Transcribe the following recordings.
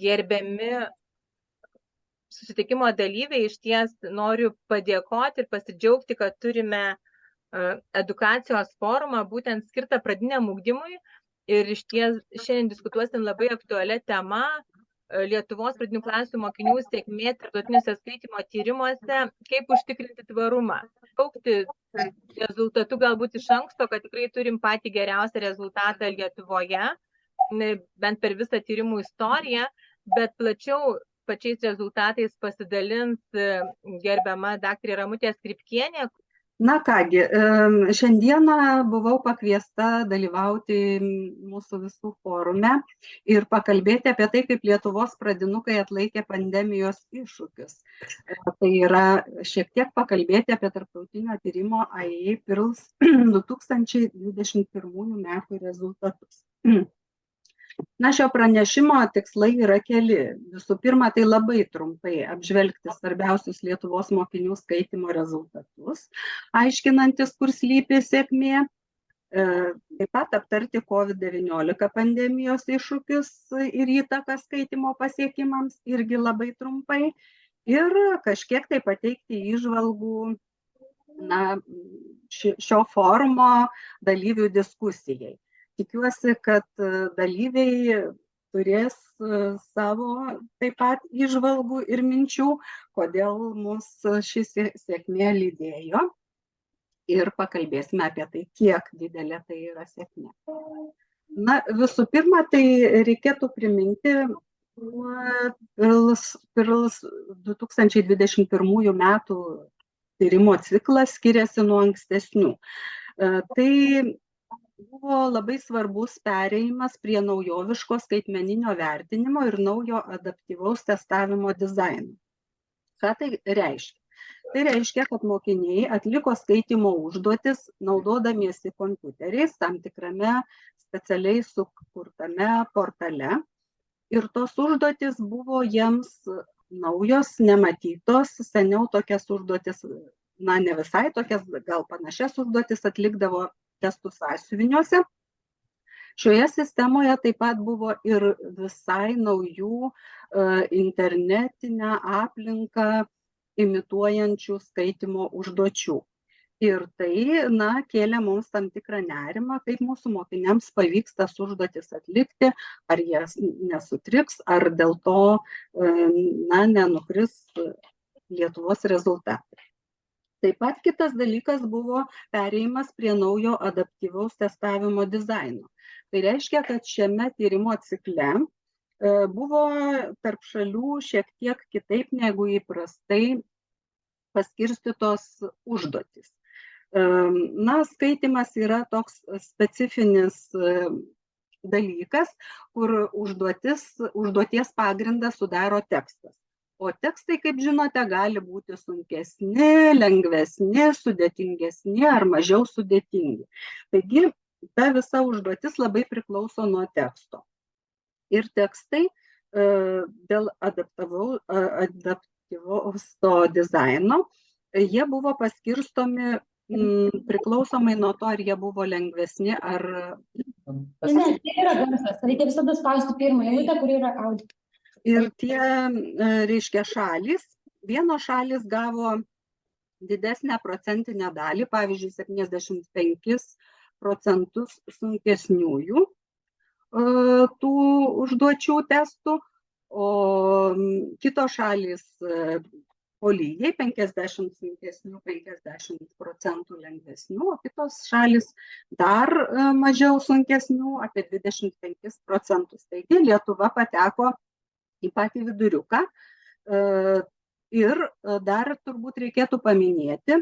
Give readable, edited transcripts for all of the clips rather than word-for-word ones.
gerbiami susitikimo dalyviai, išties noriu padėkoti ir pasidžiaugti, kad turime edukacijos forumą būtent skirtą pradiniam ugdymui. Ir išties šiandien diskutuosim labai aktualią temą Lietuvos pradinių klasių mokinių sėkmė tarptautiniuose skaitymo tyrimuose, kaip užtikrinti tvarumą. Aukti rezultatų galbūt iš anksto, kad tikrai turim patį geriausią rezultatą Lietuvoje, bent per visą tyrimų istoriją, bet plačiau pačiais rezultatais pasidalins gerbiama daktarė Ramutė Skripkienė. Na kągi, šiandieną buvau pakviesta dalyvauti mūsų visų forume ir pakalbėti apie tai, kaip Lietuvos pradinukai atlaikė pandemijos iššūkius. Tai yra šiek tiek pakalbėti apie tarptautinio tyrimo IEA-PIRLS 2021 metų rezultatus. Na, šio pranešimo tikslai yra keli. Visų pirma, tai labai trumpai apžvelgti svarbiausius Lietuvos mokinių skaitymo rezultatus, aiškinantis, kur slypi sėkmė. Taip pat aptarti COVID-19 pandemijos iššūkius ir įtaką skaitymo pasiekimams, irgi labai trumpai. Ir kažkiek tai pateikti įžvalgų šio forumo dalyvių diskusijai. Tikiuosi, kad dalyviai turės savo taip pat įžvalgų ir minčių, kodėl mus ši sėkmė lydėjo. Ir pakalbėsime apie tai, kiek didelė tai yra sėkmė. Na, visų pirma, tai reikėtų priminti, PIRLS 2021 metų tyrimo ciklas skiriasi nuo ankstesnių. Tai buvo labai svarbus perėjimas prie naujoviško skaitmeninio vertinimo ir naujo adaptyvaus testavimo dizaino. Ką tai reiškia? Tai reiškia, kad mokiniai atliko skaitymo užduotis naudodamiesi kompiuteriais tam tikrame specialiai sukurtame portale. Ir tos užduotis buvo jiems naujos, nematytos, seniau tokias užduotis, ne visai tokias, gal panašias užduotis atlikdavo testų sąsiuviniuose. Šioje sistemoje taip pat buvo ir visai naujų internetinę aplinką imituojančių skaitymo užduočių. Ir tai, kėlė mums tam tikrą nerimą, kaip mūsų mokiniams pavyks tas užduotis atlikti, ar jas nesutriks, ar dėl to nenukris Lietuvos rezultatai. Taip pat kitas dalykas buvo perėjimas prie naujo adaptyvaus testavimo dizaino. Tai reiškia, kad šiame tyrimo cikle buvo tarp šalių šiek tiek kitaip negu įprastai paskirstytos užduotys. Skaitymas yra toks specifinis dalykas, kur užduoties pagrindą sudaro tekstas. O tekstai, kaip žinote, gali būti sunkesni, lengvesni, sudėtingesni ar mažiau sudėtingi. Taigi, ta visa užduotis labai priklauso nuo teksto. Ir tekstai dėl adaptyvaus dizaino, jie buvo paskirstomi priklausomai nuo to, ar jie buvo lengvesni ar... Ne, tai yra garsas, reikia visada spausti pirmą eilutę, kur yra audio. Ir tie, reiškia, šalys, vienos šalys gavo didesnę procentinę dalį, pavyzdžiui, 75% sunkesniųjų tų užduočių testų, o kitos šalys po lygiai 50 sunkesnių, 50% lengvesnių, o kitos šalys dar mažiau sunkesnių, apie 25%. Taigi Lietuva pateko į patį viduriuką. Ir dar turbūt reikėtų paminėti,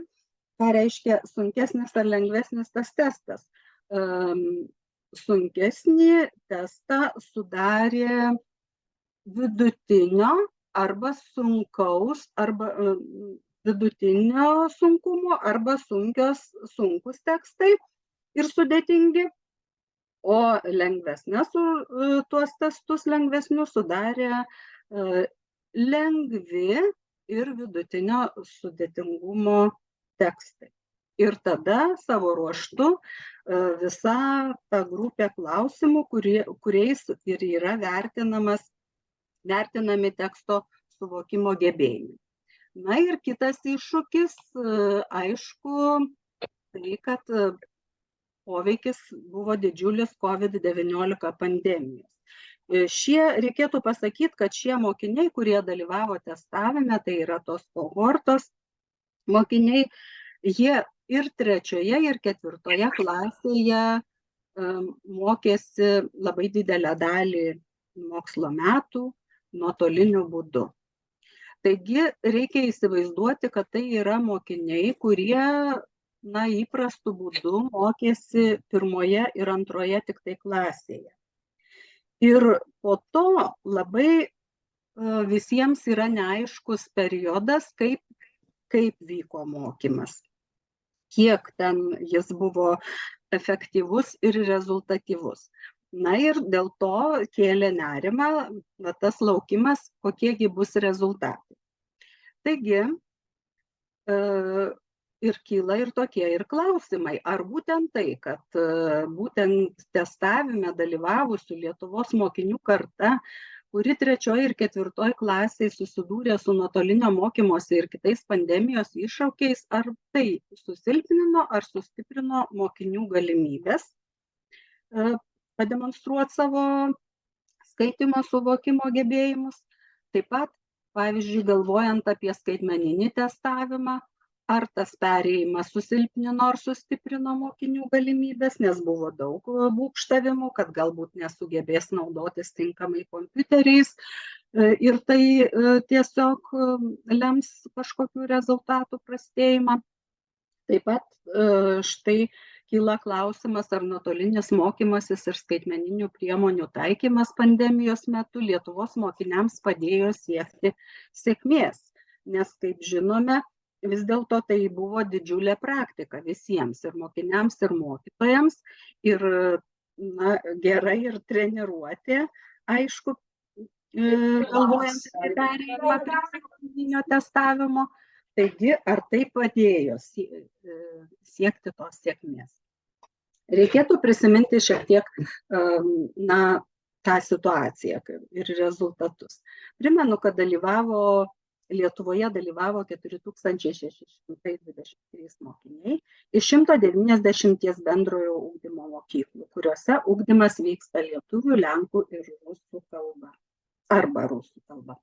ką reiškia sunkesnis ar lengvesnis tas testas. Sunkesnį testą sudarė vidutinio arba sunkaus, arba vidutinio sunkumo, arba sunkus tekstai ir sudėtingi. O tuos testus lengvesnius sudarė lengvi ir vidutinio sudėtingumo tekstai. Ir tada savo ruožtu visa ta grupė klausimų, kuriais ir yra vertinamas vertinami teksto suvokimo gebėjimai. Na ir kitas iššūkis, aišku, tai, kad poveikis buvo didžiulis COVID-19 pandemijos. Reikėtų pasakyti, kad šie mokiniai, kurie dalyvavo testavime, tai yra tos kohortos mokiniai, jie ir 3. ir 4. klasėje mokėsi labai didelę dalį mokslo metų nuotoliniu būdu. Taigi reikia įsivaizduoti, kad tai yra mokiniai, kurie įprastu būdu mokėsi 1. ir 2. tik tai klasėje. Ir po to labai visiems yra neaiškus periodas, kaip vyko mokymas, kiek ten jis buvo efektyvus ir rezultatyvus. Na ir dėl to kėlė nerimą tas laukimas, kokiegi bus rezultatai. Taigi ir kyla ir tokie klausimai, ar būtent tai, kad būtent testavime dalyvavusių Lietuvos mokinių karta, kuri 3. ir 4. klasėje susidūrė su nuotolinio mokymosi ir kitais pandemijos iššūkiais, ar tai susilpnino ar sustiprino mokinių galimybės pademonstruoti savo skaitymo suvokimo gebėjimus. Taip pat, pavyzdžiui, galvojant apie skaitmeninį testavimą, ar tas perėjimas susilpnino ar sustiprino mokinių galimybės, nes buvo daug būgštavimų, kad galbūt nesugebės naudotis tinkamai kompiuteriais ir tai tiesiog lems kažkokių rezultatų prastėjimą. Taip pat štai kyla klausimas, ar nuotolinis mokymasis ir skaitmeninių priemonių taikymas pandemijos metu Lietuvos mokiniams padėjo siekti sėkmės, nes, kaip žinome, vis dėlto tai buvo didžiulė praktika visiems, ir mokiniams, ir mokytojams, ir gerai ir treniruoti, aišku, galvojant apie perėjimą prie skaitmeninio testavimo. Taigi, ar tai padėjo siekti tos sėkmės? Reikėtų prisiminti šiek tiek tą situaciją ir rezultatus. Primenu, kad Lietuvoje dalyvavo 4623 mokiniai iš 190 bendrojo ugdymo mokyklų, kuriuose ugdymas vyksta lietuvių, lenkų ir rusų kalba arba rusų kalba.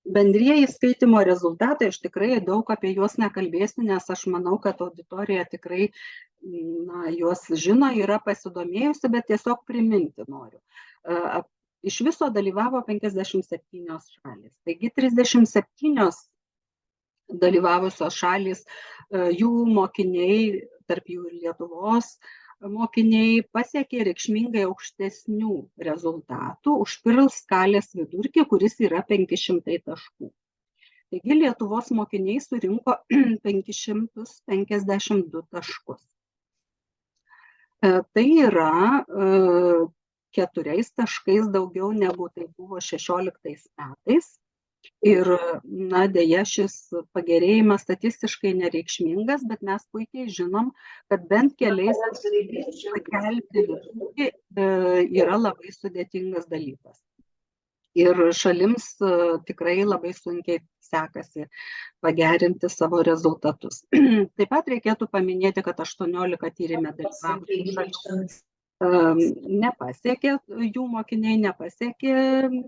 Bendrieji skaitymo rezultatai, aš tikrai daug apie juos nekalbėsiu, nes aš manau, kad auditorija tikrai juos žino, yra pasidomėjusi, bet tiesiog priminti noriu. Iš viso dalyvavo 57 šalys. Taigi 37 dalyvavusios šalys, jų mokiniai, tarp jų ir Lietuvos mokiniai, pasiekė reikšmingai aukštesnių rezultatų už Pirl skalės vidurkį, kuris yra 500 taškų. Taigi Lietuvos mokiniai surinko 552 taškus. Tai yra 4 taškais daugiau negu tai buvo 16 metais. Ir, deja, šis pagerėjimas statistiškai nereikšmingas, bet mes puikiai žinom, kad bent keliais pakelti vidurkį yra labai sudėtingas dalykas. Ir šalims tikrai labai sunkiai sekasi pagerinti savo rezultatus. Taip pat reikėtų paminėti, kad 18 tyrime dalyvavusių šalių nepasiekė, jų mokiniai nepasiekė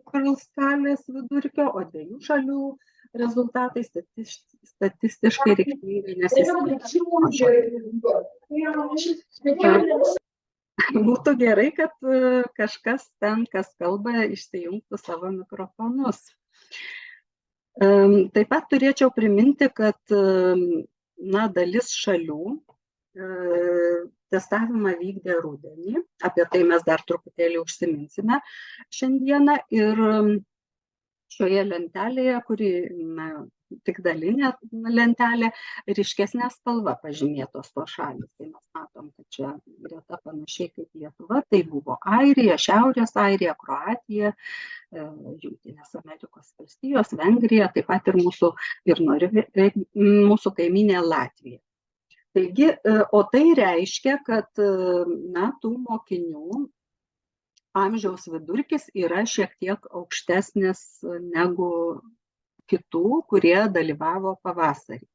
Pirl skalės vidurkio, o 2 šalių rezultatai statistiškai reikšmingai nesiskiria. Būtų gerai, kad kažkas ten, kas kalba, išsijungtų savo mikrofonus. Taip pat turėčiau priminti, kad dalis šalių testavimą vykdė rudenį, apie tai mes dar truputėlį užsiminsime šiandieną, ir šioje lentelėje, kuri tik dalinė lentelė, ryškesnė spalva pažymėtos tos šalys. Tai mes matom, kad čia greta panašiai kaip Lietuva, tai buvo Airija, Šiaurės Airija, Kroatija, Jungtinės Amerikos valstijos, Vengrija, taip pat ir mūsų kaimynė Latvija. Taigi, o tai reiškia, kad tų mokinių amžiaus vidurkis yra šiek tiek aukštesnis negu kitų, kurie dalyvavo pavasarį.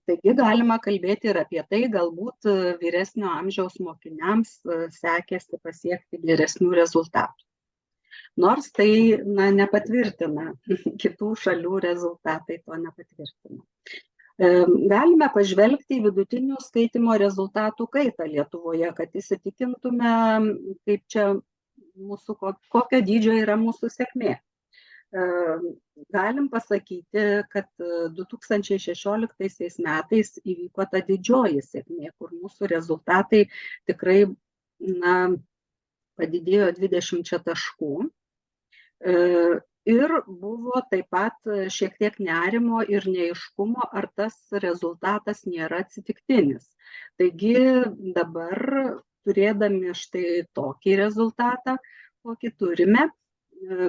Taigi galima kalbėti ir apie tai, galbūt vyresnio amžiaus mokiniams sekėsi pasiekti geresnių rezultatų. Nors tai nepatvirtina, kitų šalių rezultatai to nepatvirtina. Galime pažvelgti į vidutinių skaitymo rezultatų kaitą Lietuvoje, kad įsitikintume, kaip čia kokio dydžio yra mūsų sėkmė. Galim pasakyti, kad 2016 metais įvyko ta didžioji sėkmė, kur mūsų rezultatai tikrai padidėjo 20 taškų. Ir buvo taip pat šiek tiek nerimo ir neaiškumo, ar tas rezultatas nėra atsitiktinis. Taigi dabar, turėdami štai tokį rezultatą, kokį turime,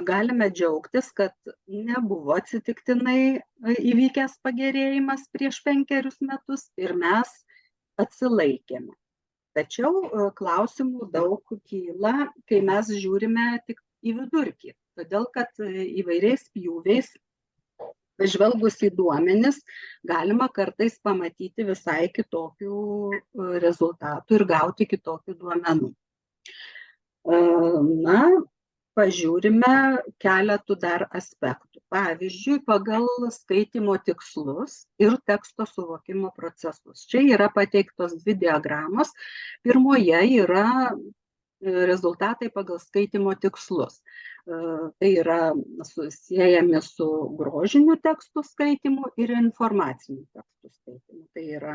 galime džiaugtis, kad nebuvo atsitiktinai įvykęs pagerėjimas prieš 5 metus ir mes atsilaikėme. Tačiau klausimų daug kyla, kai mes žiūrime tik į vidurkį. Todėl, kad įvairiais pjūviais, pažvelgus į duomenis, galima kartais pamatyti visai kitokių rezultatų ir gauti kitokių duomenų. Pažiūrime keletų dar aspektų. Pavyzdžiui, pagal skaitymo tikslus ir teksto suvokimo procesus. Čia yra pateiktos 2 diagramos. Pirmoje yra rezultatai pagal skaitymo tikslus. Tai yra susijęjami su grožiniu tekstų skaitymu ir informaciniu tekstų skaitymu. Tai yra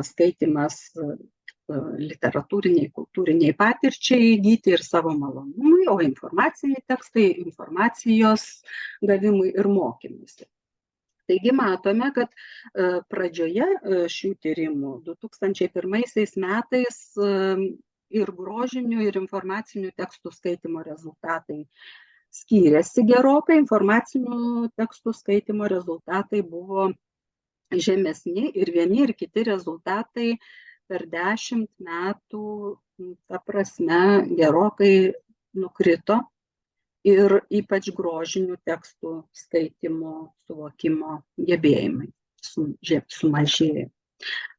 skaitymas literatūriniai, kultūriniai patirčiai įgyti ir savo malonumui, o informaciniai tekstai informacijos gavimui ir mokymuisi. Taigi matome, kad pradžioje šių tyrimų 2001 metais ir grožinių, ir informacinių tekstų skaitymo rezultatai skyrėsi gerokai, informacinių tekstų skaitymo rezultatai buvo žemesni ir vieni ir kiti rezultatai per 10 metų, ta prasme, gerokai nukrito ir ypač grožinių tekstų skaitymo, suvokimo gebėjimai sumažėjo.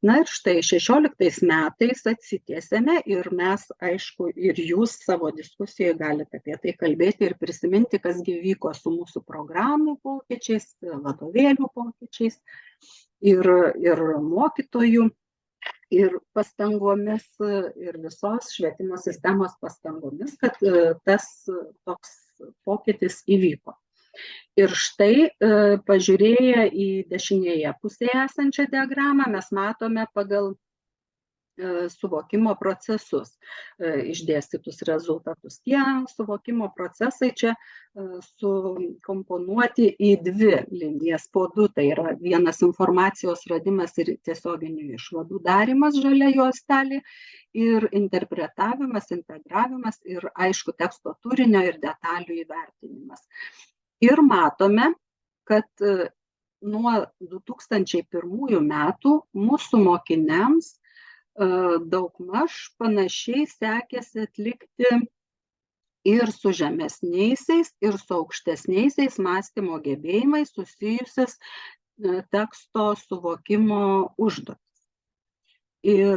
Na ir štai 16 metais atsitiesėme ir mes, aišku, ir jūs savo diskusijoje galite apie tai kalbėti ir prisiminti, kasgi vyko su mūsų programų pokyčiais, vadovėlių pokyčiais ir mokytojų ir pastangomis ir visos švietimo sistemos pastangomis, kad tas toks pokytis įvyko. Ir štai pažiūrėję į dešinėje pusėje esančią diagramą, mes matome pagal suvokimo procesus išdėstytus rezultatus. Tie suvokimo procesai čia sukomponuoti į 2 linijas po 2, tai yra vienas informacijos radimas ir tiesioginių išvadų darymas žalia juostelė ir interpretavimas, integravimas ir aišku teksto turinio ir detalių įvertinimas. Ir matome, kad nuo 2001 metų mūsų mokiniams daugmaž panašiai sekėsi atlikti ir su žemesniaisiais, ir su aukštesniaisiais mąstymo gebėjimais susijusias teksto suvokimo užduotis. Ir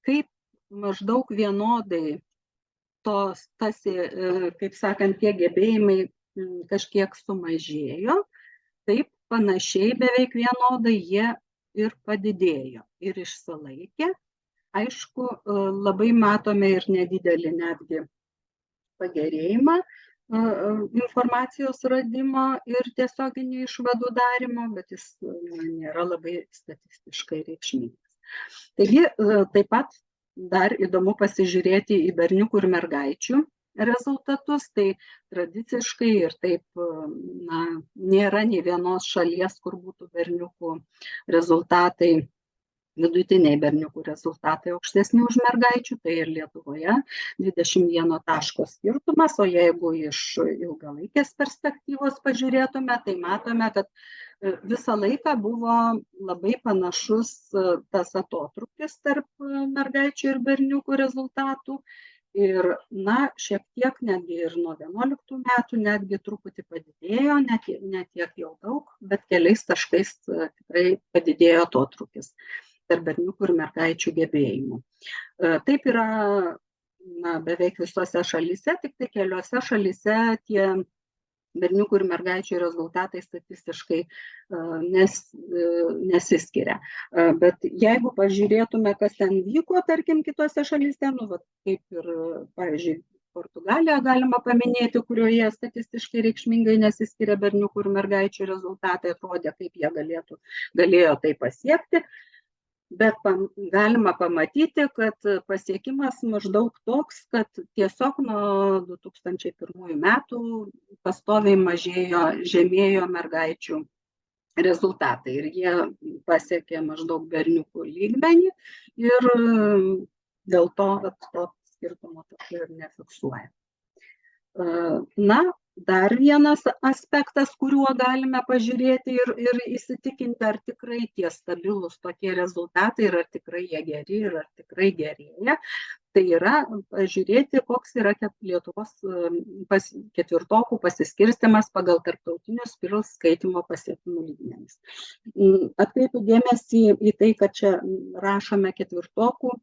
kaip maždaug vienodai kaip sakant, tie gebėjimai kažkiek sumažėjo, taip panašiai beveik vienodai jie ir padidėjo ir išsilaikė. Aišku, labai matome ir nedidelį netgi pagerėjimą informacijos radimo ir tiesioginių išvadų darymo, bet jis nėra labai statistiškai reikšmingas. Taigi, taip pat dar įdomu pasižiūrėti į berniukų ir mergaičių rezultatus, tai tradiciškai ir taip nėra nei vienos šalies, kur būtų berniukų rezultatai, vidutiniai berniukų rezultatai aukštesni už mergaičių, tai ir Lietuvoje 21 taško skirtumas, o jeigu iš ilgalaikės perspektyvos pažiūrėtume, tai matome, kad visą laiką buvo labai panašus tas atotrūkis tarp mergaičių ir berniukų rezultatų. Ir, šiek tiek netgi ir nuo 11 metų netgi truputį padidėjo, ne tiek jau daug, bet keliais taškais tikrai padidėjo atotrūkis tarp berniukų ir mergaičių gebėjimų. Taip yra beveik visose šalyse, tik tai keliose šalyse tie berniukų ir mergaičių rezultatai statistiškai nesiskiria. Bet jeigu pažiūrėtume, kas ten vyko, tarkim, kitose šalyse, kaip ir, pavyzdžiui, Portugaliją galima paminėti, kurioje statistiškai reikšmingai nesiskiria berniukų ir mergaičių rezultatai, atrodė, kaip jie galėjo tai pasiekti. Bet galima pamatyti, kad pasiekimas maždaug toks, kad tiesiog nuo 2001 metų pastoviai žemėjo mergaičių rezultatai ir jie pasiekė maždaug berniukų lygmenį ir dėl to skirtumo tokio ir nefiksuoja. Dar vienas aspektas, kuriuo galime pažiūrėti ir įsitikinti, ar tikrai tie stabilūs tokie rezultatai, ir ar tikrai jie geri, ir ar tikrai gerėja, tai yra pažiūrėti, koks yra Lietuvos ketvirtokų pasiskirstimas pagal tarptautinius PIRLS skaitymo pasiekimų lygmenis. Atkreipiu dėmesį į tai, kad čia rašome ketvirtokų,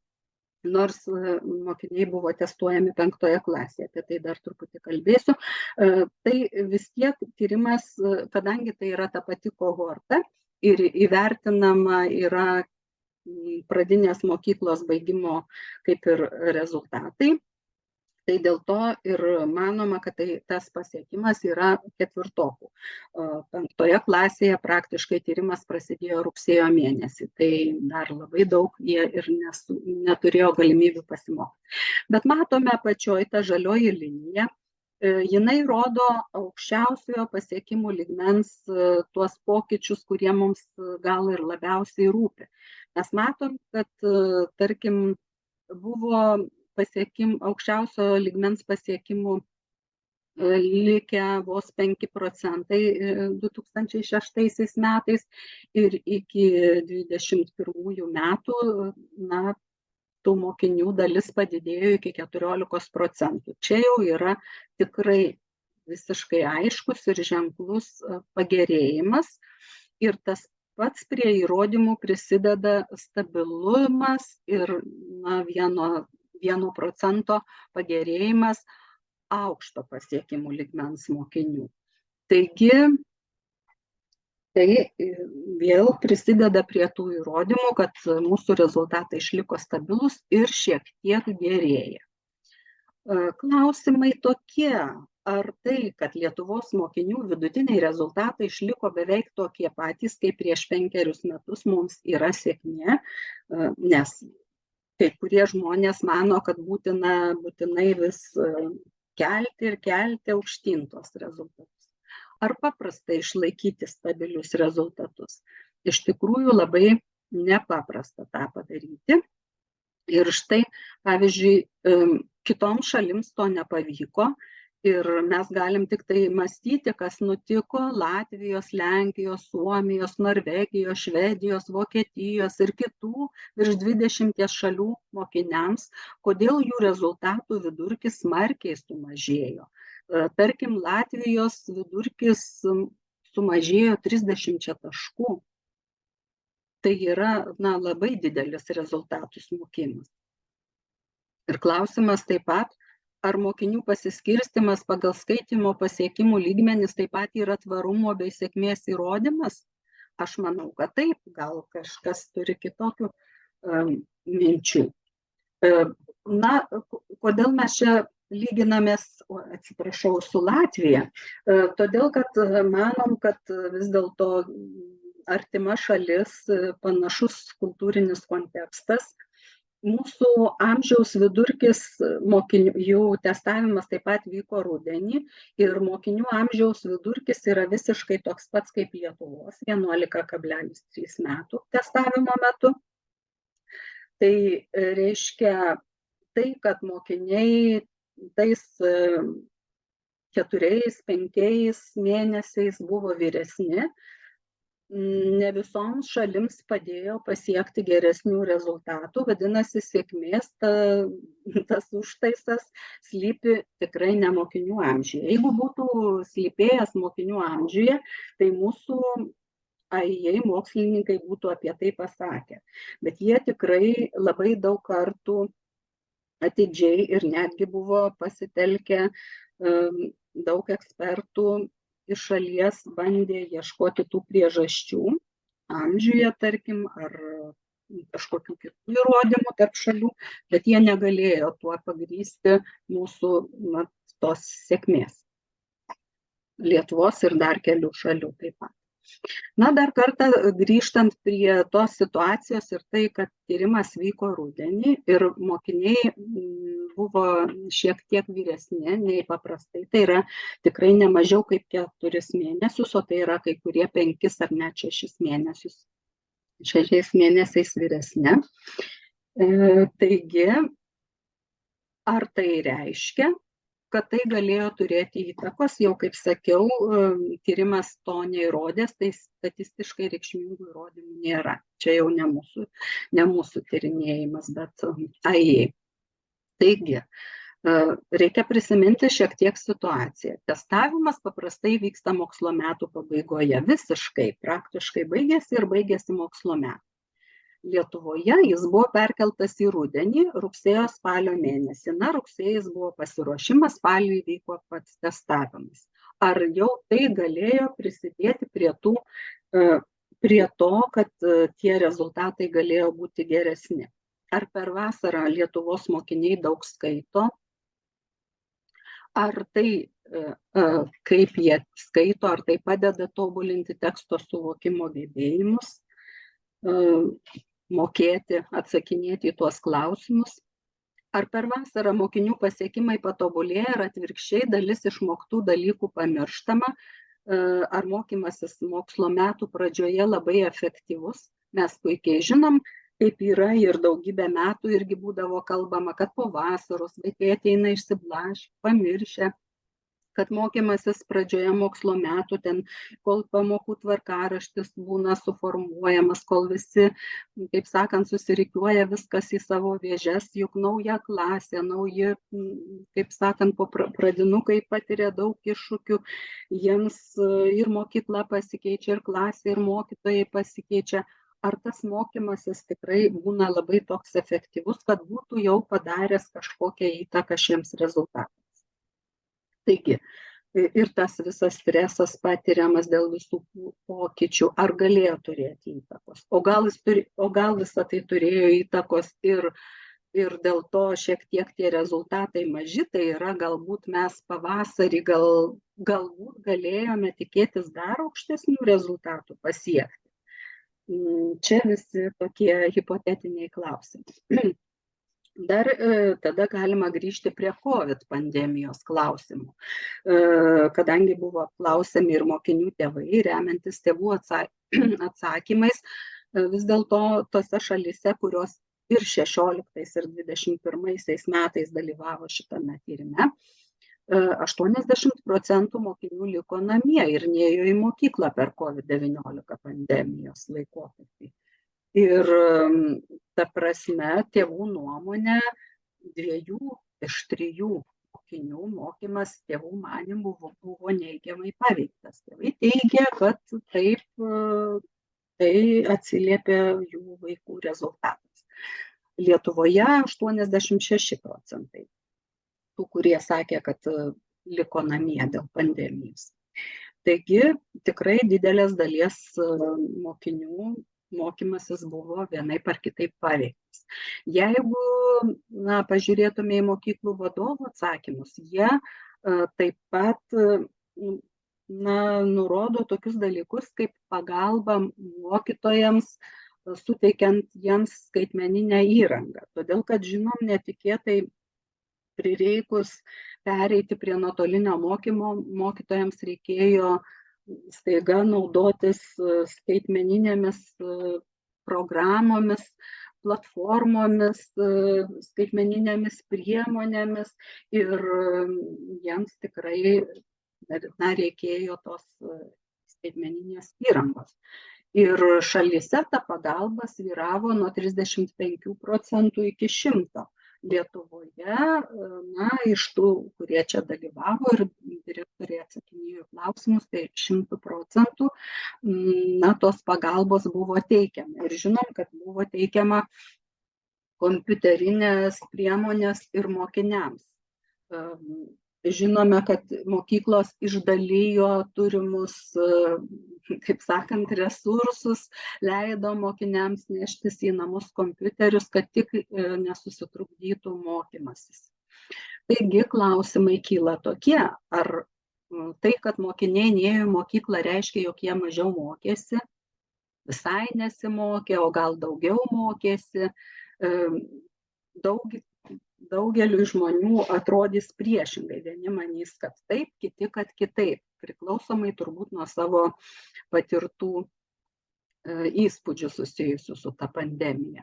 nors mokiniai buvo testuojami 5 klasėje, apie tai dar truputį kalbėsiu. Tai vis tiek tyrimas, kadangi tai yra ta pati kohorta ir įvertinama yra pradinės mokyklos baigimo kaip ir rezultatai, tai dėl to ir manoma, kad tas pasiekimas yra ketvirtokų. 5 klasėje praktiškai tyrimas prasidėjo rugsėjo mėnesį, tai dar labai daug jie ir neturėjo galimybių pasimokyti. Bet matome apačioj tą žalioji linija, jinai rodo aukščiausiojo pasiekimų lygmens tuos pokyčius, kurie mums gal ir labiausiai rūpi. Mes matom, kad, tarkim, buvo aukščiausio lygmens pasiekimų likę vos 5% 2006 metais ir iki 2021 metų tų mokinių dalis padidėjo iki 14%. Čia jau yra tikrai visiškai aiškus ir ženklus pagerėjimas ir tas pats prie įrodymų prisideda stabilumas ir 1% pagerėjimas aukšto pasiekimų lygmens mokinių. Taigi, tai vėl prisideda prie tų įrodymų, kad mūsų rezultatai išliko stabilus ir šiek tiek gerėja. Klausimai tokie, ar tai, kad Lietuvos mokinių vidutiniai rezultatai išliko beveik tokie patys, kaip prieš 5 metus, mums yra sėkmė, nes kai kurie žmonės mano, kad būtinai vis kelti aukštyn tos rezultatus. Ar paprasta išlaikyti stabilius rezultatus? Iš tikrųjų labai nepaprasta tą padaryti. Ir štai, pavyzdžiui, kitoms šalims to nepavyko. Ir mes galim tik tai mąstyti, kas nutiko Latvijos, Lenkijos, Suomijos, Norvegijos, Švedijos, Vokietijos ir kitų virš 20 šalių mokiniams, kodėl jų rezultatų vidurkis smarkiai sumažėjo. Tarkim, Latvijos vidurkis sumažėjo 30 taškų. Tai yra labai didelis rezultatų smukimas. Ir klausimas taip pat, ar mokinių pasiskirstimas pagal skaitymo pasiekimų lygmenis taip pat yra tvarumo bei sėkmės įrodymas? Aš manau, kad taip, gal kažkas turi kitokių minčių. Kodėl mes čia lyginamės, su Latvija? Todėl, kad manom, kad vis dėlto artima šalis, panašus kultūrinis kontekstas. Mūsų amžiaus vidurkis mokinių, jų testavimas taip pat vyko rudenį ir mokinių amžiaus vidurkis yra visiškai toks pats kaip Lietuvos, 11,3 metų testavimo metu. Tai reiškia tai, kad mokiniai tais 4-5 mėnesiais buvo vyresni, ne visoms šalims padėjo pasiekti geresnių rezultatų, vadinasi, sėkmės tas užtaisas slypi tikrai ne mokinių amžiuje. Jeigu būtų slypėjęs mokinių amžiuje, tai mūsų AIE mokslininkai būtų apie tai pasakę. Bet jie tikrai labai daug kartų atidžiai ir netgi buvo pasitelkę daug ekspertų iš šalies bandė ieškoti tų priežasčių amžiuje, tarkim, ar kažkokių kitų įrodymų tarp šalių, bet jie negalėjo tuo pagrįsti mūsų tos sėkmės. Lietuvos ir dar kelių šalių taip pat. Na, dar kartą grįžtant prie tos situacijos ir tai, kad tyrimas vyko rudenį ir mokiniai buvo šiek tiek vyresni nei paprastai. Tai yra tikrai ne mažiau kaip 4 mėnesius, o tai yra kai kurie 5 ar net 6 mėnesius. 6 mėnesiais vyresni. Taigi, ar tai reiškia, kad tai galėjo turėti įtakos, jau kaip sakiau, tyrimas to neįrodęs, tai statistiškai reikšmingų įrodymų nėra. Čia jau ne mūsų tyrinėjimas, bet AIE. Taigi, reikia prisiminti šiek tiek situaciją. Testavimas paprastai vyksta mokslo metų pabaigoje, visiškai, praktiškai baigėsi mokslo metų. Lietuvoje jis buvo perkeltas į rudenį, rugsėjo-spalio mėnesį. Na, rugsėjais buvo pasiruošimas, spalį įvyko pats testavimas. Ar jau tai galėjo prisidėti prie to, kad tie rezultatai galėjo būti geresni? Ar per vasarą Lietuvos mokiniai daug skaito? Ar tai, kaip jie skaito, ar tai padeda tobulinti teksto suvokimo gebėjimus? Mokėti, atsakinėti į tuos klausimus. Ar per vasarą mokinių pasiekimai patobulėja, ar atvirkščiai dalis išmoktų dalykų pamirštama, ar mokymasis mokslo metų pradžioje labai efektyvus. Mes puikiai žinom, kaip yra ir daugybę metų irgi būdavo kalbama, kad po vasaros vaikai ateina išsiblaškę, pamiršę, kad mokymasis pradžioje mokslo metų, ten, kol pamokų tvarkaraštis būna suformuojamas, kol visi, kaip sakant, susirikiuoja viskas į savo vėžes, juk nauja klasė, nauji, kaip sakant, pradinukai patiria daug iššūkių, jiems ir mokykla pasikeičia, ir klasė, ir mokytojai pasikeičia. Ar tas mokymasis tikrai būna labai toks efektyvus, kad būtų jau padaręs kažkokią įtaką šiems rezultatams? Taigi, ir tas visas stresas patiriamas dėl visų pokyčių, ar galėjo turėti įtakos? O gal visą tai turėjo įtakos ir dėl to šiek tiek tie rezultatai maži, tai yra galbūt mes pavasarį galbūt galėjome tikėtis dar aukštesnių rezultatų pasiekti. Čia visi tokie hipotetiniai klausimai. Dar tada galima grįžti prie COVID pandemijos klausimų, kadangi buvo apklausiami ir mokinių tėvai, remiantis tėvų atsakymais, vis dėlto tose šalyse, kurios ir 16 ir 21 metais dalyvavo šitame tyrime, 80% mokinių liko namie ir nėjo į mokyklą per COVID-19 pandemijos laikotarpį. Ir ta prasme, tėvų nuomonė, 2 iš 3 mokinių mokymas tėvų manymų buvo neigiamai paveiktas. Tėvai teigia, kad taip tai atsiliepė jų vaikų rezultatams. Lietuvoje 86% tų, kurie sakė, kad liko namie dėl pandemijos. Taigi tikrai didelės dalies mokinių mokymasis buvo vienaip ar kitaip paveiktas. Jeigu pažiūrėtume į mokyklų vadovų atsakymus, jie taip pat nurodo tokius dalykus kaip pagalba mokytojams, suteikiant jiems skaitmeninę įrangą. Todėl, kad žinom, netikėtai prireikus pereiti prie nuotolinio mokymo, mokytojams reikėjo staiga naudotis skaitmeninėmis programomis, platformomis, skaitmeninėmis priemonėmis ir jiems tikrai reikėjo tos skaitmeninės įrangos. Ir šalyse ta pagalba svyravo nuo 35% iki 100%. Lietuvoje, na, iš tų, kurie čia dalyvavo ir direktoriai atsakinėjo klausimus, tai 100% na, tos pagalbos buvo teikiama. Ir žinom, kad buvo teikiama kompiuterinės priemonės ir mokiniams. Žinome, kad mokyklos išdalijo turimus, kaip sakant, resursus, leido mokiniams neštis į namus kompiuterius, kad tik nesusitrukdytų mokymasis. Taigi klausimai kyla tokie, ar tai, kad mokiniai nėjo į mokyklą, reiškia, jog jie mažiau mokėsi, visai nesimokė, o gal daugiau mokėsi. Daugeliu žmonių atrodys priešingai. Vieni manys, kad taip, kiti, kad kitaip, priklausomai turbūt nuo savo patirtų įspūdžių susijusių su ta pandemija.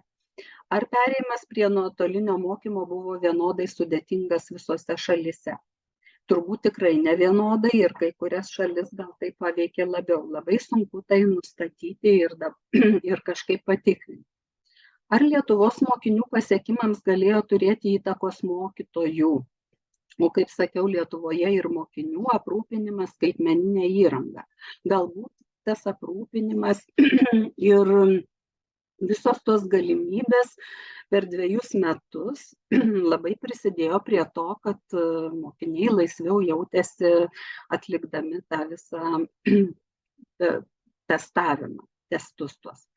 Ar perėjimas prie nuotolinio mokymo buvo vienodai sudėtingas visose šalyse? Turbūt tikrai ne vienodai ir kai kurias šalis gal tai paveikė labiau. Labai sunku tai nustatyti ir kažkaip patikrinti. Ar Lietuvos mokinių pasiekimams galėjo turėti įtakos mokytojų? O kaip sakiau, Lietuvoje ir mokinių aprūpinimas skaitmeninė įranga. Galbūt tas aprūpinimas ir visos tos galimybės per 2 metus labai prisidėjo prie to, kad mokiniai laisviau jautėsi atlikdami tą visą testavimą, testus tuos.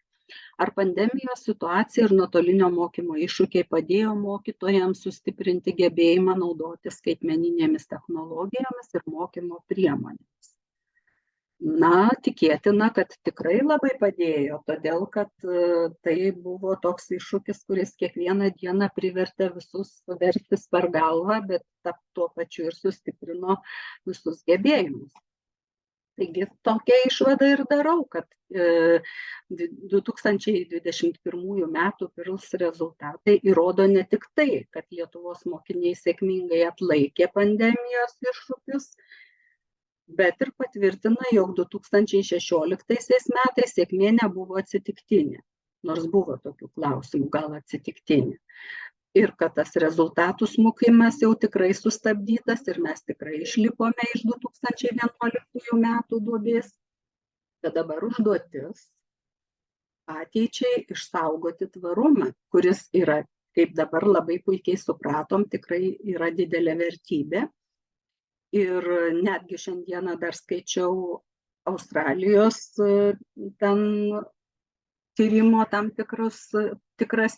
Ar pandemijos situacija ir nuotolinio mokymo iššūkiai padėjo mokytojams sustiprinti gebėjimą naudoti skaitmeninėmis technologijomis ir mokymo priemonėmis? Na, tikėtina, kad tikrai labai padėjo, todėl kad tai buvo toks iššūkis, kuris kiekvieną dieną privertė visus verstis per galvą, bet tuo pačiu ir sustiprino visus gebėjimus. Taigi tokia išvada ir darau, kad 2021 metų PIRLS rezultatai įrodo ne tik tai, kad Lietuvos mokiniai sėkmingai atlaikė pandemijos iššūkius, bet ir patvirtina, jog 2016 metais sėkmė nebuvo atsitiktinė, nors buvo tokių klausimų, gal atsitiktinė. Ir kad tas rezultatų smukimas jau tikrai sustabdytas ir mes tikrai išlipome iš 2011 metų duobės. Bet dabar užduotis ateičiai išsaugoti tvarumą, kuris yra, kaip dabar labai puikiai supratom, tikrai yra didelė vertybė. Ir netgi šiandieną dar skaičiau Australijos ten tyrimo tam tikras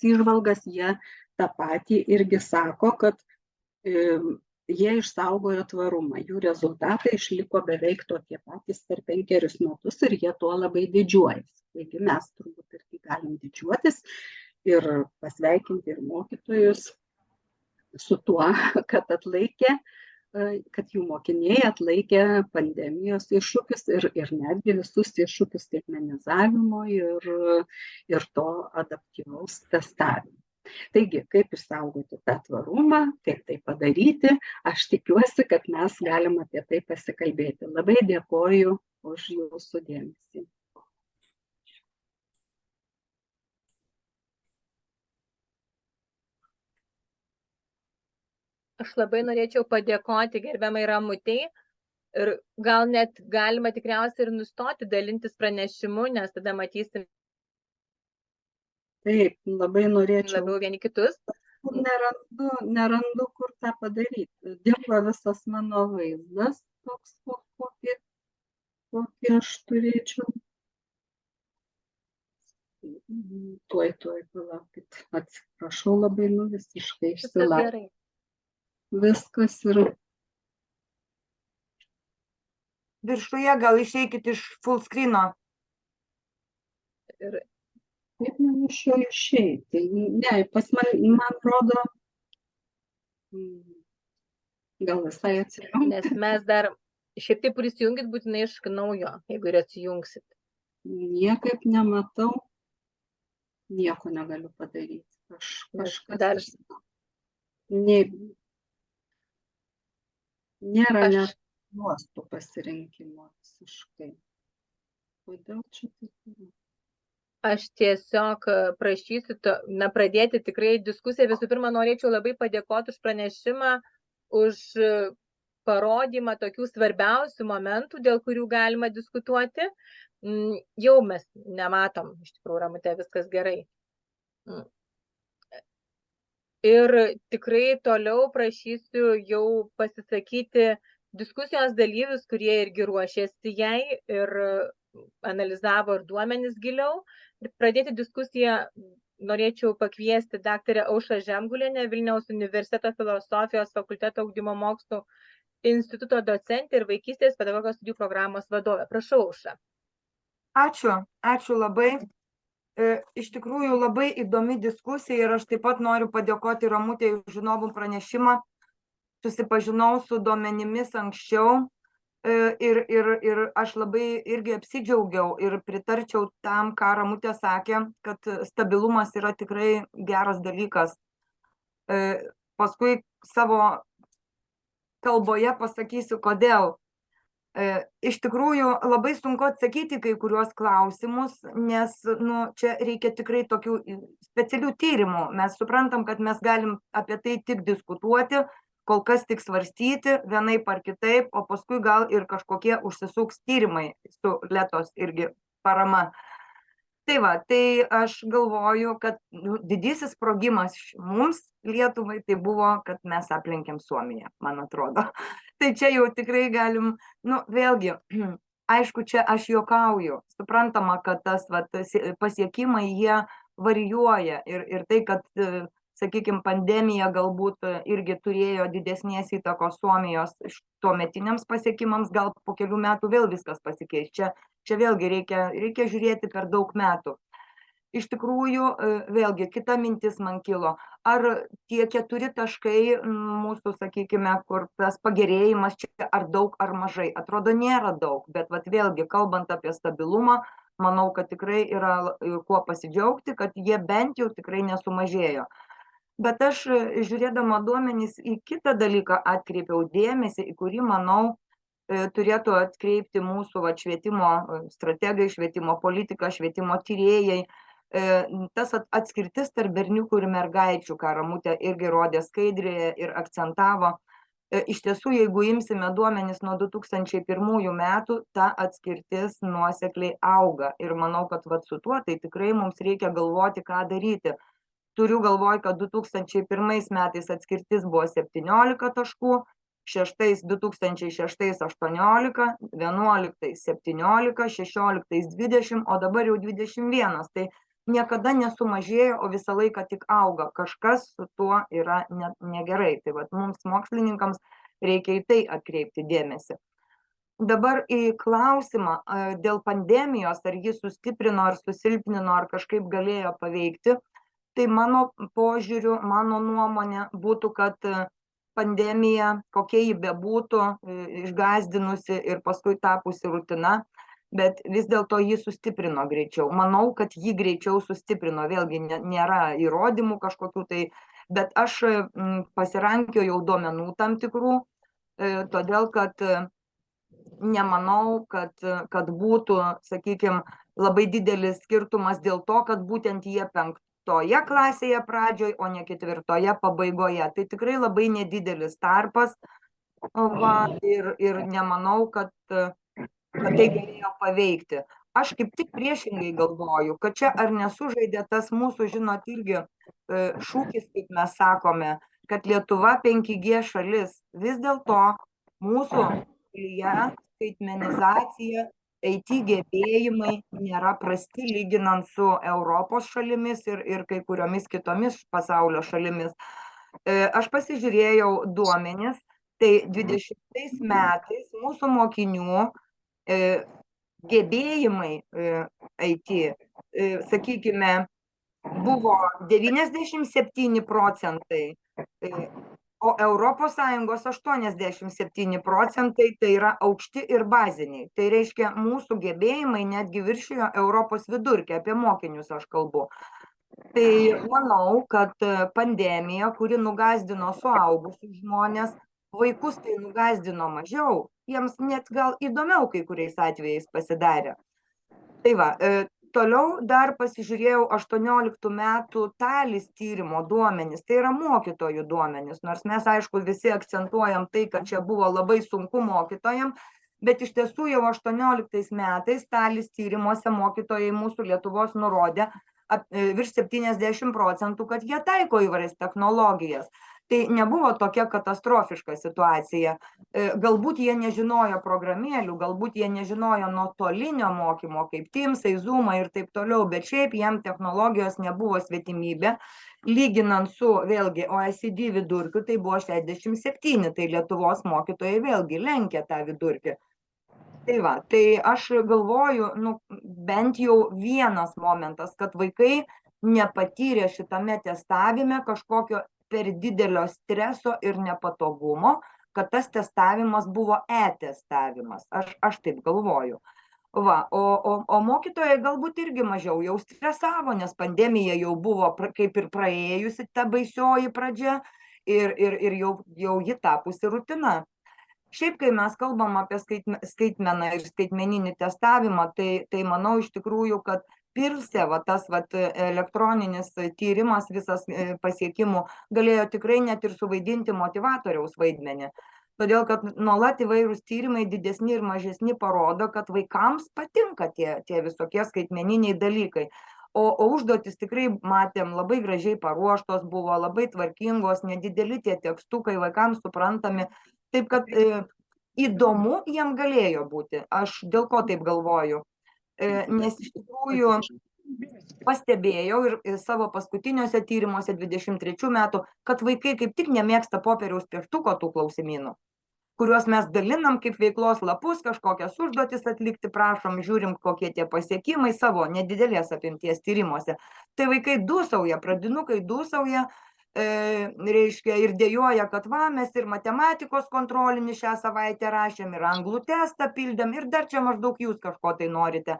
įžvalgas, jie tą patį irgi sako, kad jie išsaugojo tvarumą, jų rezultatai išliko beveik tokie patys per 5 metus ir jie tuo labai didžiuojasi. Taigi mes turbūt irgi galim didžiuotis ir pasveikinti ir mokytojus su tuo, kad atlaikė, kad jų mokiniai atlaikė pandemijos iššūkius ir netgi visus iššūkius skaitmenizavimo ir to adaptyvaus testavimo. Taigi, kaip išsaugoti tą tvarumą, kaip tai padaryti, aš tikiuosi, kad mes galim apie tai pasikalbėti. Labai dėkoju už jūsų dėmesį. Aš labai norėčiau padėkoti gerbiamai Ramutei ir gal net galima tikriausiai ir nustoti dalintis pranešimu, nes tada matysim Taip, labai norėčiau. labiau vieni kitus. Nerandu, kur tą padaryti. Dirba visas mano vaizdas, toks, kokį aš turėčiau. Tuoj, palaukit. Atsiprašau labai, visiškai išsilaikė. Viskas yra. Viršuje gal išeikit iš full screeno. Ir Kaip man iš jo išeiti? Ne, pas man rodo, gal visai atsijungti. nes mes dar šiek tiek prisijungit būtinai iš naujo, jeigu ir atsijungsit. Niekaip nematau, nieko negaliu padaryti. Kažkas dar nėra net nuostų pasirinkimo visiškai. Kodėl čia taip yra? Aš tiesiog prašysiu pradėti tikrai diskusiją. Visų pirma, norėčiau labai padėkoti už pranešimą, už parodymą tokių svarbiausių momentų, dėl kurių galima diskutuoti. Jau mes nematom, iš tikrųjų, Ramute, viskas gerai. Ir tikrai toliau prašysiu jau pasisakyti diskusijos dalyvius, kurie irgi ruošėsi jai ir analizavo ir duomenis giliau. Ir pradėti diskusiją norėčiau pakviesti daktarę Aušrą Žemgulienę, Vilniaus universiteto filosofijos fakulteto ugdymo mokslų instituto docentė ir vaikystės pedagogikos studijų programos vadovė. Prašau, Aušra. Ačiū labai. Iš tikrųjų labai įdomi diskusija ir aš taip pat noriu padėkoti Ramutei už žinovų pranešimą. Susipažinau su duomenimis anksčiau ir aš labai irgi apsidžiaugiau ir pritarčiau tam, ką Ramutė sakė, kad stabilumas yra tikrai geras dalykas. Paskui savo kalboje pasakysiu, kodėl. Iš tikrųjų labai sunku atsakyti kai kuriuos klausimus, nes čia reikia tikrai tokių specialių tyrimų. Mes suprantam, kad mes galim apie tai tik diskutuoti, kol kas tik svarstyti vienaip ar kitaip, o paskui gal ir kažkokie užsisuks tyrimai su Letos irgi parama. Tai va, tai aš galvoju, kad didysis sprogimas mums Lietuvai tai buvo, kad mes aplenkėm Suomiją, man atrodo. Tai čia jau tikrai galim, vėlgi, aišku, čia aš juokauju, suprantama, kad tas pasiekimai jie varijuoja ir tai, kad, sakykime, pandemija galbūt irgi turėjo didesnės įtakos Suomijos tuometiniams pasiekimams, gal po kelių metų vėl viskas pasikeis. Čia vėlgi reikia žiūrėti per daug metų. Iš tikrųjų, vėlgi, kita mintis man kilo, ar tie 4 taškai mūsų, sakykime, kur tas pagerėjimas čia ar daug ar mažai, atrodo nėra daug, bet vėlgi, kalbant apie stabilumą, manau, kad tikrai yra kuo pasidžiaugti, kad jie bent jau tikrai nesumažėjo. Bet aš, žiūrėdama duomenys, į kitą dalyką atkreipiau dėmesį, į kurį, manau, turėtų atkreipti mūsų švietimo strategai, švietimo politika, švietimo tyrėjai. Tas atskirtis tarp berniukų ir mergaičių, ką Ramutė irgi rodė skaidrėje ir akcentavo. Iš tiesų, jeigu imsime duomenis nuo 2001 metų, ta atskirtis nuosekliai auga. Ir manau, kad su tuo tai tikrai mums reikia galvoti, ką daryti. Turiu galvoj, kad 2001 metais atskirtis buvo 17 taškų, 2006 18, 11 17, 16 20, o dabar jau 21. Tai niekada nesumažėjo, o visą laiką tik auga. Kažkas su tuo yra negerai. Tai mums mokslininkams reikia į tai atkreipti dėmesį. Dabar į klausimą dėl pandemijos, ar ji sustiprino, ar susilpnino, ar kažkaip galėjo paveikti, tai mano požiūriu, mano nuomonė būtų, kad pandemija, kokia ji bebūtų, išgąsdinusi ir paskui tapusi rutina, bet vis dėlto ji sustiprino greičiau. Manau, kad ji greičiau sustiprino, vėlgi nėra įrodymų kažkokių tai, bet aš pasirankiojau duomenų tam tikrų, todėl kad nemanau, kad būtų, sakykime, labai didelis skirtumas dėl to, kad būtent jie 5. klasėje pradžioj, o ne 4. pabaigoje. Tai tikrai labai nedidelis tarpas ir nemanau, kad tai galėjo paveikti. Aš kaip tik priešingai galvoju, kad čia ar nesužaidė tas mūsų, žinot, irgi šūkis, kaip mes sakome, kad Lietuva 5G šalis. Vis dėlto mūsų šalyje skaitmenizacija, IT gebėjimai nėra prasti lyginant su Europos šalimis ir kai kuriomis kitomis pasaulio šalimis. Aš pasižiūrėjau duomenis, tai 20 metais mūsų mokinių gebėjimai IT, sakykime, buvo 97 procentai, o Europos Sąjungos 87 procentai tai yra aukšti ir baziniai. Tai reiškia, mūsų gebėjimai netgi viršijo Europos vidurkį, apie mokinius aš kalbu. Tai manau, kad pandemija, kuri nugąsdino suaugusius žmonės, vaikus tai nugąsdino mažiau, jiems net gal įdomiau kai kuriais atvejais pasidarė. Tai va, toliau dar pasižiūrėjau 18 metų TALIS tyrimo duomenys, tai yra mokytojų duomenys, nors mes aišku visi akcentuojam tai, kad čia buvo labai sunku mokytojam, bet iš tiesų jau 18 metais TALIS tyrimuose mokytojai mūsų Lietuvos nurodė virš 70%, kad jie taiko įvairias technologijas. Tai nebuvo tokia katastrofiška situacija. Galbūt jie nežinojo programėlių, galbūt jie nežinojo nuotolinio mokymo, kaip Teamsai, Zoomai ir taip toliau, bet šiaip jiem technologijos nebuvo svetimybė. Lyginant su, vėlgi, OECD vidurkiu, tai buvo 67, tai Lietuvos mokytojai vėlgi lenkia tą vidurkį. Tai va, tai aš galvoju, bent jau vienas momentas, kad vaikai nepatyrė šitame testavime kažkokio per didelio streso ir nepatogumo, kad tas testavimas buvo e-testavimas. Aš taip galvoju. Va, o mokytojai galbūt irgi mažiau jau stresavo, nes pandemija jau buvo kaip ir praėjusi ta baisioji pradžia ir jau ji tapusi rutina. Šiaip, kai mes kalbam apie skaitmeną ir skaitmeninį testavimą, tai manau iš tikrųjų, kad Pirse, tas elektroninis tyrimas visas pasiekimų galėjo tikrai net ir suvaidinti motivatoriaus vaidmenį. Todėl, kad nuolat įvairūs tyrimai didesni ir mažesni parodo, kad vaikams patinka tie visokie skaitmeniniai dalykai. O užduotis tikrai matėm labai gražiai paruoštos, buvo labai tvarkingos, nedideli tie tekstukai, vaikams suprantami. Taip, kad įdomu jiem galėjo būti. Aš dėl ko taip galvoju? Nes iš tikrųjų pastebėjau ir savo paskutiniuose tyrimuose 23 metų, kad vaikai kaip tik nemėgsta popieriaus pieštuko tų klausimynų, kuriuos mes dalinam kaip veiklos lapus, kažkokias užduotis atlikti, prašom, žiūrim, kokie tie pasiekimai savo nedidelės apimties tyrimuose. Tai vaikai dūsauja, pradinukai dūsauja, reiškia, ir dėjoja, kad mes ir matematikos kontrolinį šią savaitę rašėm, ir anglų testą pildėm, ir dar čia maždaug jūs kažko tai norite.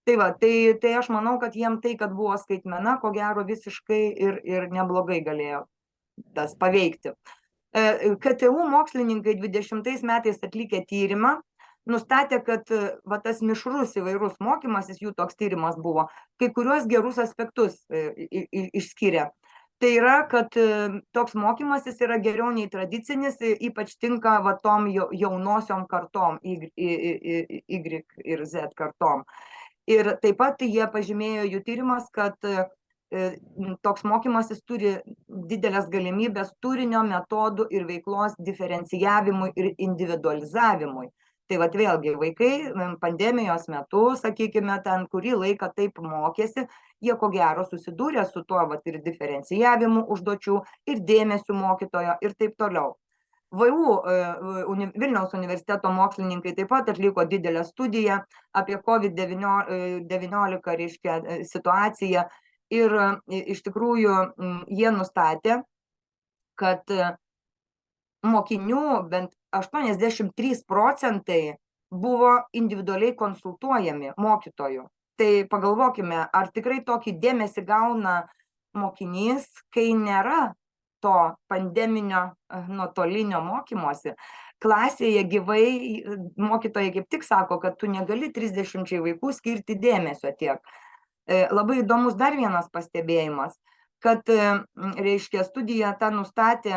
Tai va, tai aš manau, kad jiem tai, kad buvo skaitmena, ko gero visiškai ir neblogai galėjo tas paveikti. KTU mokslininkai 20 metais atlikę tyrimą, nustatė, kad tas mišrus įvairus mokymasis, jų toks tyrimas buvo, kai kuriuos gerus aspektus išskiria. Tai yra, kad toks mokymasis yra geriau nei tradicinis, ypač tinka tom jaunosiom kartom, Y ir Z kartom. Ir taip pat jie pažymėjo jų tyrimas, kad toks mokymasis turi didelės galimybės turinio, metodų ir veiklos diferencijavimui ir individualizavimui. Tai vėlgi vaikai pandemijos metu, sakykime, ten kurį laiką taip mokėsi, jie ko gero susidūrė su tuo ir diferencijavimu užduočių, ir dėmesiu mokytojo, ir taip toliau. VU, Vilniaus universiteto mokslininkai taip pat atliko didelę studiją apie COVID-19 situaciją ir iš tikrųjų jie nustatė, kad mokinių bent 83% buvo individualiai konsultuojami mokytojų. Tai pagalvokime, ar tikrai tokį dėmesį gauna mokinys, kai nėra to pandeminio nuotolinio mokymosi. Klasėje gyvai mokytojai kaip tik sako, kad tu negali 30 vaikų skirti dėmesio tiek. Labai įdomus dar vienas pastebėjimas, kad, reiškia, studija ta nustatė,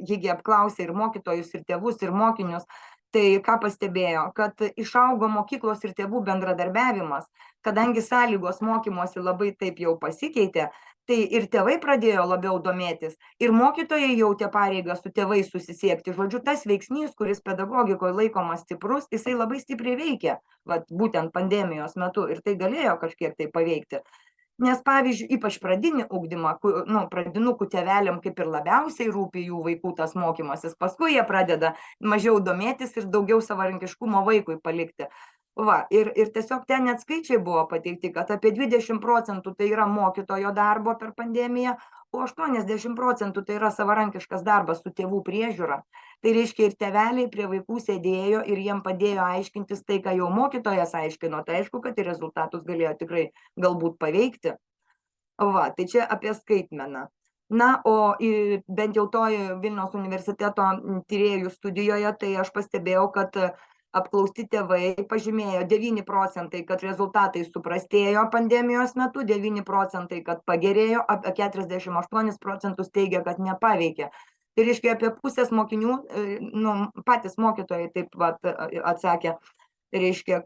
jeigu apklausė ir mokytojus, ir tėvus, ir mokinius, tai ką pastebėjo, kad išaugo mokyklos ir tėvų bendradarbiavimas, kadangi sąlygos mokymosi labai taip jau pasikeitė, tai ir tėvai pradėjo labiau domėtis, ir mokytojai jautė pareigą su tėvais susisiekti. Žodžiu, tas veiksnys, kuris pedagogikoje laikomas stiprus, jisai labai stipriai veikia, būtent pandemijos metu, ir tai galėjo kažkiek tai paveikti. Nes, pavyzdžiui, ypač pradinį ugdymą, pradinukų tėveliam kaip ir labiausiai rūpi jų vaikų tas mokymasis, paskui jie pradeda mažiau domėtis ir daugiau savarankiškumo vaikui palikti. Ir tiesiog ten net skaičiai buvo pateikti, kad apie 20% tai yra mokytojo darbo per pandemiją, o 80% tai yra savarankiškas darbas su tėvų priežiūra. Tai reiškia, ir tėveliai prie vaikų sėdėjo ir jiem padėjo aiškintis tai, ką jau mokytojas aiškino, tai aišku, kad ir rezultatus galėjo tikrai galbūt paveikti. Tai čia apie skaitmeną. Na, o bent jau toj Vilniaus universiteto tyrėjų studijoje, tai aš pastebėjau, kad apklausti tėvai pažymėjo 9 procentai, kad rezultatai suprastėjo pandemijos metu, 9 procentai, kad pagerėjo, apie 48 procentus teigia, kad nepaveikė. Tai reiškia, apie pusės mokinių, patys mokytojai taip atsakė, reiškia,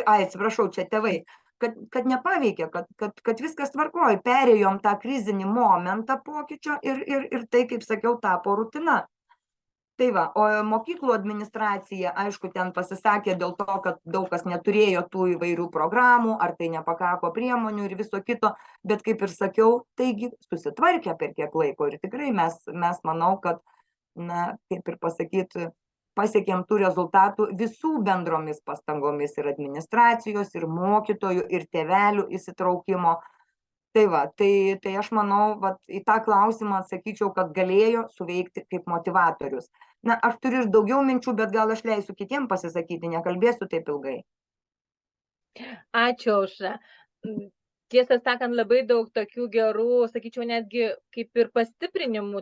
atsiprašau, čia tėvai, kad nepaveikė, kad viskas tvarkoja, perėjom tą krizinį momentą pokyčio ir tai, kaip sakiau, tapo rutina. Tai va, o mokyklų administracija, aišku, ten pasisakė dėl to, kad daug kas neturėjo tų įvairių programų, ar tai nepakako priemonių ir viso kito, bet kaip ir sakiau, taigi susitvarkė per kiek laiko ir tikrai mes manau, kad, kaip ir pasakyti, pasiekėm tų rezultatų visų bendromis pastangomis ir administracijos, ir mokytojų, ir tėvelių įsitraukimo. Tai va, tai aš manau, į tą klausimą atsakyčiau, kad galėjo suveikti kaip motivatorius. Aš turiu ir daugiau minčių, bet gal aš leisiu kitiem pasisakyti, nekalbėsiu taip ilgai. Ačiū, Aušra. Tiesą sakant, labai daug tokių gerų, sakyčiau, netgi kaip ir pastiprinimų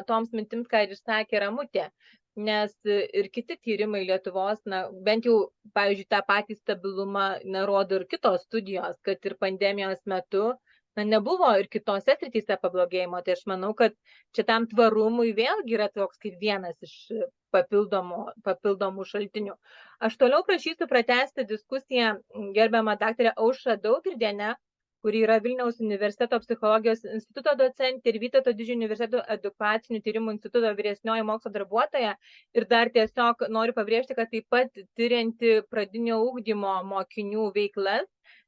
toms mintims, ką ir išsakė Ramutė. Nes ir kiti tyrimai Lietuvos, bent jau, pavyzdžiui, tą patį stabilumą rodo ir kitos studijos, kad ir pandemijos metu nebuvo ir kitose srityse pablogėjimo. Tai aš manau, kad čia tam tvarumui vėlgi yra toks kaip vienas iš papildomų šaltinių. Aš toliau prašysiu pratęsti diskusiją gerbiamą daktarę Aušrą Daugirdienę, kuri yra Vilniaus universiteto psichologijos instituto docentė ir Vytauto Didžiojo universiteto edukacinių tyrimų instituto vyresnioji mokslo darbuotoja. Ir dar tiesiog noriu pabrėžti, kad taip pat tyrianti pradinio ugdymo mokinių veiklas.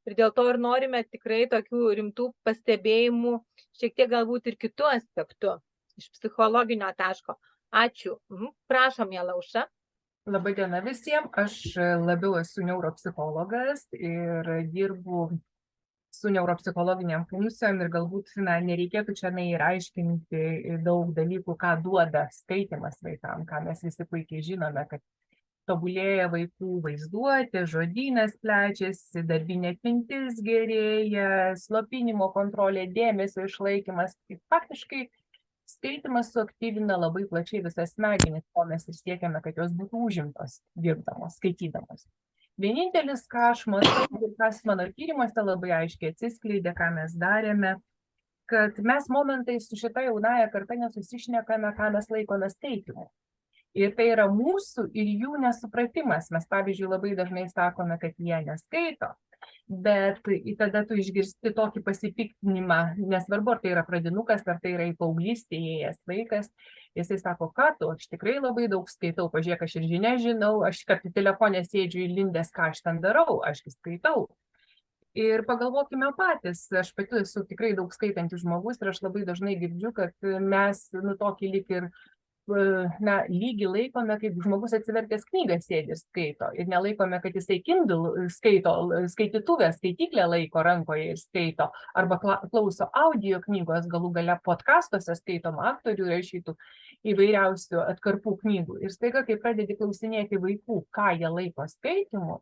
Ir dėl to ir norime tikrai tokių rimtų pastebėjimų, šiek tiek galbūt ir kitų aspektų iš psichologinio taško. Ačiū. Prašom, miela Aušra. Labai diena visiems. Aš labiau esu neuropsichologas ir dirbu su neuropsichologiniam funkcijom ir galbūt nereikėtų čia ir aiškinti daug dalykų, ką duoda skaitymas vaikams, ką mes visi puikiai žinome, kad tobulėja vaikų vaizduotė, žodynas plečiasi, darbinė atmintis gerėja, slopinimo kontrolė, dėmesio išlaikymas. Faktiškai skaitymas suaktyvina labai plačiai visas smegenis, ko mes ir siekiame, kad jos būtų užimtos, dirbdamos, skaitydamos. Vienintelis, ką aš matau, ir kas mano tyrimuose labai aiškiai atsiskleidė, ką mes darėme, kad mes momentais su šita jaunąja karta nesusišnekame, ką mes laikome skaitymu. Ir tai yra mūsų ir jų nesupratimas. Mes, pavyzdžiui, labai dažnai sakome, kad jie neskaito, bet tada tu išgirsti tokį pasipiktinimą, nesvarbu, ar tai yra pradinukas, ar tai yra į paauglystę įėjęs vaikas. Jisai sako, ką tu, aš tikrai labai daug skaitau, pažiūrėk, aš ir žinią žinau, aš kad telefonė sėdžiu įlindęs, ką aš ten darau, aš skaitau. Ir pagalvokime patys, aš pati esu tikrai daug skaitantis žmogus ir aš labai dažnai girdžiu, kad mes tokį lyg ir lygį laikome, kaip žmogus atsivertęs knygą sėdi ir skaito. Ir nelaikome, kad jisai Kindle skaito, skaitytuvę, skaityklę laiko rankoje ir skaito, arba klauso audio knygos, galų gale podcastuose skaitom aktorių rašytų įvairiausių atkarpų knygų. Ir staiga, kai pradedi klausinėti vaikų, ką jie laiko skaitimu,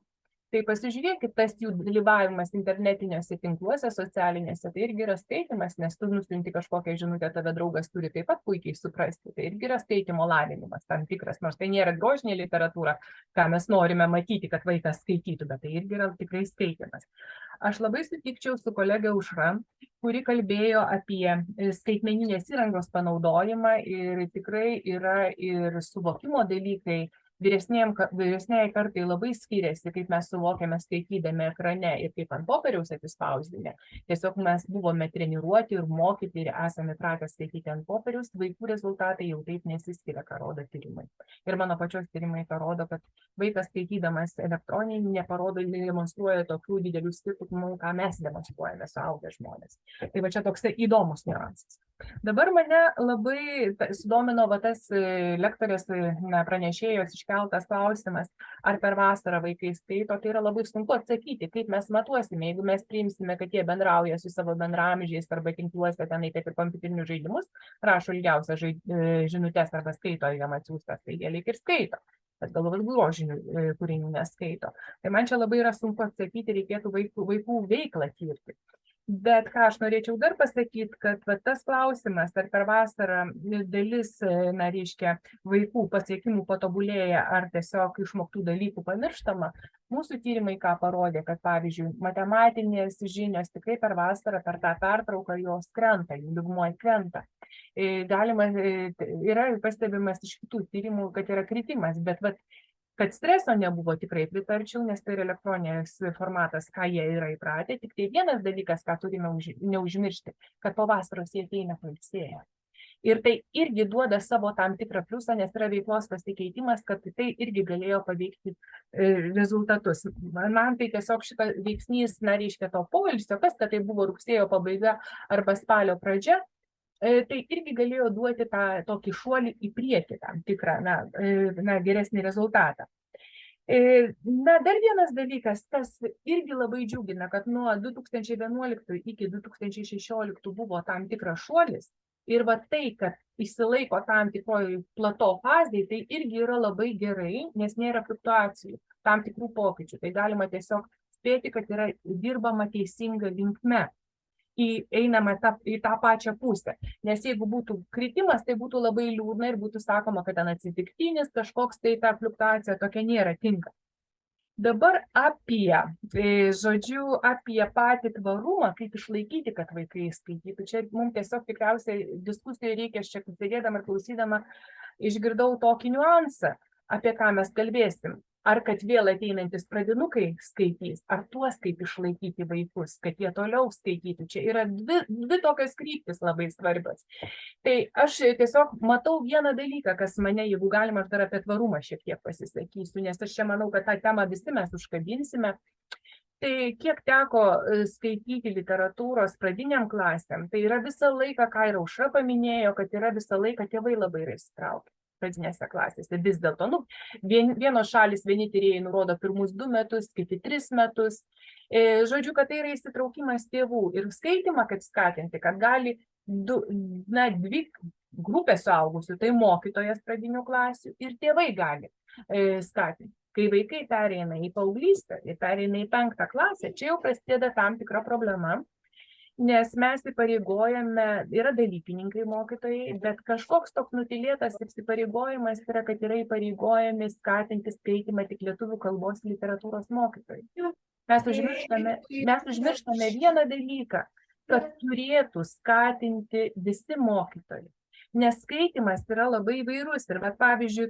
tai pasižiūrėkit, tas jų dalyvavimas internetiniuose tinkluose, socialinėse, tai irgi yra skaitymas, nes tu nusiunti kažkokią žinutę, tave draugas turi taip pat puikiai suprasti, tai irgi yra skaitymo lavinimas tam tikras, nors tai nėra grožinė literatūra, ką mes norime matyti, kad vaikas skaitytų, bet tai irgi yra tikrai skaitymas. Aš labai sutikčiau su kolegė Aušra, kuri kalbėjo apie skaitmeninės įrangos panaudojimą ir tikrai yra ir suvokimo dalykai. Vyresniai kartai labai skiriasi, kaip mes suvokiame skaitydami ekrane ir kaip ant popieriaus atsispausdinę. Tiesiog mes buvome treniruoti ir mokyti ir esame pratę skaityti ant popieriaus, vaikų rezultatai jau taip nesiskiria, ką rodo tyrimai. Ir mano pačios tyrimai parodo, kad vaikas skaitydamas elektroninį neparodo, demonstruoja tokių didelių skirtumų, ką mes demonstruojame suaugę žmonės. Tai va čia toks įdomus niuansas. Dabar mane labai sudomino tas lektorės pranešėjos iškeltas klausimas, ar per vasarą vaikai skaito. Tai yra labai sunku atsakyti, kaip mes matuosime, jeigu mes priimsime, kad jie bendrauja su savo bendraamžiais arba tinkluose tenai kaip ir kompiuterinius žaidimus, rašo ilgiausias žinutės arba skaito jam atsiųstas, tai jie lyg ir skaito, bet galbūt grožinių kūrinių neskaito. Tai man čia labai yra sunku atsakyti, reikėtų vaikų veiklą tirti. Bet ką aš norėčiau dar pasakyti, kad va, tas klausimas, ar per vasarą dalis, na, reiškia, vaikų pasiekimų patobulėja, ar tiesiog išmoktų dalykų pamirštama, mūsų tyrimai ką parodė, kad pavyzdžiui, matematinės žinios tikrai per vasarą, per tą pertrauką jos krenta, jų lygmuo krenta. Galima, yra pastebimas iš kitų tyrimų, kad yra kritimas, bet vat, kad streso nebuvo, tikrai pritarčiau, nes tai yra elektroninės formatas, ką jie yra įpratę. Tik tai vienas dalykas, ką turime neužmiršti, kad po vasaros jie ateina pailsėję. Ir tai irgi duoda savo tam tikrą pliusą, nes yra veiklos pasikeitimas, kad tai irgi galėjo paveikti rezultatus. Man tai tiesiog šitas veiksnys, na, reiškia to poilsio, kas, kad tai buvo rugsėjo pabaiga arba spalio pradžia, tai irgi galėjo duoti tą tokį šuolį į priekį, tam tikrą, na, geresnį rezultatą. Na, dar vienas dalykas, kas irgi labai džiugina, kad nuo 2011 iki 2016 buvo tam tikras šuolis ir va tai, kad išsilaiko tam tikroji plato fazėje, tai irgi yra labai gerai, nes nėra fluktuacijų, tam tikrų pokyčių. Tai galima tiesiog spėti, kad yra dirbama teisinga linkme. Einama į tą pačią pusę. Nes jeigu būtų kritimas, tai būtų labai liūdna ir būtų sakoma, kad ten atsitiktinis kažkoks tai ta fluktuacija tokia nėra tinka. Dabar apie patį tvarumą, kaip išlaikyti, kad vaikai skaitytų. Čia mums tiesiog tikriausiai diskusijai reikia, aš čia sėdėdama ir klausydama, išgirdau tokį niuansą, apie ką mes kalbėsim. Ar kad vėl ateinantis pradinukai skaitys, ar tuos kaip išlaikyti vaikus, kad jie toliau skaitytų. Čia yra dvi tokios kryptis labai svarbios. Tai aš tiesiog matau vieną dalyką, kas mane, jeigu galima, aš dar apie tvarumą šiek tiek pasisakysiu, nes aš čia manau, kad tą temą visi mes užkabinsime. Tai kiek teko skaityti literatūros pradiniam klasėm, tai yra visą laiką, ką ir Aušra paminėjo, kad yra visą laiką tėvai labai yra įsitraukę pradinėse klasėse. Vis dėlto, vienos šalis, vieni tyrėjai nurodo pirmus 2 metus, kiti 3 metus. Žodžiu, kad tai yra įsitraukimas tėvų ir skaitymą, kad skatinti, kad gali dvi grupės suaugusių, tai mokytojas pradinių klasių ir tėvai gali skatinti. Kai vaikai pereina į paauglystę ir pereina į 5 klasę, čia jau prasideda tam tikra problema. Nes mes įpareigojame, yra dalykininkai mokytojai, bet kažkoks toks nutilėtas įsipareigojimas yra, kad yra įpareigojami skatinti skaitymą tik lietuvių kalbos literatūros mokytojai. Mes užmirštame vieną dalyką, kad turėtų skatinti visi mokytojai. Nes skaitymas yra labai įvairus ir, pavyzdžiui,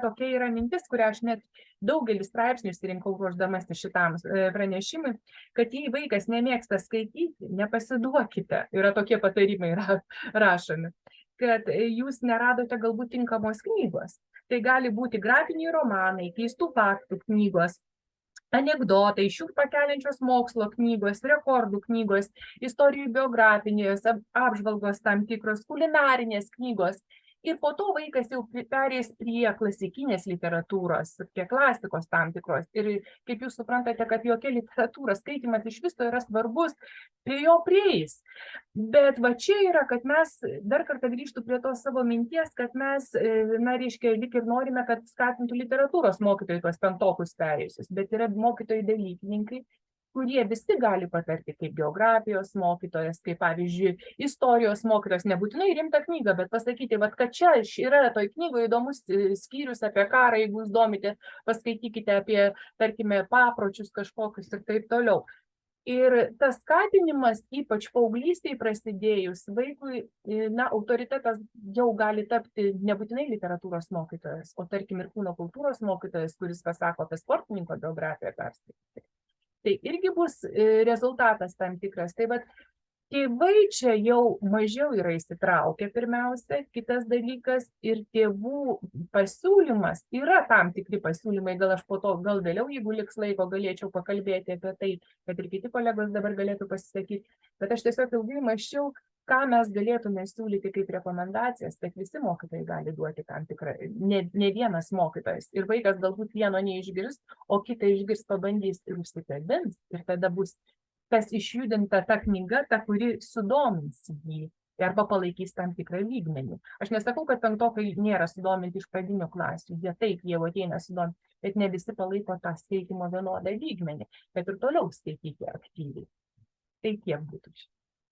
tokia yra mintis, kurią aš net daugelį straipsnių išsirinkau ruošdamasi šitam pranešimui, kad jei vaikas nemėgsta skaityti, nepasiduokite, yra tokie patarimai rašomi, kad jūs neradote galbūt tinkamos knygos. Tai gali būti grafiniai romanai, keistų faktų knygos, anekdotai, šiurpą keliančios mokslo knygos, rekordų knygos, istorijų biografinės, apžvalgos tam tikros, kulinarinės knygos. Ir po to vaikas jau perės prie klasikinės literatūros, prie klasikos tam tikros. Ir kaip jūs suprantate, kad jokia literatūra skaitymas iš viso yra svarbus, prie jo prieis. Bet va čia yra, kad mes dar kartą grįžtų prie tos savo minties, kad mes, reiškia, lyg ir norime, kad skatintų literatūros mokytojai tuos 5 perėjusius, bet yra mokytojai dalykininkai, kurie visi gali patarti, kaip geografijos mokytojas, kaip, pavyzdžiui, istorijos mokytojas, nebūtinai rimtą knygą, bet pasakyti, kad čia yra toj knygoje įdomus skyrius apie karą, jeigu jūs domite, paskaitykite apie, tarkime, papročius kažkokius ir taip toliau. Ir tas skatinimas, ypač paauglystėje prasidėjus, vaikui, autoritetas jau gali tapti nebūtinai literatūros mokytojas, o tarkim ir kūno kultūros mokytojas, kuris pasako apie sportininko biografiją perskaityti. Tai irgi bus rezultatas tam tikras. Tai tėvai čia jau mažiau yra įsitraukę pirmiausia, kitas dalykas ir tėvų pasiūlymas, yra tam tikri pasiūlymai, gal aš po to, gal vėliau, jeigu liks laiko, galėčiau pakalbėti apie tai, kad ir kiti kolegos dabar galėtų pasisakyti, bet aš tiesiog ilgai mąsčiau, ką mes galėtume siūlyti kaip rekomendacijas, kad visi mokytojai gali duoti tam tikrą, ne vienas mokytojas. Ir vaikas galbūt vieno neišgirs, o kitą išgirs, pabandys ir užsikabins. Ir tada bus tas išjudinta ta knyga, ta, kuri sudomins jį arba palaikys tam tikrą lygmenį. Aš nesakau, kad 5-okai nėra sudominti iš pradinių klasių. Jie taip, jie ateina sudominti, bet ne visi palaiko tą skaitymo vienodą lygmenį, bet ir toliau skaityti aktyviai. Tai tiek būtų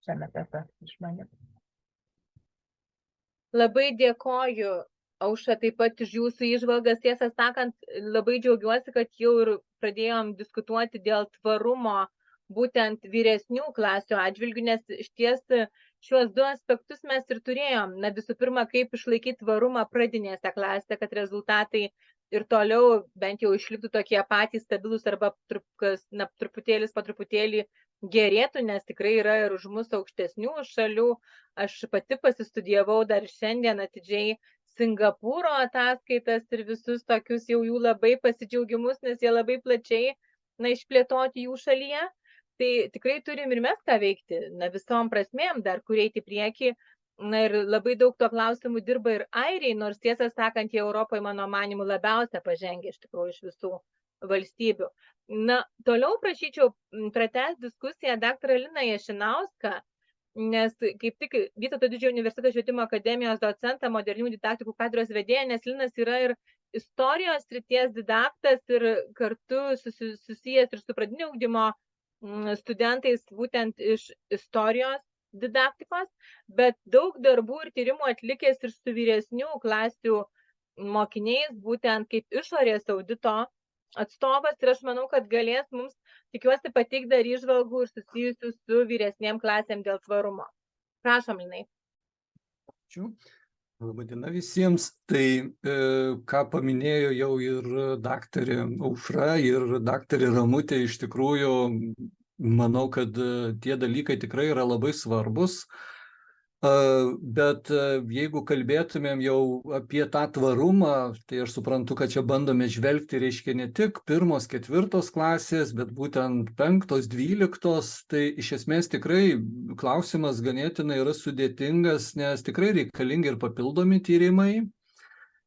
šiame etape iš manęs. Labai dėkoju, Aušra, taip pat už jūsų įžvalgas. Tiesą sakant, labai džiaugiuosi, kad jau ir pradėjom diskutuoti dėl tvarumo būtent vyresnių klasių atžvilgių, nes išties šiuos du aspektus mes ir turėjom. Na, visų pirma, kaip išlaikyti tvarumą pradinėse klasėse, kad rezultatai ir toliau bent jau išliktų tokie patys stabilus arba truputėlis po truputėlį gerėtų, nes tikrai yra ir už mus aukštesnių šalių. Aš pati pasistudijavau dar šiandien atidžiai Singapūro ataskaitas ir visus tokius jau jų labai pasidžiaugimus, nes jie labai plačiai išplėtoti jų šalyje. Tai tikrai turim ir mes ką veikti, visom prasmėm dar kur eiti į priekį. Ir labai daug to klausimų dirba ir airiai, nors tiesą sakant, jie Europoje, mano manimu, labiausia pažengė iš tikrųjų iš visų valstybių. Toliau prašyčiau pratęsti diskusiją daktarą Liną Jašinauską, nes kaip tik Vytauto Didžiojo universiteto švietimo akademijos docentą, modernių didaktikų katedros vedėją, nes Linas yra ir istorijos srities didaktas ir kartu susijęs ir su pradinio ugdymo studentais būtent iš istorijos didaktikos, bet daug darbų ir tyrimų atlikęs ir su vyresnių klasių mokiniais, būtent kaip išorės audito atstovas, ir aš manau, kad galės mums, tikiuosi, pateikti dar įžvalgų ir susijusių su vyresniem klasėm dėl tvarumo. Prašom, Linai. Ačiū. Labadiena visiems. Tai, ką paminėjo jau ir daktarė Aušra ir daktarė Ramutė, iš tikrųjų, manau, kad tie dalykai tikrai yra labai svarbus. Bet jeigu kalbėtumėm jau apie tą tvarumą, tai aš suprantu, kad čia bandome žvelgti, reiškia, ne tik 1-4 klasės, bet būtent 5-12, tai iš esmės tikrai klausimas ganėtinai yra sudėtingas, nes tikrai reikalingi ir papildomi tyrimai.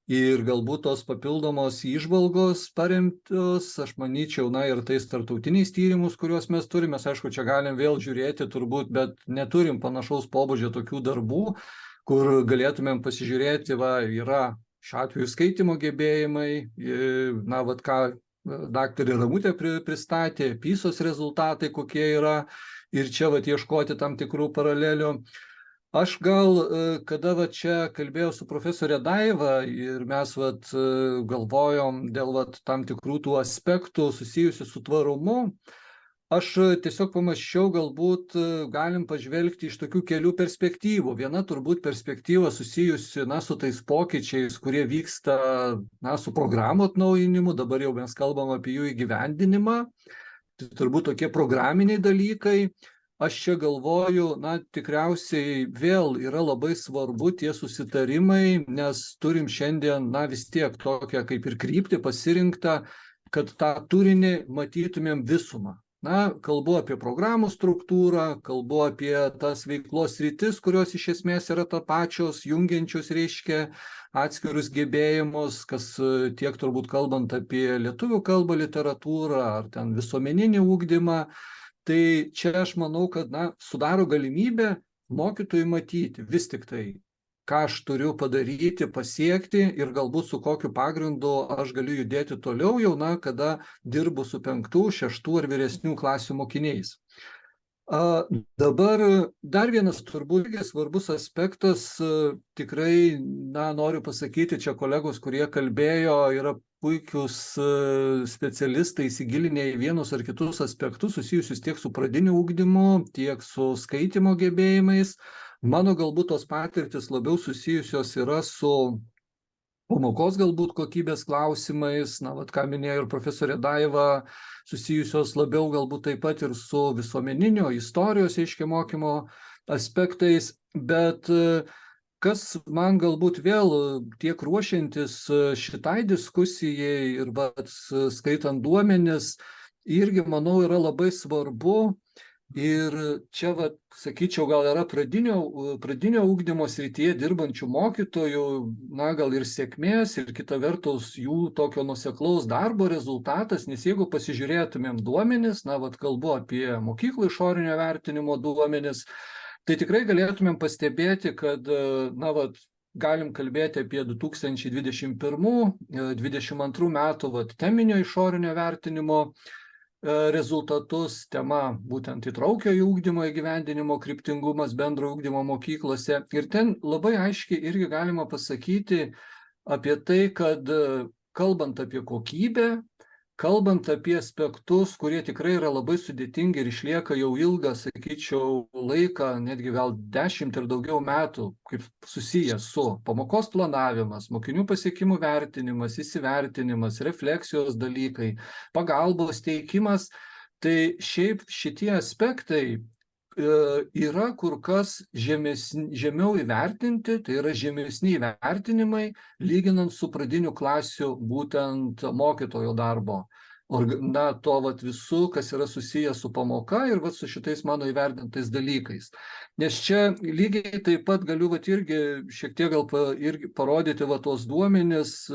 Ir galbūt tos papildomos įžvalgos paremtos, aš manyčiau, ir tais tarptautiniais tyrimus, kuriuos mes turime, aišku, čia galim vėl žiūrėti turbūt, bet neturim panašaus pobūdžio tokių darbų, kur galėtumėm pasižiūrėti, yra šiuo atveju skaitymo gebėjimai, ką daktarė Ramutė pristatė, PISOS rezultatai kokie yra, ir čia ieškoti tam tikrų paralelių. Aš gal, kada čia kalbėjau su profesorė Daiva ir mes galvojom dėl tam tikrų tų aspektų susijusių su tvarumu, aš tiesiog pamąsčiau, galbūt galim pažvelgti iš tokių kelių perspektyvų. Viena turbūt perspektyva susijusi su tais pokyčiais, kurie vyksta su programų atnaujinimu, dabar jau mes kalbam apie jų įgyvendinimą, tai turbūt tokie programiniai dalykai. Aš čia galvoju, tikriausiai vėl yra labai svarbu tie susitarimai, nes turim šiandien, vis tiek tokią kaip ir kryptį pasirinktą, kad tą turinį matytumėm visumą. Kalbu apie programų struktūrą, kalbu apie tas veiklos sritis, kurios iš esmės yra ta pačios, jungiančios, reiškia, atskirus gebėjimus, kas tiek turbūt kalbant apie lietuvių kalbą, literatūrą ar ten visuomeninį ugdymą. Tai čia aš manau, kad sudaro galimybę mokytojui matyti vis tik tai, ką aš turiu padaryti, pasiekti ir galbūt su kokiu pagrindu aš galiu judėti toliau jau, kada dirbu su 5, 6 ar vyresnių klasių mokiniais. Dabar dar vienas turbūt svarbus aspektas, tikrai, noriu pasakyti, čia kolegos, kurie kalbėjo, yra puikius specialistai įsigilinę į vienus ar kitus aspektus susijusius tiek su pradiniu ugdymu, tiek su skaitymo gebėjimais. Mano galbūt tos patirtis labiau susijusios yra su pamokos galbūt kokybės klausimais, ką minėjo ir profesorė Daiva, susijusios labiau galbūt taip pat ir su visuomeninio istorijos mokymo aspektais, bet kas man galbūt vėl tiek ruošiantis šitai diskusijai ir skaitant duomenis, irgi, manau, yra labai svarbu. Ir čia, sakyčiau, gal yra pradinio ugdymo srityje dirbančių mokytojų, gal ir sėkmės, ir kita vertus jų tokio nuoseklaus darbo rezultatas, nes jeigu pasižiūrėtumėm duomenis, kalbu apie mokyklų išorinio vertinimo duomenis, tai tikrai galėtumėm pastebėti, kad, galim kalbėti apie 2021-2022 metų teminio išorinio vertinimo rezultatus, tema būtent įtraukiojo ugdymo įgyvendinimo kryptingumas bendrojo ugdymo mokyklose. Ir ten labai aiškiai irgi galima pasakyti apie tai, kad kalbant apie kokybę, kalbant apie aspektus, kurie tikrai yra labai sudėtingi ir išlieka jau ilgą, sakyčiau, laiką, netgi gal 10 ir daugiau metų, kaip susijęs su pamokos planavimas, mokinių pasiekimų vertinimas, įsivertinimas, refleksijos dalykai, pagalbos teikimas, tai šiaip šitie aspektai yra kur kas žemiau įvertinti, tai yra žemesni įvertinimai, lyginant su pradinių klasių būtent mokytojo darbo. Na, to visų, kas yra susijęs su pamoka ir su šitais mano įvertintais dalykais. Nes čia lygiai taip pat galiu irgi šiek tiek gal irgi parodyti tos duomenis,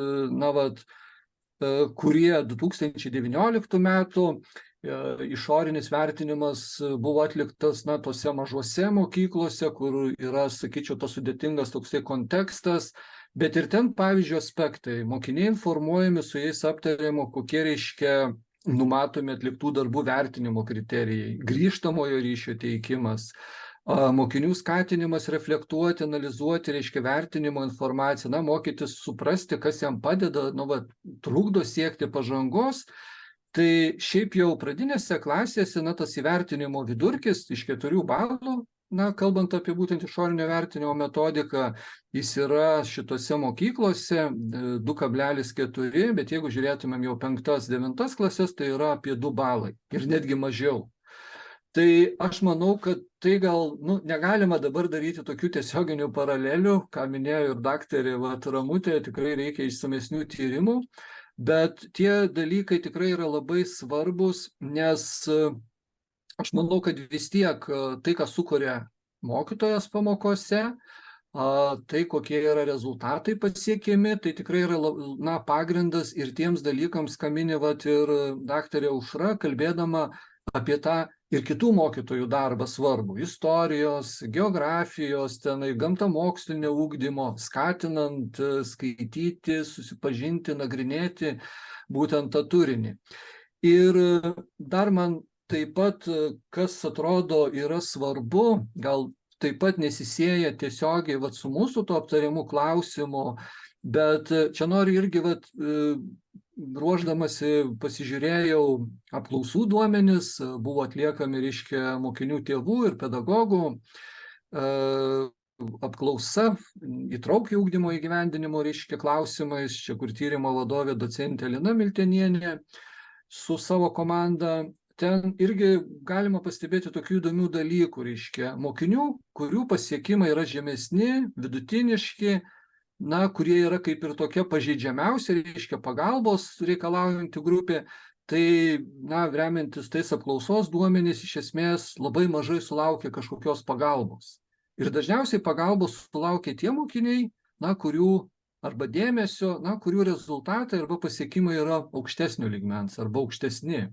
kurie 2019 metų išorinis vertinimas buvo atliktas tose mažose mokyklose, kur yra, sakyčiau, tas sudėtingas toksai kontekstas, bet ir ten, pavyzdžiui, aspektai. Mokiniai informuojami, su jais aptariamo, kokie reiškia numatomi atliktų darbų vertinimo kriterijai, grįžtamojo ryšio teikimas, mokinių skatinimas reflektuoti, analizuoti, reiškia vertinimo informaciją, mokytis suprasti, kas jam padeda, trukdo siekti pažangos. Tai šiaip jau pradinėse klasėse, tas įvertinimo vidurkis iš 4 balų, kalbant apie būtent išorinio vertinimo metodiką, jis yra šitose mokyklose 2,4, bet jeigu žiūrėtumėm jau 5-9 klasės, tai yra apie 2 balai ir netgi mažiau. Tai aš manau, kad tai gal, negalima dabar daryti tokių tiesioginių paralelių, ką minėjo ir daktarė Ramutė, tikrai reikia išsamesnių tyrimų. Bet tie dalykai tikrai yra labai svarbus, nes aš manau, kad vis tiek tai, ką sukuria mokytojas pamokose, tai kokie yra rezultatai pasiekiami, tai tikrai yra pagrindas ir tiems dalykams, ką mini ir daktarė Aušra, kalbėdama apie tą ir kitų mokytojų darbą svarbų, istorijos, geografijos, gamtamokslinio ugdymo, skatinant skaityti, susipažinti, nagrinėti būtent tą turinį. Ir dar man taip pat, kas atrodo yra svarbu, gal taip pat nesisieja tiesiogiai su mūsų to aptariamų klausimų, bet čia noriu irgi ruošdamasi pasižiūrėjau apklausų duomenis, buvo atliekami, reiškia, mokinių tėvų ir pedagogų apklausa įtraukiojo ugdymo įgyvendinimo, reiškia, klausimais, čia kur tyrimo vadovė docentė Lina Miltenienė su savo komanda. Ten irgi galima pastebėti tokių įdomių dalykų, reiškia, mokinių, kurių pasiekimai yra žemesni, vidutiniški, kurie yra kaip ir tokia pažeidžiamiausia, reiškia, pagalbos reikalaujanti grupė, tai, remiantis tais apklausos duomenys, iš esmės labai mažai sulaukia kažkokios pagalbos. Ir dažniausiai pagalbos sulaukia tie mokiniai, kurių arba dėmesio, kurių rezultatai arba pasiekimai yra aukštesnio lygmens arba aukštesni.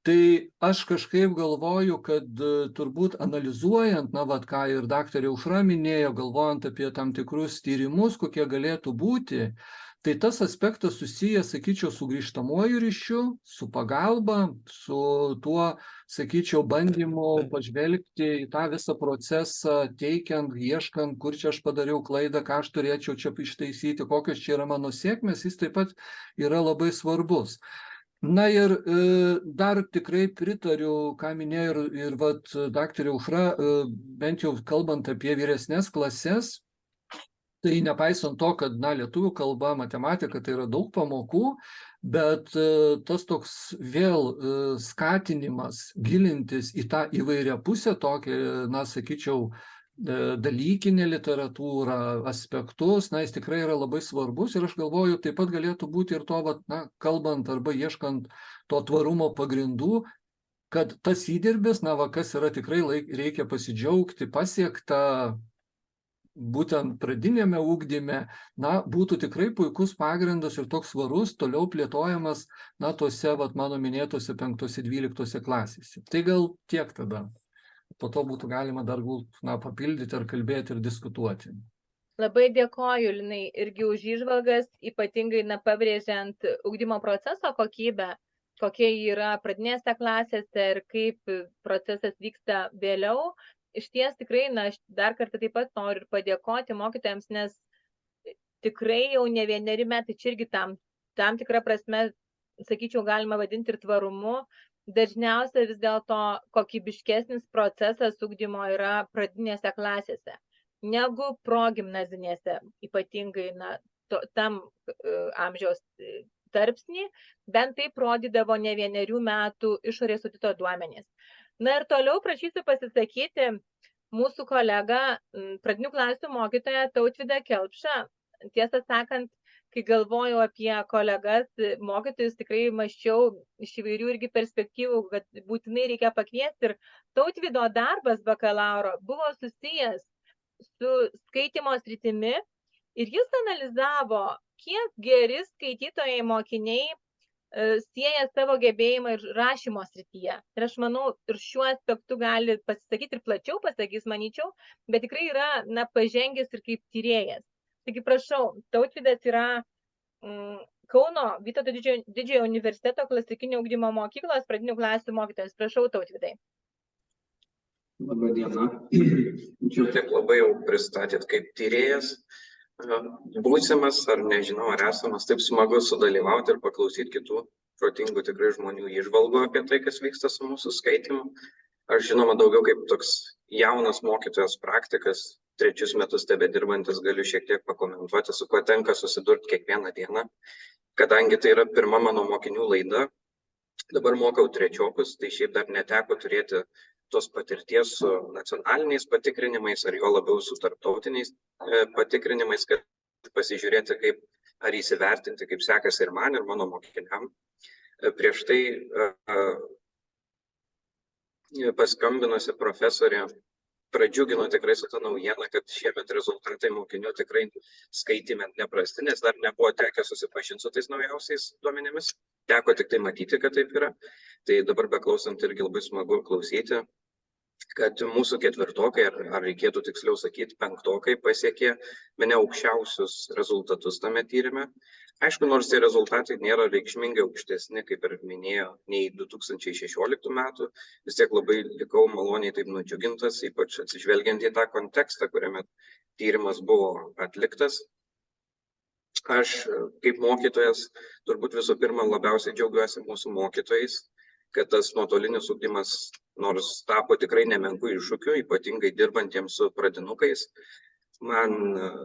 Tai aš kažkaip galvoju, kad turbūt analizuojant, ką ir daktarė Aušra minėjo, galvojant apie tam tikrus tyrimus, kokie galėtų būti, tai tas aspektas susijęs, sakyčiau, su grįžtamuoju ryšiu, su pagalba, su tuo, sakyčiau, bandymu pažvelgti į tą visą procesą, teikiant, ieškant, kur čia aš padariau klaidą, ką aš turėčiau čia ištaisyti, kokios čia yra mano sėkmės, jis taip pat yra labai svarbus. Ir dar tikrai pritariu, ką minėjo ir daktarė Aušra, bent jau kalbant apie vyresnės klases, tai nepaisant to, kad lietuvių kalba, matematika, tai yra daug pamokų, bet tas toks vėl skatinimas gilintis į tą įvairią pusę, tokią, sakyčiau, dalykinę literatūrą, aspektus, jis tikrai yra labai svarbus ir aš galvoju, taip pat galėtų būti ir to, kalbant arba ieškant to tvarumo pagrindų, kad tas įdirbis, kas yra tikrai reikia pasidžiaugti, pasiekta būtent pradinėme ugdyme, būtų tikrai puikus pagrindas ir toks svarus, toliau plėtojamas, tose, mano minėtose 5-12 klasėse. Tai gal tiek tada. Po to būtų galima dar papildyti ar kalbėti ir diskutuoti. Labai dėkoju, Linai, irgi už įžvalgas, ypatingai pabrėžiant ugdymo proceso kokybę, kokie yra pradinėse klasėse ir kaip procesas vyksta vėliau. Išties tikrai, aš dar kartą taip pat noriu padėkoti mokytojams, nes tikrai jau ne vieneri metai, čia irgi tam tikrą prasme, sakyčiau, galima vadinti ir tvarumu. Dažniausiai vis dėlto kokybiškesnis procesas ugdymo yra pradinėse klasėse negu progimnazinėse, ypatingai tam amžiaus tarpsnį, bent taip rodydavo ne vienerių metų išorės audito duomenys. Ir toliau prašysiu pasisakyti mūsų kolegą, pradinių klasių mokytoją Tautvydą Kelpšą. Tiesą sakant, kai galvojau apie kolegas mokytojus, tikrai mąsčiau iš įvairių irgi perspektyvų, kad būtinai reikia pakviesti. Ir Tautvydo darbas bakalauro buvo susijęs su skaitymo sritimi ir jis analizavo, kiek geri skaitytojai mokiniai sieja savo gebėjimą ir rašymo srityje. Ir aš manau, ir šiuo aspektu gali pasisakyti ir plačiau pasakys, manyčiau, bet tikrai yra pažengęs ir kaip tyrėjas. Taigi prašau, Tautvydas yra Kauno Vytauto Didžiojo universiteto klasikinio ugdymo mokyklos pradinių klasių mokytojas. Prašau, Tautvydai. Labą dieną. Čia taip labai jau pristatėt kaip tyrėjas. Būsimas ar nežinau, ar esamas, taip smagu sudalyvauti ir paklausyti kitų protingų tikrai žmonių įžvalgų apie tai, kas vyksta su mūsų skaitimu. Aš žinoma daugiau kaip toks jaunas mokytojas praktikas, 3 metus tebedirbantis, galiu šiek tiek pakomentuoti, su kuo tenka susidurti kiekvieną dieną, kadangi tai yra pirma mano mokinių laida. Dabar mokau trečiokus, tai šiaip dar neteko turėti tos patirties su nacionaliniais patikrinimais ar jo labiau su tarptautiniais patikrinimais, kad pasižiūrėti, kaip ar įsivertinti, kaip sekasi ir man, ir mano mokiniam. Prieš tai paskambinusi profesorė pradžiugino tikrai su ta naujiena, kad šiemet rezultatai mokinių tikrai skaitime neprasti, nes dar nebuvo tekę susipažinti su tais naujausiais duomenimis. Teko tik tai matyti, kad taip yra. Tai dabar beklausant irgi labai smagu klausyti, kad mūsų ketvirtokai, ar reikėtų tiksliau sakyti penktokai, pasiekė bene aukščiausius rezultatus tame tyrime. Aišku, nors tie rezultatai nėra reikšmingai aukštesni, kaip ir minėjo, nei 2016 metų, vis tiek labai likau maloniai taip nudžiugintas, ypač atsižvelgiant į tą kontekstą, kuriame tyrimas buvo atliktas. Aš kaip mokytojas turbūt visų pirma labiausiai džiaugiuosi mūsų mokytojais, kad tas nuotolinis ugdymas nors tapo tikrai nemenku iššūkiu, ypatingai dirbantiems su pradinukais. Man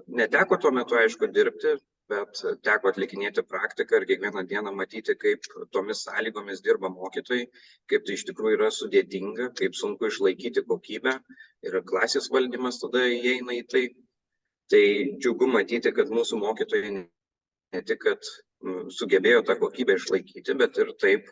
neteko tuo metu, aišku, dirbti, bet teko atlikinėti praktiką ir kiekvieną dieną matyti, kaip tomis sąlygomis dirba mokytojai, kaip tai iš tikrųjų yra sudėtinga, kaip sunku išlaikyti kokybę ir klasės valdymas tada įeina į tai. Tai džiugu matyti, kad mūsų mokytojai ne tik, kad sugebėjo tą kokybę išlaikyti, bet ir taip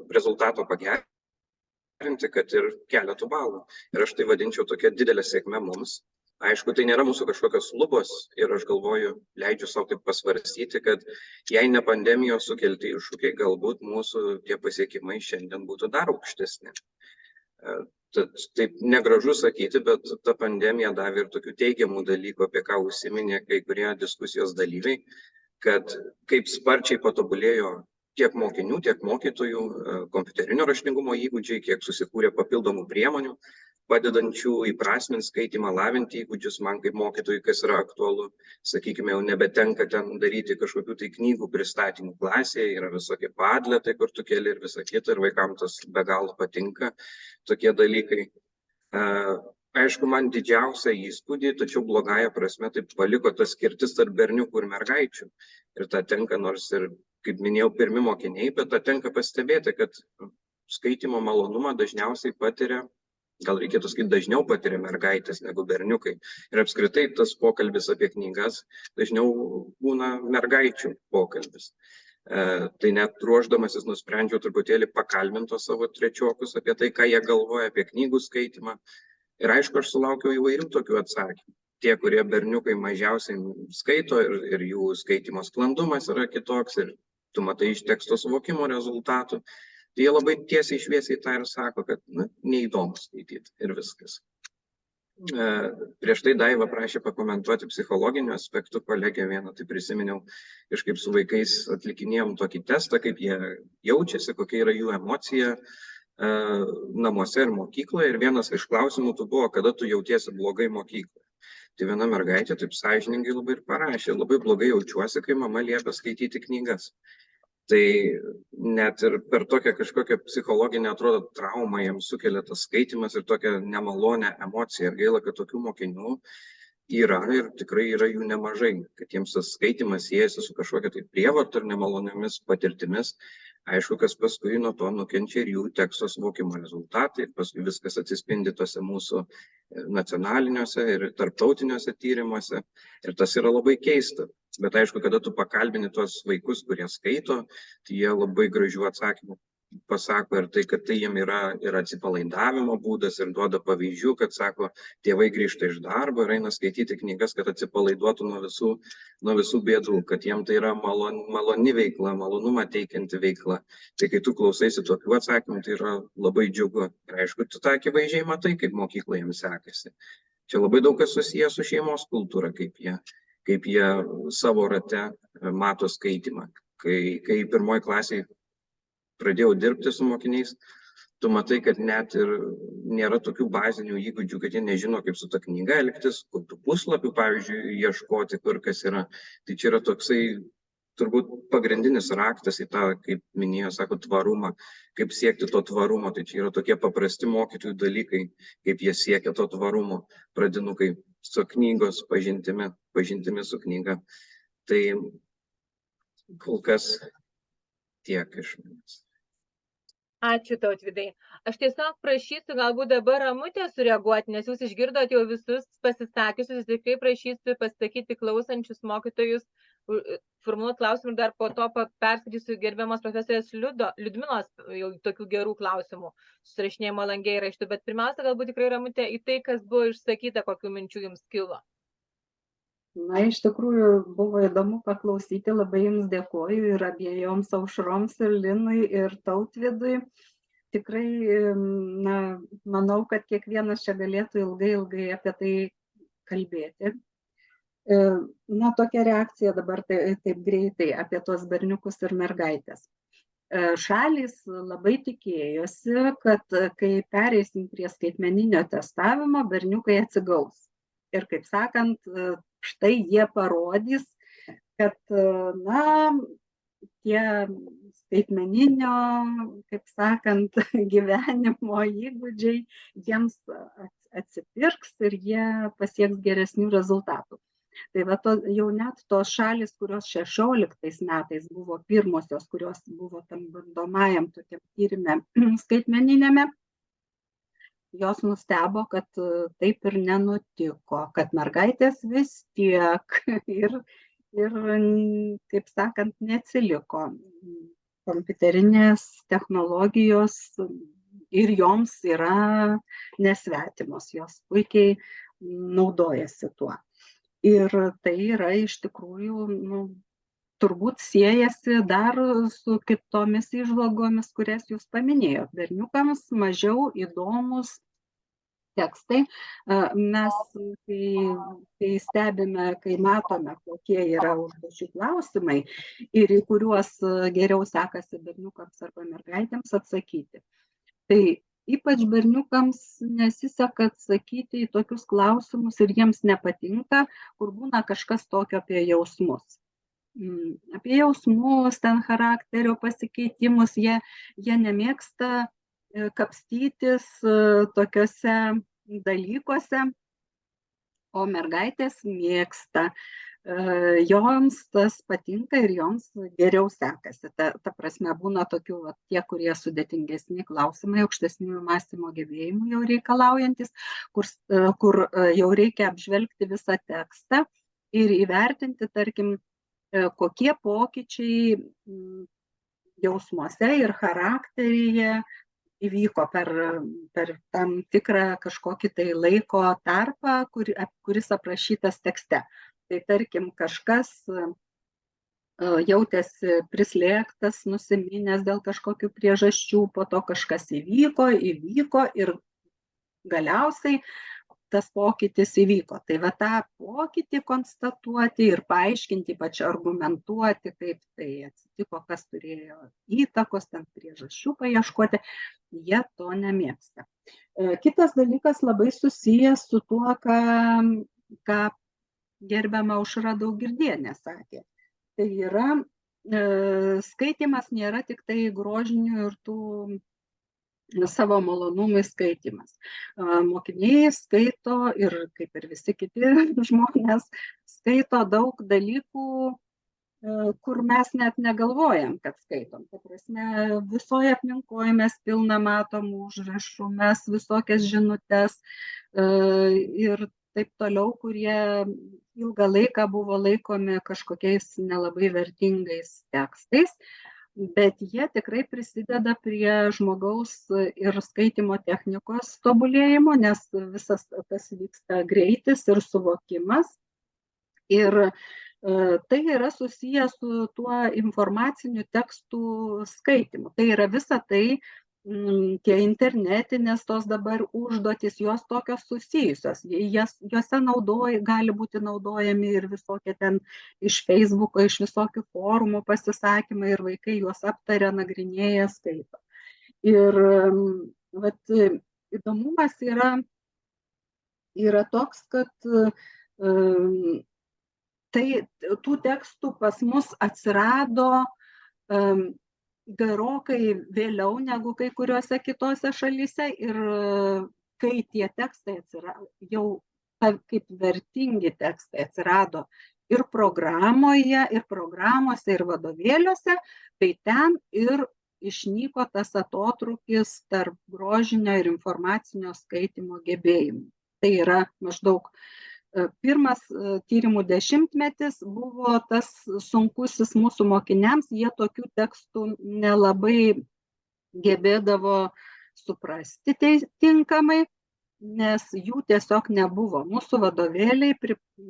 rezultato pagerinti, kad ir keletų balų. Ir aš tai vadinčiau tokia didelė sėkmė mums. Aišku, tai nėra mūsų kažkokios lubos ir aš galvoju, leidžiu savo taip pasvarstyti, kad jei ne pandemijos sukelti iššūkiai, galbūt mūsų tie pasiekimai šiandien būtų dar aukštesni. Taip negražu sakyti, bet ta pandemija davė ir tokių teigiamų dalykų, apie ką užsiminė kai kurie diskusijos dalyviai, kad kaip sparčiai patobulėjo tiek mokinių, tiek mokytojų kompiuterinio raštingumo įgūdžiai, kiek susikūrė papildomų priemonių, padedančių įprasminti skaitymą, lavinti įgūdžius man kaip mokytojui, kas yra aktualu. Sakykime, jau nebetenka ten daryti kažkokių tai knygų pristatymų klasėje, yra visokie padletai, kur tu keli ir visa kita, ir vaikams tas be galo patinka tokie dalykai. Aišku, man didžiausią įspūdį, tačiau blogąja prasme, taip paliko tas skirtis tarp berniukų ir mergaičių. Ir tą tenka, nors ir, kaip minėjau, pirmi mokiniai, bet tą tenka pastebėti, kad skaitymo malonumą dažniausiai patiria, gal reikėtų sakyti, dažniau patiria mergaitės negu berniukai. Ir apskritai tas pokalbis apie knygas dažniau būna mergaičių pokalbis. Tai net ruošdamasis nusprendžiau truputėlį pakalbinti savo trečiokus apie tai, ką jie galvoja apie knygų skaitimą. Ir aišku, aš sulaukiau įvairių tokių atsakymų. Tie, kurie berniukai mažiausiai skaito ir jų skaitimo sklandumas yra kitoks ir tu matai iš teksto suvokimo rezultatų. Tai jie labai tiesiai šviesiai tą ir sako, kad neįdomu skaityti ir viskas. Prieš tai Daiva prašė pakomentuoti psichologiniu aspektu, kolegė vieną, tai prisiminiau, kažkaip su vaikais atlikinėjom tokį testą, kaip jie jaučiasi, kokia yra jų emocija namuose ir mokykloje. Ir vienas iš klausimų buvo, kada tu jautiesi blogai mokykloje. Tai viena mergaitė taip sąžiningai labai ir parašė, labai blogai jaučiuosi, kai mama liepia skaityti knygas. Tai net ir per tokią kažkokią psichologinę, atrodo, traumą jiems sukelia tas skaitymas ir tokią nemalonę emociją. Ir gaila, kad tokių mokinių yra ir tikrai yra jų nemažai, kad jiems tas skaitymas siejasi su kažkokia tai prievarta ir nemaloniomis patirtimis. Aišku, kas paskui nuo to nukenčia ir jų teksto suvokimo rezultatai, ir paskui viskas atsispindi tose mūsų nacionaliniuose ir tarptautiniuose tyrimuose. Ir tas yra labai keista. Bet aišku, kada tu pakalbini tuos vaikus, kurie skaito, tai jie labai gražių atsakymų pasako ir tai, kad tai jiem yra ir atsipalaidavimo būdas ir duoda pavyzdžių, kad sako, tėvai grįžta iš darbo ir eina skaityti knygas, kad atsipalaiduotų nuo visų bėdų, kad jiem tai yra maloni veikla, malonumą teikianti veikla. Tai kai tu klausaisi tokių atsakymų, tai yra labai džiugu. Ir aišku, tu tą akivaizdžiai matai, kaip mokykla jiems sekasi. Čia labai daug kas susijęs su šeimos kultūra, kaip jie savo rate mato skaitymą. Kai pirmoji klasėje pradėjau dirbti su mokiniais, tu matai, kad net ir nėra tokių bazinių įgūdžių, kad jie nežino, kaip su ta knyga elgtis, kokių puslapių, pavyzdžiui, ieškoti, kur kas yra. Tai čia yra toksai, turbūt, pagrindinis raktas į tą, kaip minėjo, sako, tvarumą, kaip siekti to tvarumo. Tai čia yra tokie paprasti mokytojų dalykai, kaip jie siekia to tvarumo, pradinukai su knygos pažintimi su knyga. Tai kol kas tiek iš manęs. Ačiū, Tautvydai. Aš tiesiog prašysiu galbūt dabar Ramutę sureaguoti, nes jūs išgirdot jau visus pasisakysius, ir tikrai prašysiu pasakyti klausančius mokytojus, formuoti klausimų ir dar po to perskaitysiu gerbiamos profesorės Liudmilos jau tokių gerų klausimų, susirašinėjimo lange įraštų. Bet pirmiausia, galbūt tikrai Ramutė į tai, kas buvo išsakyta, kokių minčių jums kilo. Na, iš tikrųjų buvo įdomu paklausyti, labai jums dėkoju ir abiejoms Aušroms ir Linui ir Tautvydui. Tikrai, na, manau, kad kiekvienas čia galėtų ilgai apie tai kalbėti. Na, tokia reakcija dabar taip greitai apie tos berniukus ir mergaitės. Šalys labai tikėjosi, kad kai pereisim prie skaitmeninio testavimo, berniukai atsigaus. Ir kaip sakant, štai jie parodys, kad, na, tie skaitmeninio, kaip sakant, gyvenimo įgūdžiai jiems atsipirks ir jie pasieks geresnių rezultatų. Tai va, jau net tos šalis, kurios 16 metais buvo pirmosios, kurios buvo tam bandomajam tokiam tyrime skaitmeninėme, jos nustebo, kad taip ir nenutiko, kad mergaitės vis tiek ir kaip sakant, neatsiliko. Kompiuterinės technologijos ir joms yra nesvetimos, jos puikiai naudojasi tuo. Ir tai yra iš tikrųjų, nu, turbūt siejasi dar su kitomis įžvalgomis, kurias jūs paminėjot. Berniukams mažiau įdomus tekstai. Mes, kai stebime, kai matome, kokie yra užduočių klausimai ir į kuriuos geriau sekasi berniukams arba mergaitėms atsakyti. Tai ypač berniukams nesiseka atsakyti į tokius klausimus ir jiems nepatinka, kur būna kažkas tokio apie jausmus. Apie jausmus, ten charakterio pasikeitimus, jie nemėgsta kapstytis tokiuose dalykuose, o mergaitės mėgsta. Joms tas patinka ir joms geriau sekasi. Ta prasme, būna tokių, tie, kurie sudėtingesni klausimai, aukštesnių mąstymo gebėjimų jau reikalaujantis, kur jau reikia apžvelgti visą tekstą ir įvertinti, tarkim, kokie pokyčiai jausmuose ir charakteryje įvyko per tam tikrą kažkokį tai laiko tarpą, kuris aprašytas tekste. Tai tarkim, kažkas jautėsi prislėgtas, nusiminęs dėl kažkokių priežasčių, po to kažkas įvyko ir galiausiai tas pokytis įvyko. Tai va tą pokytį konstatuoti ir paaiškinti, ypač argumentuoti, kaip tai atsitiko, kas turėjo įtakos, ten priežasčių paieškoti, jie to nemėgsta. Kitas dalykas labai susijęs su tuo, ką gerbiama Aušra Daugirdienė sakė. Tai yra, skaitymas nėra tik tai grožinių ir tų savo malonumui skaitymas. Mokiniai skaito ir kaip ir visi kiti žmonės skaito daug dalykų, kur mes net negalvojam, kad skaitom. Ta prasme, visoje aplinkoje mes pilna matom užrašų, mes visokias žinutes ir taip toliau, kurie ilgą laiką buvo laikomi kažkokiais nelabai vertingais tekstais. Bet jie tikrai prisideda prie žmogaus ir skaitymo technikos tobulėjimo, nes visas tas vyksta greitis ir suvokimas. Ir tai yra susiję su tuo informaciniu tekstų skaitymu. Tai yra visa tai, tie internetinės tos dabar užduotys, jos tokios susijusios. Juose gali būti naudojami ir visokie ten iš Facebooko, iš visokių forumų pasisakymai ir vaikai juos aptaria, nagrinėja, skaito. Ir įdomumas yra toks, kad tų tekstų pas mus atsirado gerokai vėliau negu kai kuriuose kitose šalyse ir kai tie tekstai atsirado, jau kaip vertingi tekstai atsirado ir programose, ir vadovėliuose, tai ten ir išnyko tas atotrūkis tarp grožinio ir informacinio skaitymo gebėjimų. Tai yra maždaug pirmas tyrimų dešimtmetis buvo tas sunkusis mūsų mokiniams, jie tokių tekstų nelabai gebėdavo suprasti tinkamai, nes jų tiesiog nebuvo. Mūsų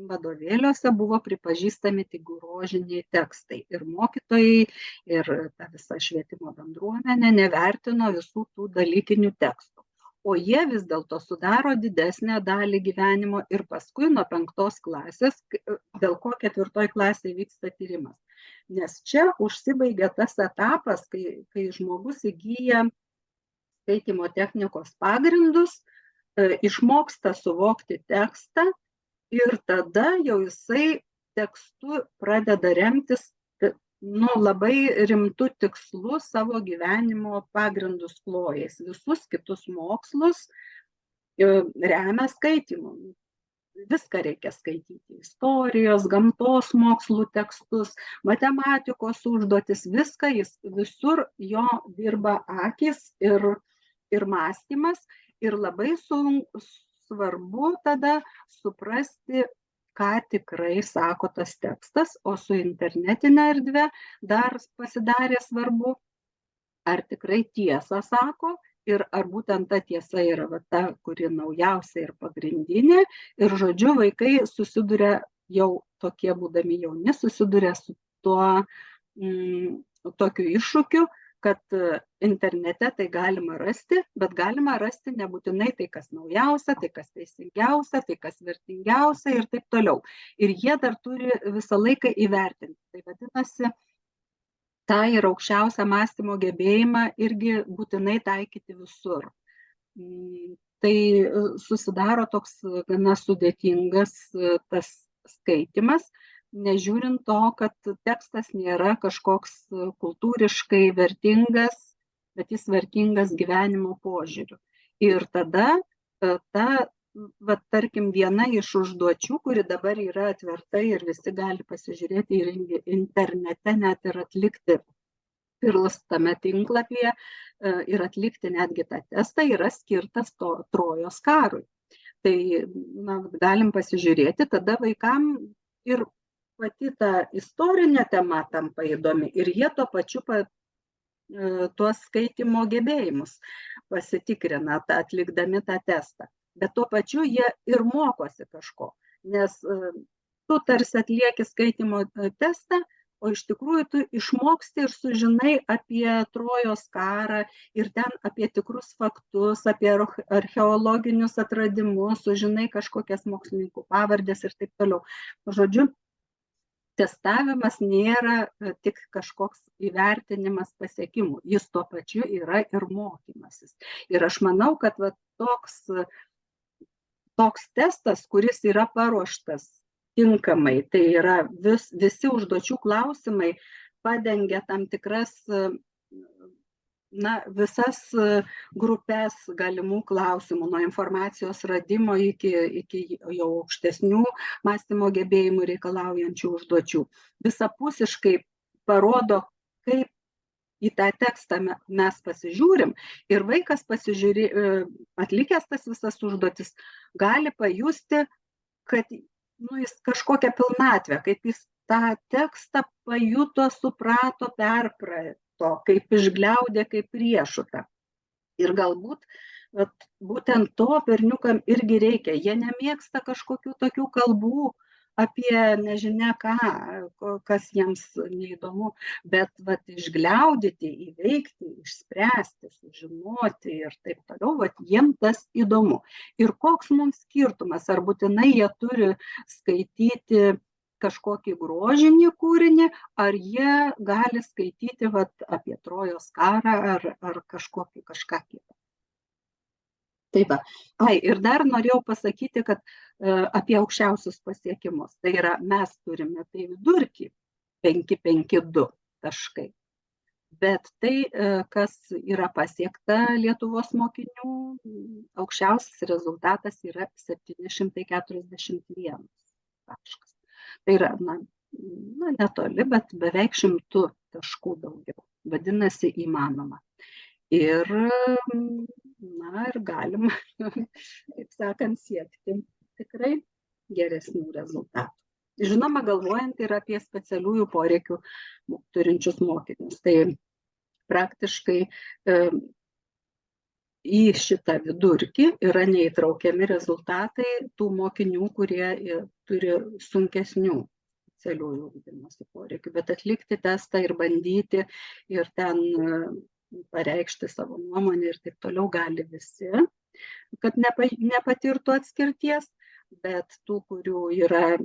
vadovėliuose buvo pripažįstami tik grožiniai tekstai ir mokytojai, ir ta visa švietimo bendruomenė nevertino visų tų dalykinių tekstų. O jie vis dėlto sudaro didesnę dalį gyvenimo ir paskui nuo 5 klasės, dėl ko 4 klasėje vyksta tyrimas. Nes čia užsibaigia tas etapas, kai žmogus įgyja skaitymo technikos pagrindus, išmoksta suvokti tekstą ir tada jau jisai tekstu pradeda remtis labai rimtų tikslų savo gyvenimo pagrindus klojais. Visus kitus mokslus remia skaitymu. Viską reikia skaityti. Istorijos, gamtos mokslų tekstus, matematikos užduotis, visur jo dirba akis ir mąstymas. Ir labai svarbu tada suprasti, ką tikrai sako tas tekstas, o su internetinė erdvė dar pasidarė svarbu, ar tikrai tiesą sako ir ar būtent ta tiesa yra ta, kuri naujausia ir pagrindinė. Ir žodžiu, vaikai susiduria jau tokie būdami jauni, susiduria su tuo tokiu iššūkiu, kad internete tai galima rasti, bet galima rasti nebūtinai tai, kas naujausia, tai, kas teisingiausia, tai, kas vertingiausia ir taip toliau. Ir jie dar turi visą laiką įvertinti. Tai vadinasi, tą ir aukščiausią mąstymo gebėjimą irgi būtinai taikyti visur. Tai susidaro toks gana sudėtingas tas skaitimas, nežiūrint to, kad tekstas nėra kažkoks kultūriškai vertingas, bet jis vertingas gyvenimo požiūriu. Ir tada tarkim, viena iš užduočių, kuri dabar yra atverta ir visi gali pasižiūrėti ir internete net ir atlikti tame tinklapyje ir atlikti netgi tą testą, yra skirtas Trojos karui. Tai galim pasižiūrėti, tada vaikam ir pati ta istorinė tema tampa įdomi ir jie tuo pačiu tuos skaitymo gebėjimus pasitikrina atlikdami tą testą. Bet tuo pačiu jie ir mokosi kažko, nes tu tarsi atlieki skaitymo testą, o iš tikrųjų tu išmoksti ir sužinai apie Trojos karą ir ten apie tikrus faktus, apie archeologinius atradimus, sužinai kažkokias mokslininkų pavardės ir taip toliau. Žodžiu, testavimas nėra tik kažkoks įvertinimas pasiekimų, jis tuo pačiu yra ir mokymasis. Ir aš manau, kad va, toks testas, kuris yra paruoštas tinkamai, tai yra visi užduočių klausimai padengia tam tikras, visas grupės galimų klausimų, nuo informacijos radimo iki jau aukštesnių mąstymo gebėjimų reikalaujančių užduočių. Visapusiškai parodo, kaip į tą tekstą mes pasižiūrim ir vaikas atlikęs tas visas užduotis, gali pajusti, kad jis kažkokią pilnatvę, kaip jis tą tekstą pajuto, suprato, perprato, kaip išgliaudė, kaip riešutą. Ir galbūt būtent to berniukam irgi reikia. Jie nemėgsta kažkokių tokių kalbų apie nežinia ką, kas jiems neįdomu, bet išgliaudyti, įveikti, išspręsti, sužinoti ir taip toliau, jiem tas įdomu. Ir koks mums skirtumas, ar būtinai jie turi skaityti kažkokį grožinį kūrinį, ar jie gali skaityti apie Trojos karą ar kažką kitą. Tai va. Ir dar norėjau pasakyti, kad apie aukščiausius pasiekimus. Tai yra, mes turime tai vidurkį 5,52 taškai. Bet tai, kas yra pasiekta Lietuvos mokinių, aukščiausias rezultatas yra 741 taškas. Tai yra, netoli, bet beveik 100 taškų daugiau. Vadinasi, įmanoma. Ir galima, kaip sakant, siekti tikrai geresnių rezultatų. Žinoma, galvojant ir apie specialiųjų poreikių turinčius mokinius. Tai praktiškai į šitą vidurkį yra neįtraukiami rezultatai tų mokinių, kurie turi sunkesnių specialiųjų ugdymosi poreikių. Bet atlikti testą ir bandyti ir ten pareikšti savo nuomonę ir taip toliau gali visi, kad nepatirtų atskirties, bet tų, kurių yra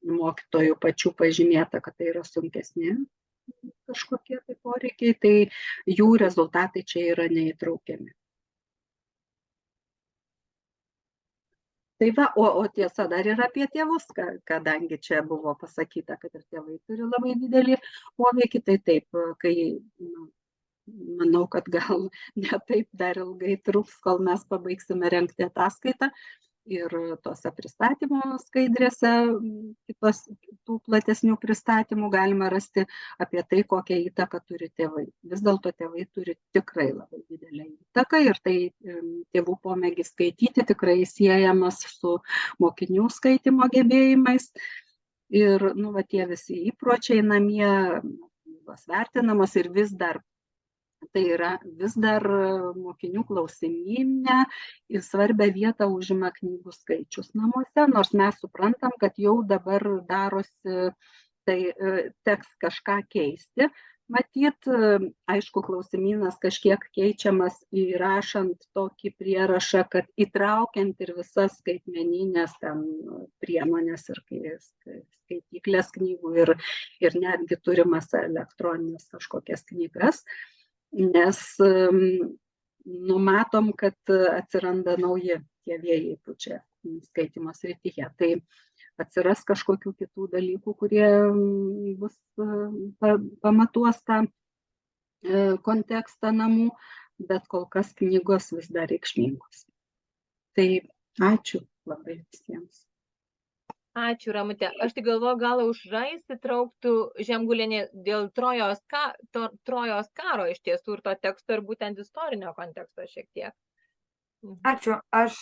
mokytojų pačių pažymėta, kad tai yra sunkesni kažkokie tai poreikiai, tai jų rezultatai čia yra neįtraukiami. Tai va, o tiesa dar ir apie tėvus, kadangi čia buvo pasakyta, kad ir tėvai turi labai didelį poveikį, tai taip, kai manau, kad gal ne taip dar ilgai truks, kol mes pabaigsime rengti ataskaitą ir tose pristatymo skaidrėse, tų platesnių pristatymų galima rasti apie tai, kokią įtaką turi tėvai. Vis dėlto tėvai turi tikrai labai didelę įtaką ir tai tėvų pomėgis skaityti tikrai siejamas su mokinių skaitymo gebėjimais. Ir tie visi įpročiai namie, knygos vertinamos ir vis dar mokinių klausimyne ir svarbią vietą užima knygų skaičius namuose, nors mes suprantam, kad jau dabar darosi, tai teks kažką keisti. Matyt, aišku, klausimynas kažkiek keičiamas įrašant tokį prierašą, kad įtraukiant ir visas skaitmeninės priemonės ir skaityklės knygų ir netgi turimas elektroninės kažkokias knygas. Nes numatom, kad atsiranda nauji tie vėjai įpučia skaitymo srityje. Tai atsiras kažkokių kitų dalykų, kurie bus pamatuos tą kontekstą namų, bet kol kas knygos vis dar reikšmingos. Tai ačiū labai visiems. Ačiū, Ramute. Aš tik galvoju, gal aušra įsitrauktų Žemgulienė dėl Trojos karo iš tiesų ir to teksto ir būtent istorinio konteksto šiek tiek. Ačiū. Aš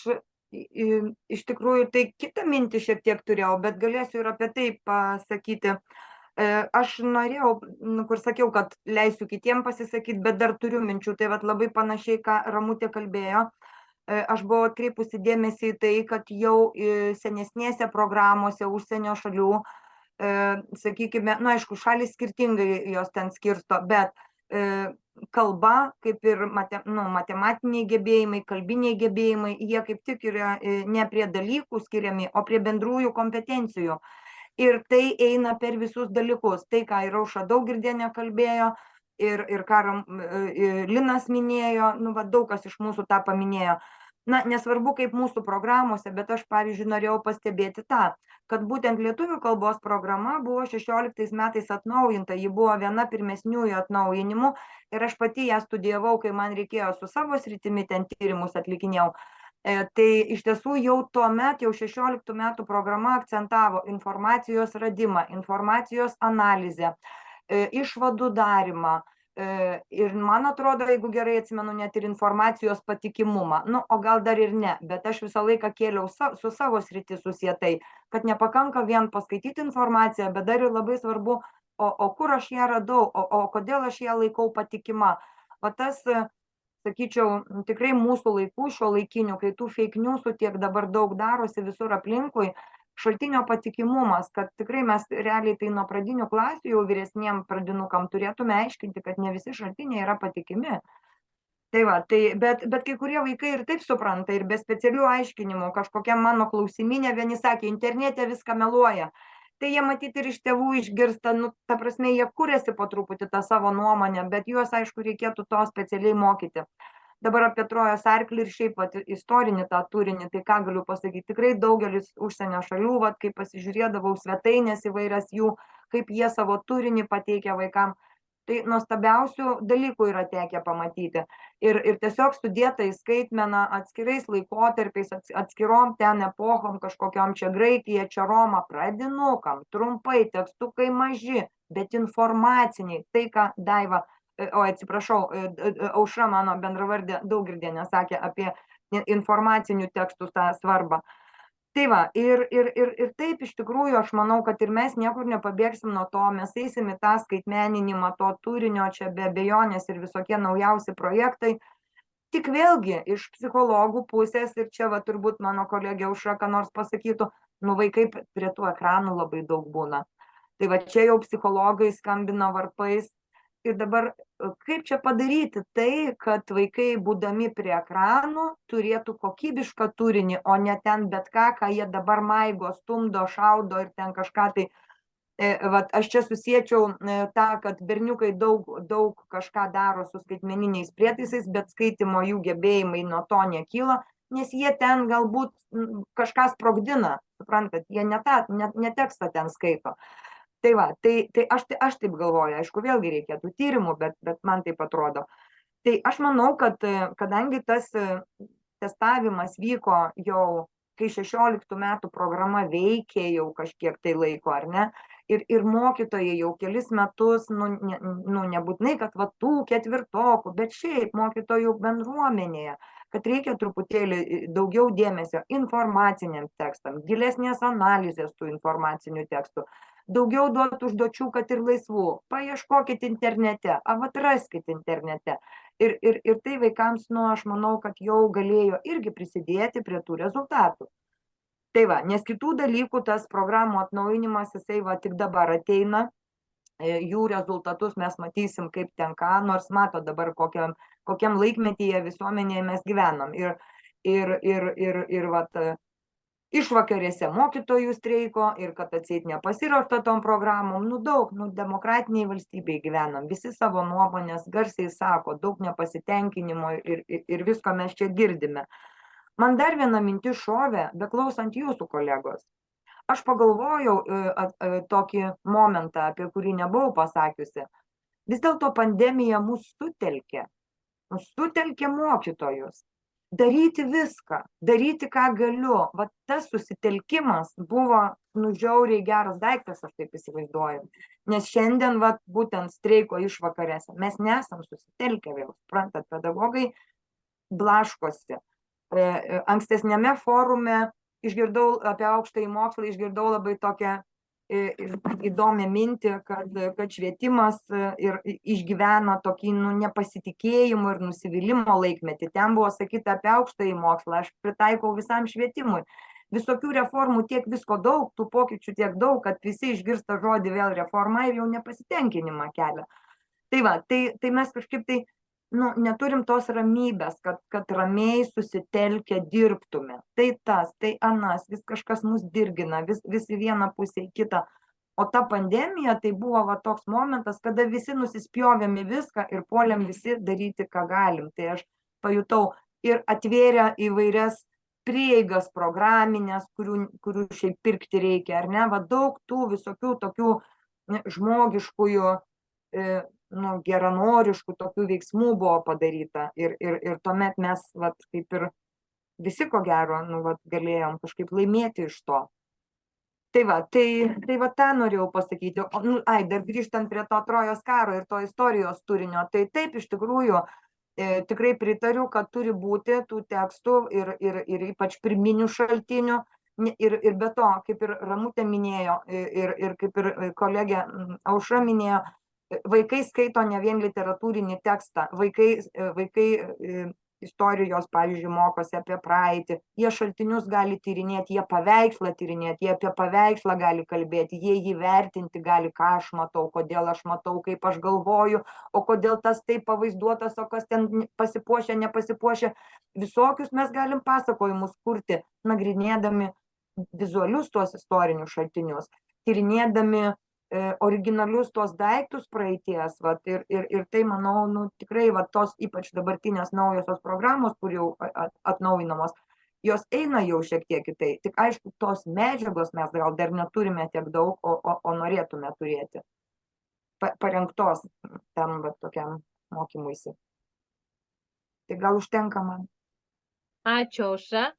iš tikrųjų tai kitą mintį šiek tiek turėjau, bet galėsiu ir apie tai pasakyti. Aš norėjau, kur sakiau, kad leisiu kitiem pasisakyti, bet dar turiu minčių. Tai labai panašiai, ką Ramutė kalbėjo. Aš buvau atkreipusi dėmesį į tai, kad jau senesnėse programuose užsienio šalių sakykime, nu aišku, šalis skirtingai jos ten skirsto, bet kalba, kaip ir matematiniai gebėjimai, kalbiniai gebėjimai, jie kaip tik yra ne prie dalykų skiriami, o prie bendrųjų kompetencijų. Ir tai eina per visus dalykus. Tai, ką ir Aušra Daugirdienė kalbėjo, ir ką Linas minėjo, nu, va, daug kas iš mūsų tą paminėjo. Na, nesvarbu kaip mūsų programuose, bet aš, pavyzdžiui, norėjau pastebėti tą, kad būtent lietuvių kalbos programa buvo 16 metais atnaujinta, ji buvo viena pirmesniųjų atnaujinimų ir aš pati ją studijavau, kai man reikėjo su savo sritimi ten tyrimus atlikinėjau. Tai iš tiesų jau tuomet, jau 16 metų programa akcentavo informacijos radimą, informacijos analizę, išvadų darymą. Ir man atrodo, jeigu gerai atsimenu, net ir informacijos patikimumą. Nu, o gal dar ir ne, bet aš visą laiką kėliau su savo sriti susietai, kad nepakanka vien paskaityti informaciją, bet dar ir labai svarbu, o kur aš ją radau, o kodėl aš ją laikau patikima. O tas, sakyčiau, tikrai mūsų laikų, šio laikinių, kai tų fake newsų tiek dabar daug darosi visur aplinkui, šaltinio patikimumas, kad tikrai mes realiai tai nuo pradinių klasių jau vyresniem pradinukam turėtume aiškinti, kad ne visi šaltiniai yra patikimi. Tai va, bet kai kurie vaikai ir taip supranta, ir be specialių aiškinimų, kažkokia mano klausiminė, vieni sakė, internete viską meluoja. Tai jie matyti ir iš tėvų išgirsta, nu, ta prasme, jie kuriasi po truputį tą savo nuomonę, bet juos, aišku, reikėtų to specialiai mokyti. Dabar apie Trojos arklį ir šiaip vat, istorinį tą turinį, tai ką galiu pasakyti, tikrai daugelis užsienio šalių, vat, kai pasižiūrėdavau svetainės įvairias jų, kaip jie savo turinį pateikia vaikam, tai nuostabiausių dalykų yra tekę pamatyti. Ir tiesiog sudėta į skaitmeną atskirais laikotarpiais, atskirom ten epochom, kažkokiom čia Graikija, čia Roma, pradinukam, trumpai, tekstukai maži, bet informaciniai, tai ką Daiva, atsiprašau, Aušra mano bendravardė Daugirdienė sakė apie informacinių tekstų tą svarbą. Tai va, ir taip iš tikrųjų aš manau, kad ir mes niekur nepabėgsim nuo to, mes eisim į tą skaitmeninimą, to turinio, čia be abejonės ir visokie naujausi projektai. Tik vėlgi iš psichologų pusės, ir čia va turbūt mano kolegė Aušra ką nors pasakytų, nu vaikai prie tų ekranų labai daug būna. Tai va čia jau psichologai skambina varpais. Ir dabar kaip čia padaryti tai, kad vaikai būdami prie ekranų turėtų kokybišką turinį, o ne ten bet ką jie dabar maigo, stumdo, šaudo ir ten kažką tai. Vat, aš čia susiečiau tą, kad berniukai daug kažką daro su skaitmeniniais prietaisais, bet skaitimo jų gebėjimai nuo to nekyla, nes jie ten galbūt kažką sprogdina, suprantat, jie ne tekstą ten skaito. Tai va, tai aš taip galvoju, aišku, vėlgi reikėtų tyrimų, bet man taip atrodo. Tai aš manau, kad kadangi tas testavimas vyko jau, kai 16 metų programa veikė jau kažkiek tai laiko, ar ne, ir mokytojai jau kelis metus, nebūtinai, kad va tų ketvirtokų, bet šiaip mokytojų bendruomenėje, kad reikia truputėlį daugiau dėmesio informaciniam tekstam, gilesnės analizės tų informacinių tekstų. Daugiau duotų užduočių, kad ir laisvų. Paieškokit internete, atraskit internete. Ir tai vaikams, aš manau, kad jau galėjo irgi prisidėti prie tų rezultatų. Tai va, nes kitų dalykų tas programų atnaujinimas, jisai va tik dabar ateina, jų rezultatus mes matysim kaip ten ką, nors mato dabar kokiam laikmetyje visuomenėje mes gyvenam. Ir vat, išvakarėse mokytojų streiko ir kad atseit nepasiruošta tom programom, daug, demokratiniai valstybei gyvenam, visi savo nuomonės garsiai sako, daug nepasitenkinimo ir visko mes čia girdime. Man dar viena mintis šovė, beklausant jūsų kolegos. Aš pagalvojau tokį momentą, apie kurį nebuvau pasakiusi. Vis dėlto pandemija mus sutelkė mokytojus. Daryti viską, daryti ką galiu. Va tas susitelkimas buvo žiauriai geras daiktas, aš taip įsivaizduoju. Nes šiandien va būtent streiko išvakarėse mes nesam susitelkę vėl, suprantat, pedagogai blaškosi. Ankstesniame forume išgirdau apie aukštąjį mokslą, išgirdau labai tokią įdomią mintį, kad švietimas ir išgyveno tokį nepasitikėjimo ir nusivylimo laikmetį. Ten buvo sakyta apie aukštąjį mokslą, aš pritaikau visam švietimui. visokių reformų tiek visko daug, tų pokyčių tiek daug, kad visi išgirsta žodį vėl reforma ir jau nepasitenkinimą kelia. Tai va, tai mes kažkaip tai neturim tos ramybės, kad ramiai susitelkę dirbtume. Tai tas, tai anas, vis kažkas mus dirgina, vis į vieną pusę į kitą. O ta pandemija tai buvo va toks momentas, kada visi nusispjovėm į viską ir puolėm visi daryti, ką galim. Tai aš pajutau ir atvėrė įvairias prieigas programinės, kurių šiaip pirkti reikia, ar ne? Va daug tų visokių tokių žmogiškųjų, geranoriškų tokių veiksmų buvo padaryta. Ir tuomet mes, vat, kaip ir visi, ko gero, galėjom kažkaip laimėti iš to. Tai va tą norėjau pasakyti. Dar grįžtant prie to Trojos karo ir to istorijos turinio, tai taip iš tikrųjų tikrai pritariu, kad turi būti tų tekstų ir ypač pirminių šaltinių. Ir be to, kaip ir Ramutė minėjo, ir kaip ir kolegė Aušra minėjo, vaikai skaito ne vien literatūrinį tekstą, vaikai istorijos, pavyzdžiui, mokosi apie praeitį, jie šaltinius gali tyrinėti, jie paveikslą tyrinėti, jie apie paveikslą gali kalbėti, jie jį vertinti gali, ką aš matau, kodėl aš matau, kaip aš galvoju, o kodėl tas taip pavaizduotas, o kas ten pasipuošia, nepasipuošia. Visokius mes galim pasakojimus kurti, nagrinėdami vizualius tuos istorinius šaltinius, tyrinėdami originalius tos daiktus praeities, vat, ir tai, manau, tikrai vat, tos ypač dabartinės naujosios programos, kur jau atnaujinamos, jos eina jau šiek tiek į tai. Tik aišku, tos medžiagos mes gal dar neturime tiek daug, o norėtume turėti parengtos tam vat, tokiam mokymuisi. Tai gal užtenka man. Ačiū, Aušra.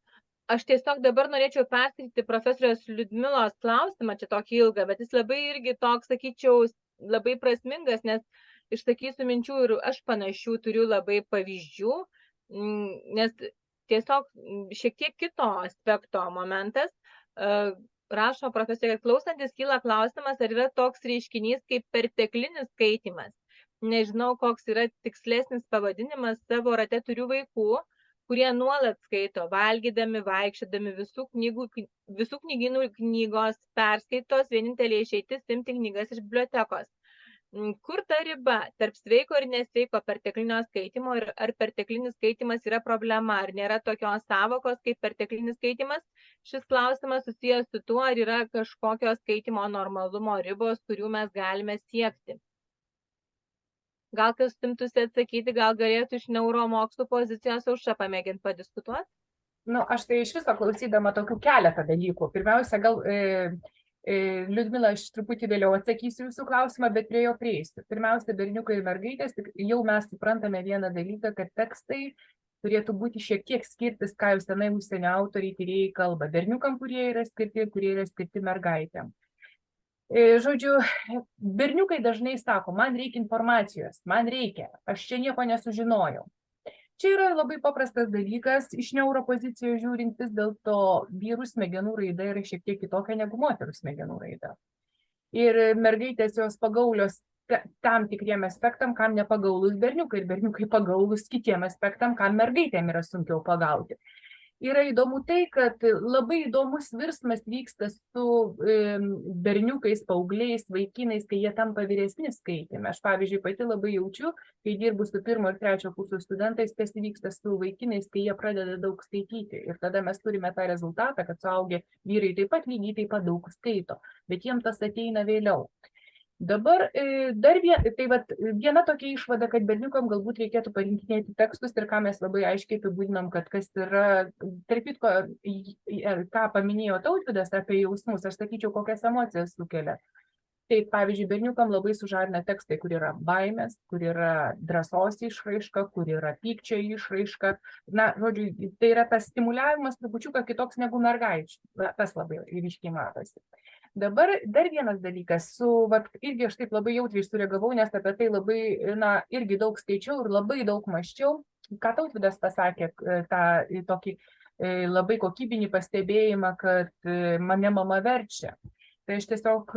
Aš tiesiog dabar norėčiau perskaityti profesorės Liudmilos klausimą, čia tokį ilgą, bet jis labai irgi toks, sakyčiau, labai prasmingas, nes išsakysiu minčių ir aš panašių turiu labai pavyzdžių, nes tiesiog šiek tiek kito aspekto momentas. Rašo profesorė, kad klausantis kyla klausimas, ar yra toks reiškinys kaip perteklinis skaitymas. Nežinau, koks yra tikslesnis pavadinimas, savo rate turiu vaikų, kurie nuolat skaito, valgydami, vaikščiodami, visų knygynų knygos perskaitos, vienintelė išeitis imti knygas iš bibliotekos. Kur ta riba tarp sveiko ir nesveiko perteklinio skaitimo ir ar perteklinis skaitimas yra problema, ar nėra tokios savokos kaip perteklinis skaitimas? Šis klausimas susijęs su tuo, ar yra kažkokios skaitimo normalumo ribos, kurių mes galime siekti. Gal kas imtųsi atsakyti, gal galėtų iš neuromokslų pozicijos Aušra pamėginti padiskutuoti? Aš tai iš viso klausydama tokių keletą dalykų. Pirmiausia, gal Liudmila, aš truputį vėliau atsakysiu jūsų klausimą, bet prie jo prieisiu. Pirmiausia, berniukai ir mergaitės, jau mes suprantame vieną dalyką, kad tekstai turėtų būti šiek tiek skirtis, ką jau senai užsienio autoriai tyrėjai kalba. Berniukam, kurie yra skirti mergaitėm. Žodžiu, berniukai dažnai sako, man reikia informacijos, man reikia, aš čia nieko nesužinojau. Čia yra labai paprastas dalykas, iš neuropozicijos žiūrint, vis dėlto vyrų smegenų raida yra šiek tiek kitokia negu moterų smegenų raida. Ir mergaitės jos pagaulios tam tikriem aspektam, kam nepagaulus berniukai, ir berniukai pagaulus kitiem aspektam, kam mergaitėm yra sunkiau pagauti. Yra įdomu tai, kad labai įdomus virsmas vyksta su berniukais, paaugliais, vaikinais, kai jie tampa vyresni skaitėme. Aš, pavyzdžiui, pati labai jaučiu, kai dirbu su 1. ir 3. kursų studentais, kas vyksta su vaikinais, kai jie pradeda daug skaityti. Ir tada mes turime tą rezultatą, kad suaugę vyrai taip pat lygiai taip pat daug skaito, bet jiems tas ateina vėliau. Dabar dar viena tokia išvada, kad berniukam galbūt reikėtų parinkinėti tekstus ir ką mes labai aiškiai apibūdinam, kad kas yra, tarp kitko, ką paminėjo Tautvydas apie jausmus, aš sakyčiau, kokias emocijas sukelia. Tai, pavyzdžiui, berniukam labai sužadina tekstai, kur yra baimės, kur yra drąsos išraiška, kur yra pykčio išraiška. Žodžiu, tai yra tas stimuliavimas trupučiuką kitoks negu mergaičių. Tas labai ryškiai matosi. Dabar dar vienas dalykas, irgi aš taip labai jautriai sureagavau, nes apie tai labai, irgi daug skaičiau ir labai daug mąsčiau. Ką Tautvydas pasakė, tą tokį labai kokybinį pastebėjimą, kad mane mama verčia. Tai aš tiesiog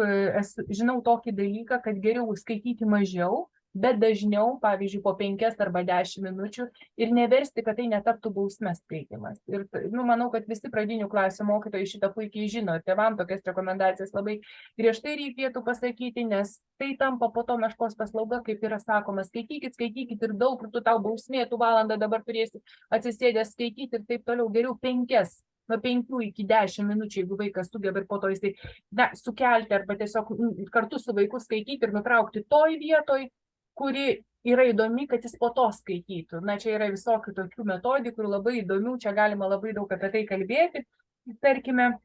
žinau tokį dalyką, kad geriau skaityti mažiau, bet dažniau, pavyzdžiui, po 5 arba 10 minučių ir neversti, kad tai netaptų bausmės skaitymas. Ir manau, kad visi pradinių klasių mokytojai šitą puikiai žino ir tėvam tokias rekomendacijas labai griežtai reikėtų pasakyti, nes tai tampa po to meškos paslauga, kaip yra sakoma, skaitykit ir daug, ir tu tau bausmė, tu valandą dabar turėsi atsisėdęs skaityti ir taip toliau, geriau 5. Nuo 5 iki 10 minučių, jeigu vaikas sugeba ir po to jisai sukelti arba tiesiog kartu su vaiku skaityti ir nutraukti toj vietoj, kuri yra įdomi, kad jis po to skaitytų. Na, čia yra visokių tokių metodikų, labai įdomių, čia galima labai daug apie tai kalbėti, tarkime.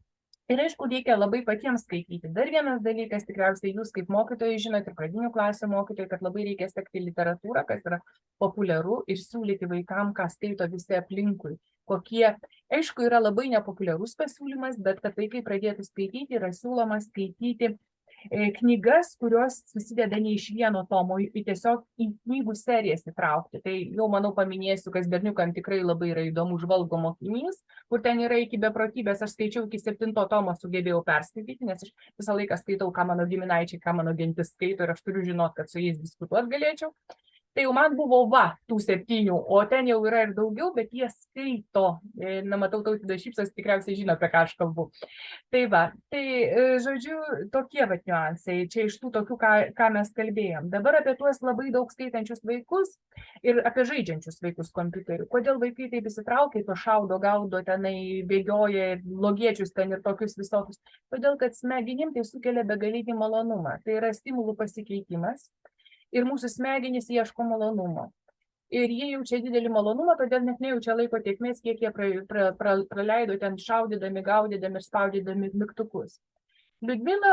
Ir aišku, reikia labai patiems skaityti. Dar vienas dalykas, tikriausiai jūs kaip mokytojai žinote ir pradinių klasių mokytojai, kad labai reikia sekti literatūrą, kas yra populiaru ir siūlyti vaikam, ką skaito visi aplinkui. Kokie, aišku, yra labai nepopuliarus pasiūlymas, bet kad vaikai pradėtų skaityti, yra siūloma skaityti knygas, kurios susideda ne iš vieno tomo, tiesiog į knygų serijas įtraukti. Tai jau, manau, paminėsiu, kas berniukam tikrai labai yra įdomu, Žvalgo mokinys, kur ten yra iki beprotybės, aš skaičiau iki 7 tomo, sugebėjau perskaityti, nes aš visą laiką skaitau, ką mano giminaičiai, ką mano gentis skaito ir aš turiu žinoti, kad su jais diskutuoti galėčiau. Tai jau man buvo tų 7, o ten jau yra ir daugiau, bet jie skaito. Na, matau, Tautvydas šypsosi, tikriausiai žino, apie ką aš kalbu. Tai va, tai žodžiu, tokie vat niuansai, čia iš tų tokių, ką mes kalbėjom. Dabar apie tuos labai daug skaitančius vaikus ir apie žaidžiančius vaikus kompiuteriu. Kodėl vaikai taip įsitraukia, to šaudo, gaudo, tenai bėgioja, logiečius ten ir tokius visokius. Todėl, kad smegenim tai sukelia begalinį malonumą. Tai yra stimulų pasikeitimas. Ir mūsų smegenys ieško malonumo. Ir jie jaučia didelį malonumą, todėl net nejaučia laiko tėkmės, kiek jie praleido ten šaudydami, gaudydami ir spaudydami mygtukus. Liudmila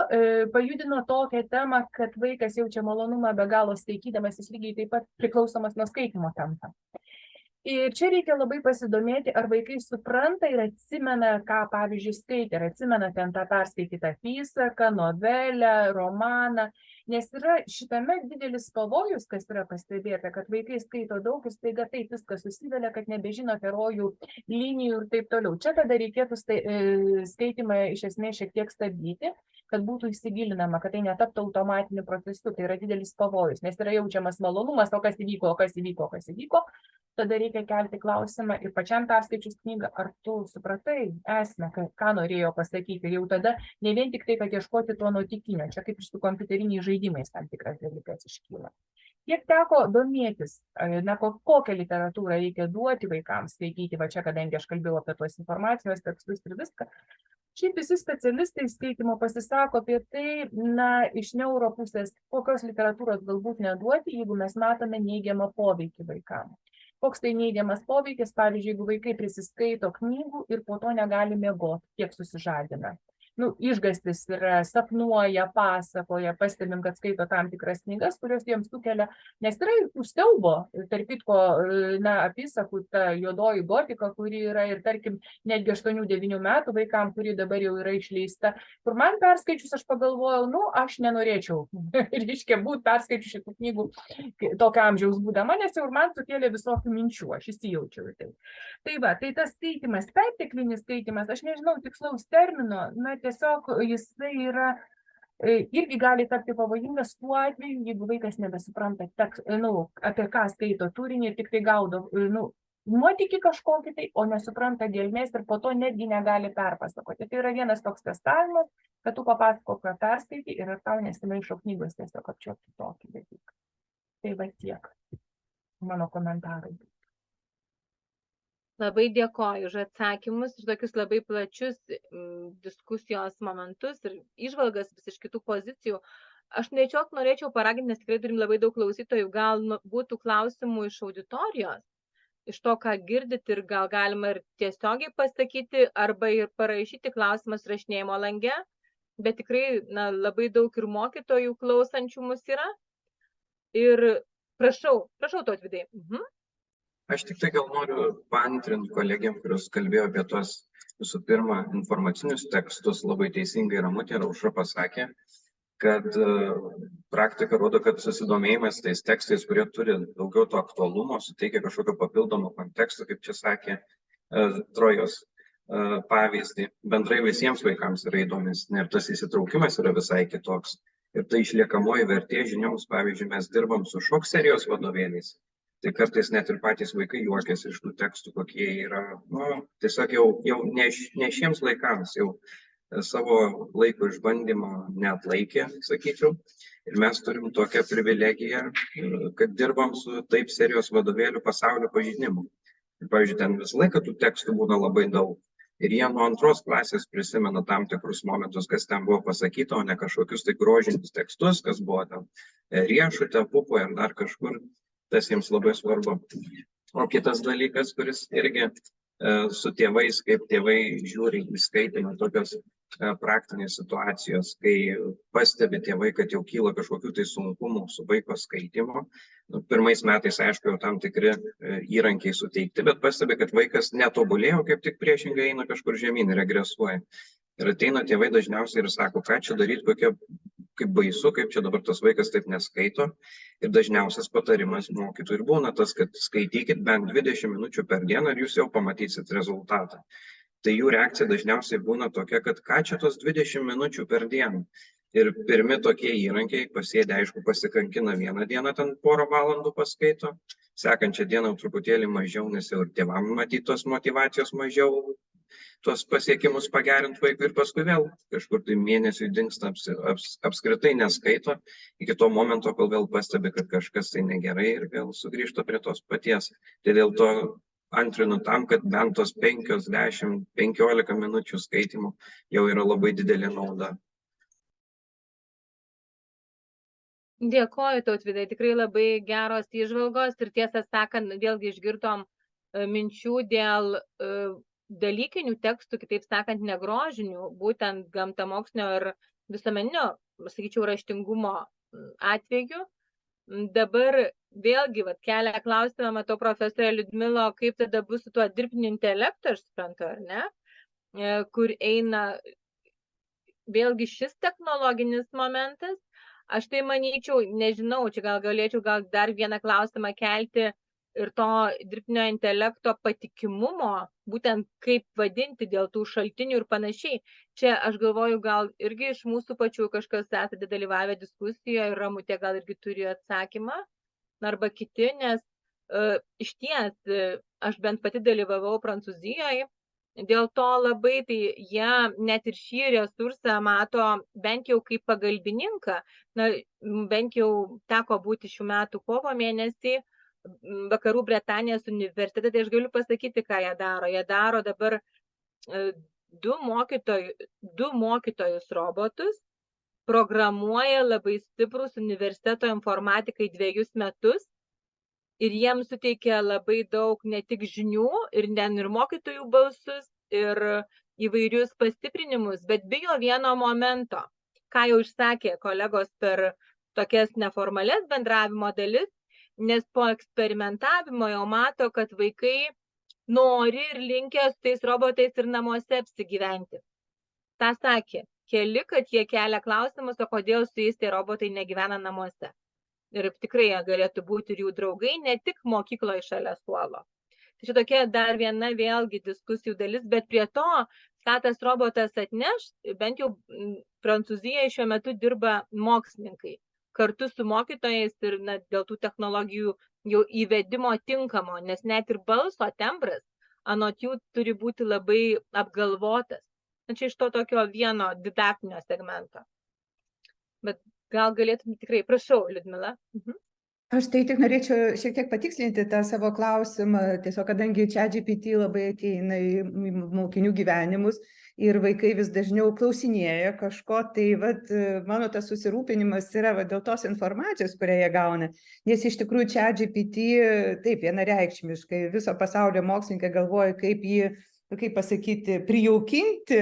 pajudino tokią temą, kad vaikas jaučia malonumą be galo skaitydamas, jis lygiai taip pat priklausomas nuo skaitymo tampa. Ir čia reikia labai pasidomėti, ar vaikai supranta ir atsimena, ką, pavyzdžiui, skaitė, ar atsimena ten tą perskaitytą apysaką, novelę, romaną. Nes yra šitame didelis pavojus, kas yra pastebėta, kad vaikai skaito daug ir staiga taip viskas susivelia, kad nebežino herojų linijų ir taip toliau. Čia tada reikėtų skaitymą iš esmės šiek tiek stabdyti, kad būtų įsigilinama, kad tai netaptų automatiniu procesu. Tai yra didelis pavojus, nes yra jaučiamas malonumas, o kas įvyko. Tada reikia kelti klausimą ir pačiam perskaičius knygą, ar tu supratai esmę, ką norėjo pasakyti. Ir jau tada ne vien tik tai, kad ieškoti to nuotykinio, čia kaip iš tų kompiuteriniais žaidimais tam tikras dalykas iškyla. Kiek teko domėtis, kokią literatūrą reikia duoti vaikams skaityti, va čia, kadangi aš kalbėjau apie tuos informacijos tekstus ir viską, šiaip visi specialistai skaitymo pasisako apie tai, iš neuro pusės, kokios literatūros galbūt neduoti, jeigu mes matome neigiamą poveikį vaikams. Koks tai neigiamas poveikis, pavyzdžiui, jeigu vaikai prisiskaito knygų ir po to negali miegoti, kiek susižadina. Išgąstis yra, sapnuoja, pasakoja, pastebim, kad skaito tam tikras knygas, kurios jiems sukelia, nes yra ir siaubo, tarp kitko, apysakų, ta juodoji gotika, kuri yra ir, tarkim, netgi 8-9 metų vaikam, kuri dabar jau yra išleista, kur man perskaičius aš pagalvojau, aš nenorėčiau, reiškia, būt perskaičius šitų knygų tokio amžiaus būdama, nes jau ir man sukėlė visokių minčių, aš įsijaučiau į tai. Tai va, tai tas skaitymas, perteklinis skaitymas, aš nežinau tikslaus termino, tiesiog jisai yra, irgi gali tapti pavojingas tuo atveju, jeigu vaikas nebesupranta, apie ką skaito turinį ir tik tai gaudo nuotykį kažkokį tai, o nesupranta gelmės ir po to netgi negali perpasakoti. Tai yra vienas toks testavimas, kad tu papasakok, ką perskaitai ir ar tau nesimaišo knygos tiesiog apčiuopti tokį dalyką. Tai va tiek mano komentarai. Labai dėkoju už atsakymus ir tokius labai plačius diskusijos momentus ir įžvalgas vis iš kitų pozicijų. Aš norėčiau paraginti, nes tikrai turim labai daug klausytojų, gal būtų klausimų iš auditorijos, iš to, ką girdit ir gal galima ir tiesiogiai pasakyti arba ir parašyti klausimas rašinėjimo lange, bet tikrai labai daug ir mokytojų klausančių mus yra. Ir prašau Tautvydai. Aš tik tai gal noriu paantrinti kolegiam, kurios kalbėjo apie tos visų pirma informacinius tekstus, labai teisingai Ramutė ir Aušra pasakė, kad praktika rodo, kad susidomėjimas tais tekstais, kurie turi daugiau to aktualumo, suteikia kažkokio papildomo konteksto, kaip čia sakė Trojos pavyzdį, bendrai visiems vaikams yra įdomesnė ir tas įsitraukimas yra visai kitoks. Ir tai išliekamoji vertė žinioms, pavyzdžiui, mes dirbam su šok serijos vadovėliais. Tai kartais net ir patys vaikai juokiasi iš tų tekstų, kokie yra, tiesiog jau ne šiems laikams, jau savo laiko išbandymo neatlaikė, sakyčiau. Ir mes turim tokią privilegiją, kad dirbam su taip serijos vadovėlių pasaulio pažinimu. Ir, pavyzdžiui, ten visą laiką tų tekstų būna labai daug. Ir jie nuo 2 klasės prisimena tam tikrus momentus, kas ten buvo pasakyta, o ne kažkokius tai grožinius tekstus, kas buvo ten riešute, pupoje ar dar kažkur. Tas jiems labai svarbu. O kitas dalykas, kuris irgi su tėvais, kaip tėvai žiūri į skaitymą, tokios praktinės situacijos, kai pastebi tėvai, kad jau kyla kažkokių tai sunkumų su vaiko skaitymo. Pirmais metais, aišku, jau tam tikri įrankiai suteikti, bet pastebi, kad vaikas netobulėjo, kaip tik priešingai eina kažkur žemyn, regresuoja. Ir ateina tėvai dažniausiai ir sako, ką čia daryti, kaip baisu, kaip čia dabar tas vaikas taip neskaito. Ir dažniausias patarimas mokytojų ir būna tas, kad skaitykit bent 20 minučių per dieną ir jūs jau pamatysit rezultatą. Tai jų reakcija dažniausiai būna tokia, kad ką čia tos 20 minučių per dieną. Ir pirmi tokie įrankiai pasėdę, aišku, pasikankina vieną dieną, ten porą valandų paskaito, sekančią dieną truputėlį mažiau, nes jau ir tėvam matyti tos motyvacijos mažiau, tuos pasiekimus pagerinti vaikui ir paskui vėl kažkur tai mėnesiui dingsta apskritai neskaito, iki to momento, kol vėl pastebi, kad kažkas tai negerai ir vėl sugrįžta prie tos paties. Tai dėl to antrinu tam, kad bent tos 5, 10, 15 minučių skaitimų jau yra labai didelė nauda. Dėkoju, Tautvydai, tikrai labai geros įžvalgos ir tiesą sakant, vėlgi išgirdom minčių dėl dalykinių tekstų, kitaip sakant, negrožinių, būtent gamtamokslinio ir visuomeninio, sakyčiau, raštingumo atveju. Dabar vėlgi kelia klausimą, matau profesorė Liudmilo, kaip tada bus su tuo dirbtiniu intelektu, aš suprantu, ar ne, kur eina vėlgi šis technologinis momentas. Aš tai manyčiau, nežinau, čia gal galėčiau dar vieną klausimą kelti ir to dirbtinio intelekto patikimumo, būtent kaip vadinti dėl tų šaltinių ir panašiai. Čia aš galvoju, gal irgi iš mūsų pačių kažkas esate dalyvavę diskusijoje ir Ramutė gal irgi turi atsakymą, arba kiti, nes iš ties aš bent pati dalyvavau Prancūzijoje, dėl to labai tai jie net ir šį resursą mato bent jau kaip pagalbininką. Na, bent jau teko būti šių metų kovo mėnesį Vakarų Britanijos universitete, tai aš galiu pasakyti, ką jie daro. Jie daro dabar 2 mokytojus robotus, programuoja labai stiprus universiteto informatikai 2 metus ir jiems suteikia labai daug ne tik žinių ir mokytojų balsus ir įvairius pastiprinimus, bet bijo vieno momento, ką jau išsakė kolegos per tokias neformales bendravimo dalis, nes po eksperimentavimo jau mato, kad vaikai nori ir linkę su tais robotais ir namuose apsigyventi. Ta sakė, kad jie kelia klausimus, o kodėl su jais tie robotai negyvena namuose. Ir tikrai jie galėtų būti ir jų draugai, ne tik mokykloje šalia suolo. Tai čia tokia dar viena vėlgi diskusijų dalis, bet prie to, ką tas robotas atneš, bent jau Prancūzijoje šiuo metu dirba mokslininkai kartu su mokytojais ir dėl tų technologijų jau įvedimo tinkamo, nes net ir balso tembras anot jų turi būti labai apgalvotas. Čia iš to tokio vieno didaktinio segmento. Bet gal galėtum tikrai, prašau, Liudmila. Aš tai tik norėčiau šiek tiek patikslinti tą savo klausimą, tiesiog kadangi ChatGPT labai ateina į mokinių gyvenimus ir vaikai vis dažniau klausinėja kažko, tai mano tas susirūpinimas yra dėl tos informacijos, kurią jie gauna. Nes iš tikrųjų ChatGPT taip vienareikšmiškai viso pasaulio mokslininkai galvoja, kaip jį, kaip pasakyti, prijaukinti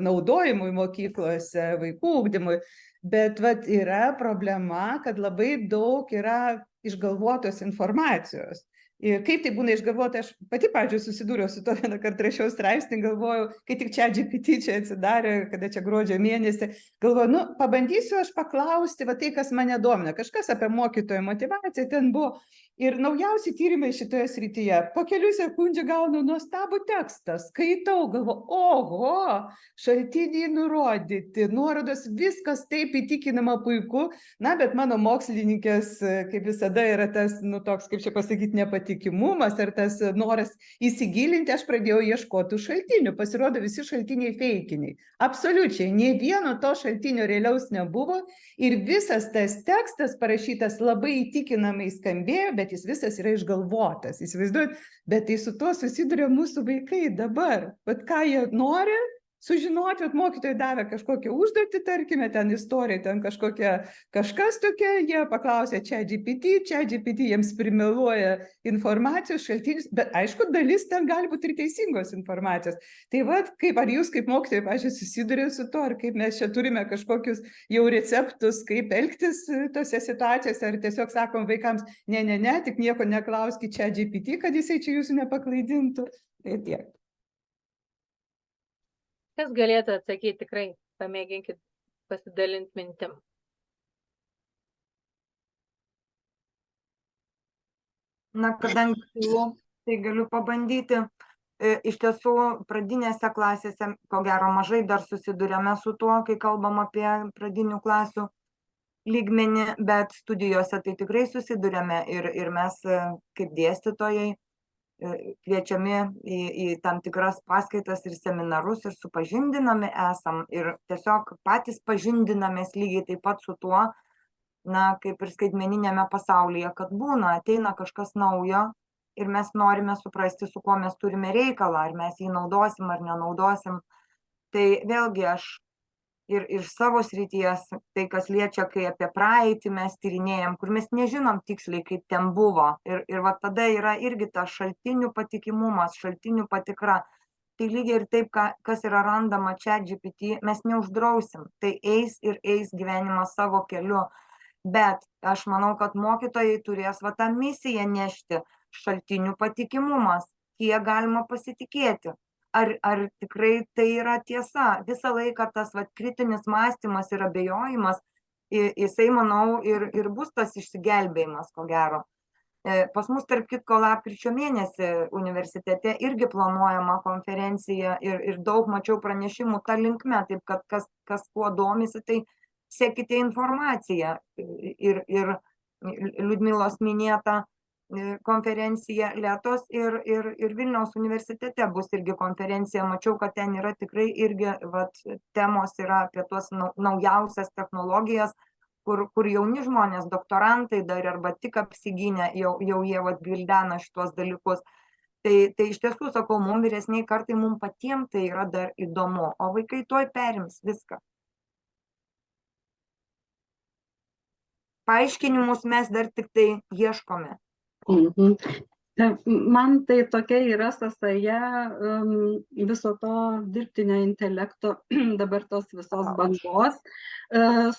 naudojimui mokyklose, vaikų ugdymui. Bet yra problema, kad labai daug yra išgalvotos informacijos. Ir kaip tai būna išgalvota, aš pati, pavyzdžiui, susidūriau su to vieną kartą rašiau straipsnį, galvojau, kai tik ChatGPT čia atsidarė, kada čia gruodžio mėnesį, galvoju, pabandysiu aš paklausti, tai, kas mane domina, kažkas apie mokytojo motyvaciją ten buvo. Ir naujausi tyrimai šitoje srityje. Po kelių sekundžių gaunu nuostabų tekstą, skaitau, galvoju, oho, šaltiniai nurodyti, nuorodos, viskas taip įtikinama, puiku. Na, bet mano mokslininkės, kaip visada, yra tas, nu, toks, kaip čia pasakyti, nepatikimumas ar tas noras įsigilinti, aš pradėjau ieškoti šaltinių. Pasirodo, visi šaltiniai feikiniai. Absoliučiai, nei vieno to šaltinio realiaus nebuvo ir visas tas tekstas parašytas labai įtikinamai skambėjo, bet jis visas yra išgalvotas, įsivaizduojat, bet tai su tuo susiduria mūsų vaikai dabar. Bet ką jie nori sužinoti, kad mokytojai davė kažkokią užduotį, tarkime, ten istorija, ten kažkas tokia, jie paklausė ChatGPT jiems primeluoja informacijos šaltinius, bet aišku, dalis ten gali būti ir teisingos informacijos. Tai vat, ar jūs kaip mokytojai, pavyzdžiui, susidurėte su to, ar kaip mes čia turime kažkokius jau receptus, kaip elgtis tose situacijose, ar tiesiog sakom vaikams, ne, tik nieko neklauskit ChatGPT, kad jisai čia jūsų nepaklaidintų. Tai tiek. Kas galėtų atsakyti, tikrai pamėginkit pasidalinti mintim. Na, kadangi siūlau, tai galiu pabandyti. Iš tiesų, pradinėse klasėse, ko gero, mažai dar susidurėme su tuo, kai kalbam apie pradinių klasių lygmenį, bet studijose tai tikrai susidurėme ir mes kaip dėstytojai kviečiami į tam tikras paskaitas ir seminarus ir supažindinami esam ir tiesiog patys pažindinamės lygiai taip pat su tuo, na, kaip ir skaitmeninėme pasaulyje, kad būna, ateina kažkas naujo ir mes norime suprasti, su kuo mes turime reikalą, ar mes jį naudosim ar nenaudosim. Tai vėlgi aš ir iš savo srities, tai kas liečia, kai apie praeitį mes tyrinėjam, kur mes nežinom tiksliai, kaip ten buvo. Ir va tada yra irgi tas šaltinių patikimumas, šaltinių patikra. Tai lygiai ir taip, kas yra randama ChatGPT, mes neuždrausim. Tai eis ir eis gyvenimas savo keliu. Bet aš manau, kad mokytojai turės va tą misiją nešti, šaltinių patikimumas, kiek galima pasitikėti. Ar tikrai tai yra tiesa? Visą laiką tas kritinis mąstymas ir abejojimas, jisai, manau, ir bus tas išsigelbėjimas, ko gero. Pas mus, tarp kitko, lapkričio mėnesį universitete irgi planuojama konferencija ir daug mačiau pranešimų tą linkme, taip kad kas kuo domisi, tai sekite informaciją. Ir Liudmilos minėta konferencija Letos ir Vilniaus universitete bus irgi konferencija. Mačiau, kad ten yra tikrai irgi temos yra apie tuos naujausias technologijas, kur jauni žmonės, doktorantai dar arba tik apsigynę, jau jie gvildena šitos dalykus. Tai iš tiesų, sakau, mums vyresniai kartai, mums patiems tai yra dar įdomu, o vaikai tuoj perims viską. Paaiškinimus mes dar tik tai ieškome. Man tai tokia yra sąsaja viso to dirbtinio intelekto, dabar tos visos bangos,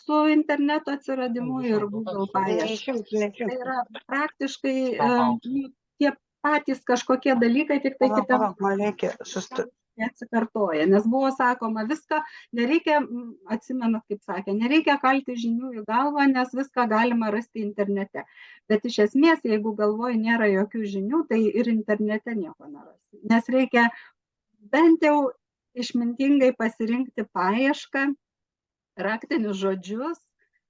su interneto atsiradimu ir Google paieška. Tai yra praktiškai tie patys kažkokie dalykai, tik tai kitam atsikartoja, nes buvo sakoma, viską nereikia, atsimenat, kaip sakė, nereikia kalti žinių į galvą, nes viską galima rasti internete. Bet iš esmės, jeigu galvoje nėra jokių žinių, tai ir internete nieko nerasi. Nes reikia bent jau išmintingai pasirinkti paiešką, raktinius žodžius,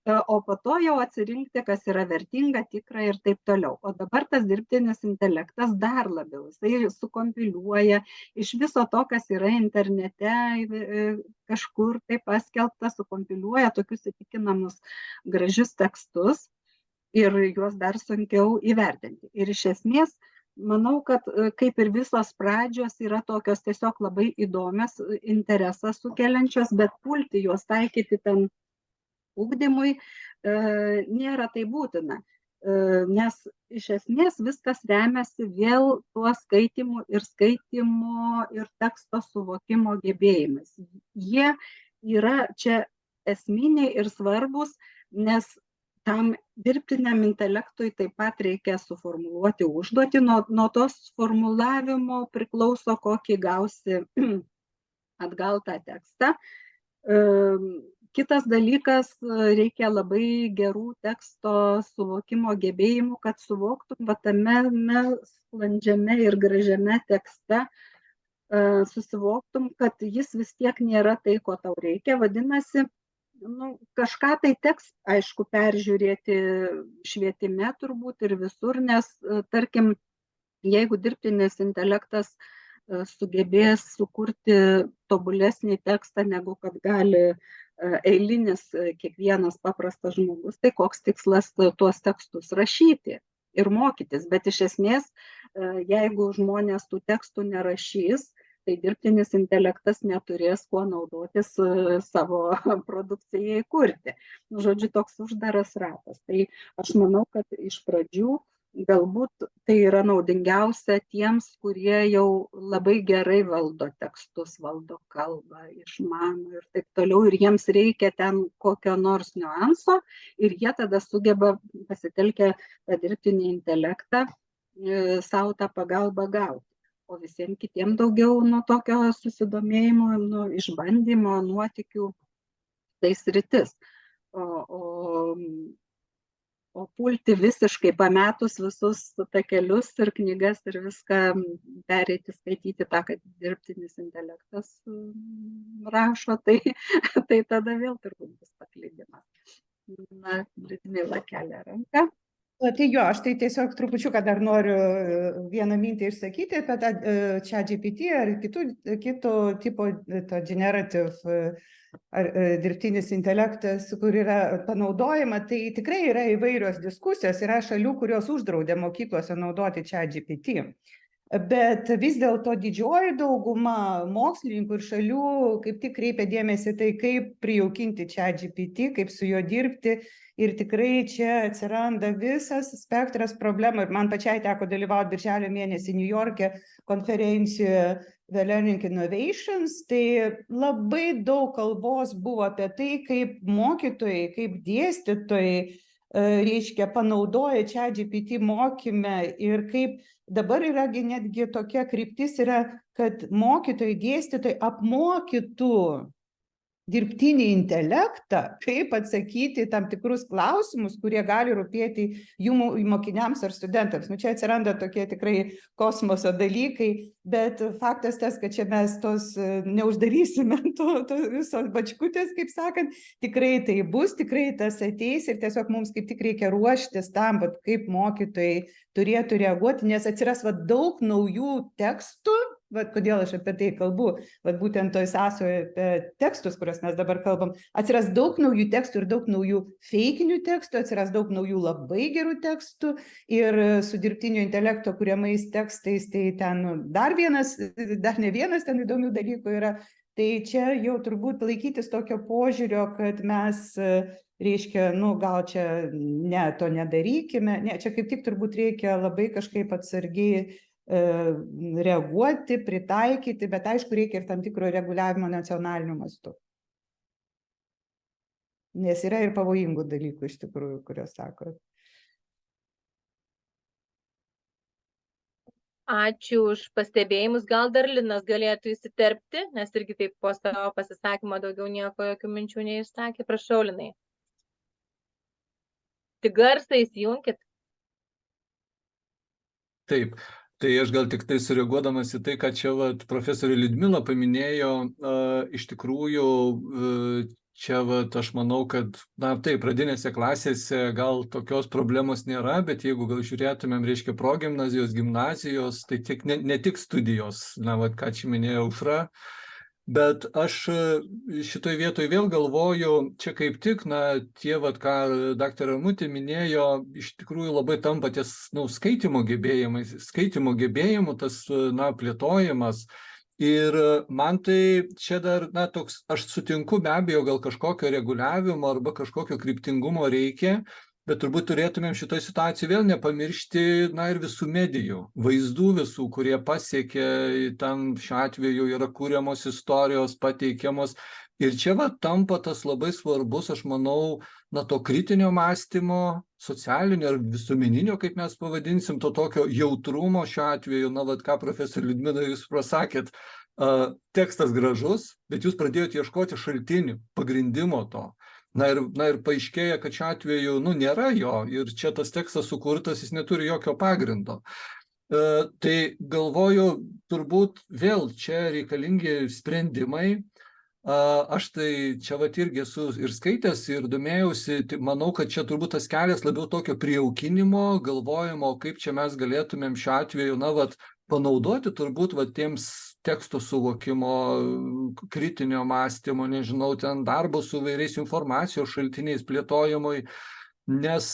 o po to jau atsirinkti, kas yra vertinga, tikra ir taip toliau. O dabar tas dirbtinis intelektas dar labiau, jisai sukompiliuoja iš viso to, kas yra internete, kažkur tai paskelbta, sukompiliuoja tokius įtikinamus gražius tekstus ir juos dar sunkiau įvertinti. Ir iš esmės, manau, kad kaip ir visos pradžios yra tokios tiesiog labai įdomios, interesą sukeliančios, bet pulti juos taikyti ten ugdymui nėra tai būtina, nes iš esmės viskas remiasi vėl tuo skaitymu ir teksto suvokimo gebėjimais. Jie yra čia esminiai ir svarbus, nes tam dirbtiniam intelektui taip pat reikia suformuluoti užduotį, nuo tos formulavimo priklauso, kokį gausi atgal tą tekstą. Kitas dalykas, reikia labai gerų teksto suvokimo gebėjimų, kad suvoktum va tame sklandžiame ir gražiame tekste, susivoktum, kad jis vis tiek nėra tai, ko tau reikia. Vadinasi, kažką tai teks, aišku, peržiūrėti švietime turbūt ir visur, nes, tarkim, jeigu dirbtinis intelektas sugebės sukurti tobulesnį tekstą, negu kad gali eilinis kiekvienas paprastas žmogus, tai koks tikslas tuos tekstus rašyti ir mokytis. Bet iš esmės, jeigu žmonės tų tekstų nerašys, tai dirbtinis intelektas neturės kuo naudotis savo produkcijai kurti. Žodžiu, toks uždaras ratas. Tai aš manau, kad iš pradžių galbūt tai yra naudingiausia tiems, kurie jau labai gerai valdo tekstus, valdo kalbą, išmano ir taip toliau, ir jiems reikia ten kokio nors niuanso, ir jie tada sugeba pasitelkę tą dirbtinį intelektą savo tą pagalbą gauti. O visiems kitiems daugiau nuo tokio susidomėjimo, išbandymo, nuotykių tai sritis. O pulti visiškai pametus visus takelius ir knygas ir viską pereiti skaityti tą, kad dirbtinis intelektas rašo, tai tada vėl turbūt bus paklydimas. Na, Liudmila kelia ranką. Tai jo, aš tai tiesiog trupučiuką dar noriu vieną mintį išsakyti apie tą ChatGPT ar kito tipo generative ar dirbtinis intelektas, kur yra panaudojama, tai tikrai yra įvairios diskusijos, yra šalių, kurios uždraudė mokyklose naudoti ChatGPT. Bet vis dėlto didžioji dauguma mokslininkų ir šalių kaip tik kreipia dėmesį tai, kaip prijaukinti ChatGPT, kaip su juo dirbti. Ir tikrai čia atsiranda visas spektras problemų. Ir man pačiai teko dalyvauti birželio mėnesį New York'e konferencijoje The Learning Innovations. Tai labai daug kalbos buvo apie tai, kaip mokytojai, kaip dėstytojai reiškia panaudoja ChatGPT mokyme ir kaip dabar yra netgi tokia kryptis yra, kad mokytojai, dėstytojai apmokytų dirbtinį intelektą, kaip atsakyti tam tikrus klausimus, kurie gali rūpėti jų mokiniams ar studentams. Čia atsiranda tokie tikrai kosmoso dalykai, bet faktas tas, kad čia mes tos neuždarysime to visos bačkutės, kaip sakant, tikrai tai bus, tikrai tas ateis ir tiesiog mums kaip tik reikia ruoštis tam, kaip mokytojai turėtų reaguoti, nes atsiras daug naujų tekstų. Kodėl aš apie tai kalbu, būtent toj sąsajoje apie tekstus, kuriuos mes dabar kalbam, atsiras daug naujų tekstų ir daug naujų feikinių tekstų, atsiras daug naujų labai gerų tekstų ir su dirbtinio intelekto kuriamais tekstais, tai ten dar ne vienas ten įdomių dalykų yra. Tai čia jau turbūt laikytis tokio požiūrio, kad mes, reiškia, gal čia to nedarykime, čia kaip tik turbūt reikia labai kažkaip atsargiai reaguoti, pritaikyti, bet aišku, reikia ir tam tikro reguliavimo nacionaliniu mastu. Nes yra ir pavojingų dalykų iš tikrųjų, kuriuos sako. Ačiū už pastebėjimus. Gal dar Linas galėtų įsiterpti, nes irgi taip po savo pasisakymo daugiau nieko, jokių minčių neišsakė. Prašau, Linai. Tik garsą įsijunkit. Taip. Tai aš gal tik tai sureaguodamas į tai, kad čia profesorė Liudmila paminėjo, iš tikrųjų, čia aš manau, kad, taip, pradinėse klasėse gal tokios problemos nėra, bet jeigu gal žiūrėtumėm, reiškia, progimnazijos, gimnazijos, tai ne tik studijos, ką čia minėjo Aušra, bet aš šitoj vietoj vėl galvoju, čia kaip tik, tie, ką daktarė Ramutė minėjo, iš tikrųjų labai tampa ties, skaitymo gebėjimų tas, plėtojimas. Ir man tai čia dar, toks, aš sutinku be abejo, gal kažkokio reguliavimo arba kažkokio kryptingumo reikia, bet turbūt turėtumėm šitoj situacijai vėl nepamiršti, ir visų medijų, vaizdų visų, kurie pasiekia, ten šiuo atveju yra kūriamos istorijos, pateikiamos. Ir čia tampa tas labai svarbus, aš manau, na, to kritinio mąstymo, socialinio ar visuomeninio, kaip mes pavadinsim, to tokio jautrumo šiuo atveju, na, vat ką profesorė Liudmila jūs pasakėt, tekstas gražus, bet jūs pradėjote ieškoti šaltinių, pagrindimo to. Na ir paaiškėja, kad šiuo atveju, nu, nėra jo ir čia tas tekstas sukurtas, jis neturi jokio pagrindo. Tai galvoju, turbūt vėl čia reikalingi sprendimai. Aš tai čia vat irgi esu ir skaitęs, ir domėjausi, tai manau, kad čia turbūt tas kelias labiau tokio prijaukinimo, galvojimo, kaip čia mes galėtumėm šiuo atveju, na, vat, panaudoti turbūt vat tiems teksto suvokimo, kritinio mąstymo, nežinau, ten darbo su vairiais informacijos šaltiniais plėtojimui, nes,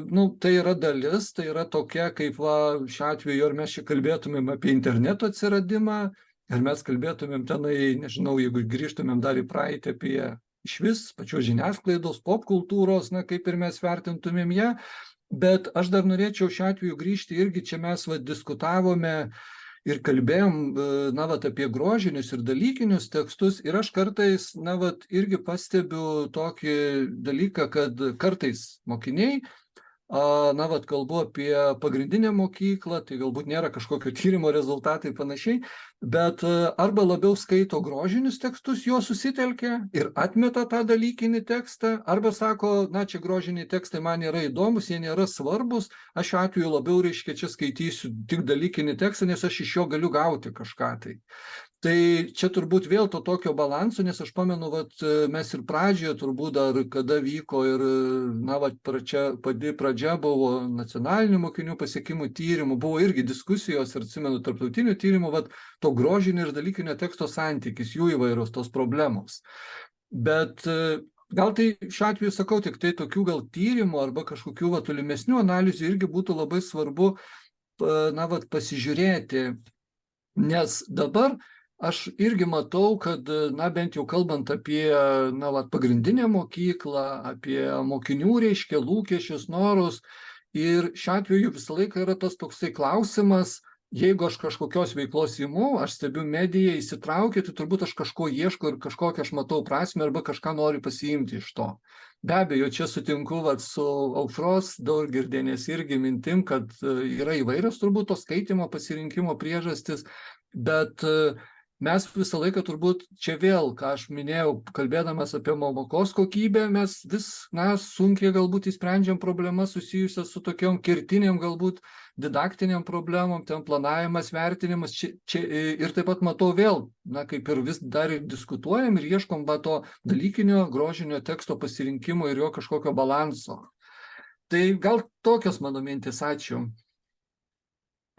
nu, tai yra dalis, tai yra tokia, kaip va, šiuo atveju, ar mes čia kalbėtumėm apie interneto atsiradimą, ar mes kalbėtumėm tenai, nežinau, jeigu grįžtumėm dar į praeitį apie išvis pačios žiniasklaidos, popkultūros, na, kaip ir mes vertintumėm ją, bet aš dar norėčiau šiuo atveju grįžti irgi, čia mes va, diskutavome ir kalbėjom, na, vat, apie grožinius ir dalykinius tekstus, ir aš kartais, na, vat, irgi pastebiu tokį dalyką, kad kartais mokiniai, na, vat, kalbu apie pagrindinę mokyklą, tai galbūt nėra kažkokio tyrimo rezultatai panašiai, bet arba labiau skaito grožinius tekstus, juos susitelkia ir atmeta tą dalykinį tekstą, arba sako, na, čia grožiniai tekstai man nėra įdomus, jie nėra svarbus, aš šiuo atveju labiau, reiškia, čia skaitysiu tik dalykinį tekstą, nes aš iš jo galiu gauti kažką tai. Tai čia turbūt vėl to tokio balanso, nes aš pamenu, vat, mes ir pradžioje turbūt dar, kada vyko ir, na, vat, pradžia buvo nacionalinių mokinių pasiekimų tyrimų, buvo irgi diskusijos ir, atsimenu, tarptautinių tyrimų, vat, to grožinio ir dalykinio teksto santykis, jų įvairios tos problemos. Bet gal tai šiuo atveju sakau tik tai tokių gal tyrimų arba kažkokių va, tolimesnių analizių irgi būtų labai svarbu, na, vat, pasižiūrėti, nes dabar aš irgi matau, kad, na, bent jau kalbant apie, na, vat, pagrindinę mokyklą, apie mokinių, reiškia, lūkesčius, norus, ir šiuo atveju visą laiką yra tas toksai klausimas, jeigu aš kažkokios veiklos imu, aš stebiu mediją, įsitraukiu, tai turbūt aš kažko ieško ir kažkokią aš matau prasmę arba kažką noriu pasiimti iš to. Be abejo, čia sutinku vat, su Aušros Daugirdienės irgi mintim, kad yra įvairios turbūt to skaitimo pasirinkimo priežastis, bet mes visą laiką turbūt čia vėl, ką aš minėjau, kalbėdamas apie pamokos kokybę, mes vis, na, sunkiai galbūt įsprendžiam problemas susijusias su tokiom kertiniam galbūt didaktiniam problemom, ten planavimas, vertinimas, čia ir taip pat matau vėl, na, kaip ir vis dar ir diskutuojam ir ieškom va to dalykinio grožinio teksto pasirinkimo ir jo kažkokio balanso. Tai gal tokios mano mintis, ačiū.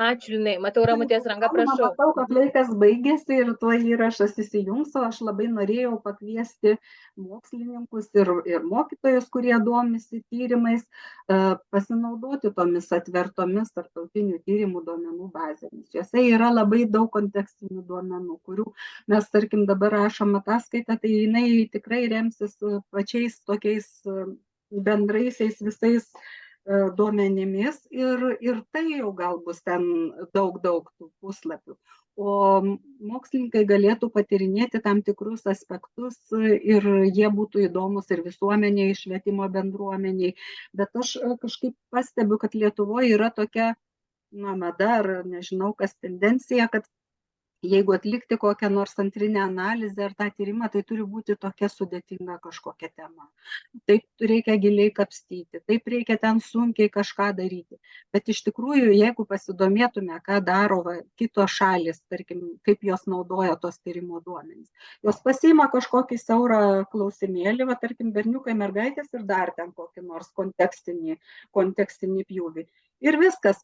Ačiū, Linai. Matau Ramutės ranką, prašau. Matau, kad laikas baigėsi ir tuo įrašas įsijungs, o aš labai norėjau pakviesti mokslininkus ir mokytojus, kurie domisi tyrimais, pasinaudoti tomis atvertomis tarptautinių tyrimų duomenų bazėmis. Jose yra labai daug kontekstinių duomenų, kurių mes, tarkim, dabar rašom ataskaitą, tai jinai tikrai remsis pačiais tokiais bendraisiais visais duomenimis ir tai jau gal bus ten daug tų puslapių. O mokslininkai galėtų patyrinėti tam tikrus aspektus ir jie būtų įdomus ir visuomeniai, švietimo bendruomeniai. Bet aš kažkaip pastebiu, kad Lietuvoje yra tokia, na, mada ar nežinau kas tendencija, kad jeigu atlikti kokią nors antrinę analizę ar tą tyrimą, tai turi būti tokia sudėtinga kažkokia tema. Taip reikia giliai kapstyti, taip reikia ten sunkiai kažką daryti. Bet iš tikrųjų, jeigu pasidomėtume, ką daro kitos šalis, tarkim, kaip jos naudoja tos tyrimo duomenys. Jos pasiima kažkokį siaurą klausimėlį, tarkim, berniukai, mergaitės ir dar ten kokį nors kontekstinį pjūvį. Ir viskas,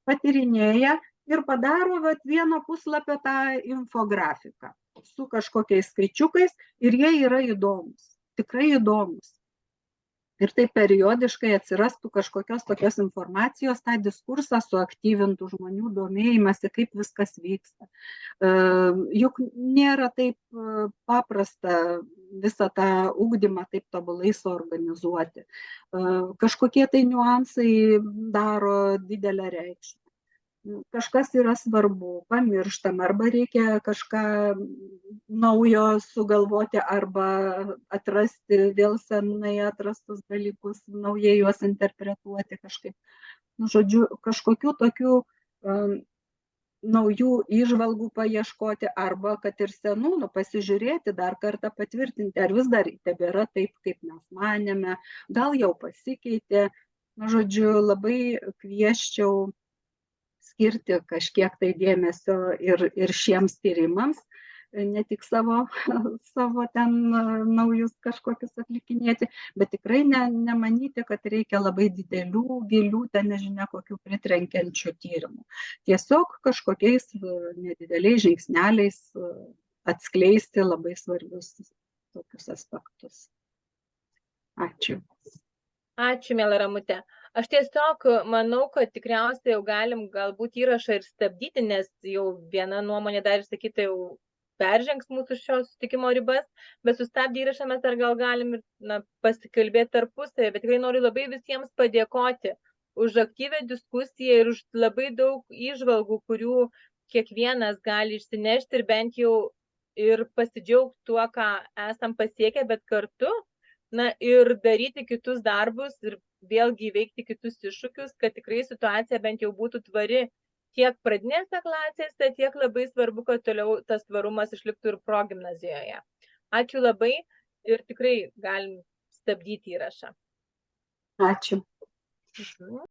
patyrinėja ir padaro vieno puslapio tą infografiką su kažkokiais skaičiukais ir jie yra įdomus, tikrai įdomus. Ir tai periodiškai atsirastų kažkokios tokios informacijos, tą diskursą suaktyvintų žmonių domėjimąsi, kaip viskas vyksta. Juk nėra taip paprasta visą tą ugdymą taip tobulai suorganizuoti. Kažkokie tai niuansai daro didelę reikšmę. kažkas yra svarbu, pamirštam, arba reikia kažką naujo sugalvoti, arba atrasti vėl senai atrastus dalykus, naujai juos interpretuoti kažkaip. Nu, žodžiu, kažkokių tokių naujų įžvalgų paieškoti, arba kad ir senų, pasižiūrėti, dar kartą patvirtinti, ar vis dar tebėra taip, kaip mes manėme, gal jau pasikeitė. Nu, žodžiu, labai kviesčiau skirti kažkiek tai dėmesio ir šiems tyrimams, ne tik savo ten naujus kažkokius atlikinėti, bet tikrai nemanyti, kad reikia labai didelių, gilių, ten nežinia kokių pritrenkiančių tyrimų. Tiesiog kažkokiais nedideliais žingsneliais atskleisti labai svarbius tokius aspektus. Ačiū. Ačiū, miela Ramute. Aš tiesiog manau, kad tikriausiai jau galim galbūt įrašą ir stabdyti, nes jau viena nuomonė dar išsakyta jau peržengs mūsų šio susitikimo ribas, bet sustabdė įrašą mes dar gal galim ir pasikalbėti tarpusavį, bet tikrai noriu labai visiems padėkoti už aktyvią diskusiją ir už labai daug įžvalgų, kurių kiekvienas gali išsinešti ir bent jau ir pasidžiaugti tuo, ką esam pasiekę, bet kartu ir daryti kitus darbus ir vėlgi įveikti kitus iššūkius, kad tikrai situacija bent jau būtų tvari tiek pradinėse klasėse, tiek labai svarbu, kad toliau tas tvarumas išliktų ir progimnazijoje. Ačiū labai ir tikrai galim stabdyti įrašą. Ačiū.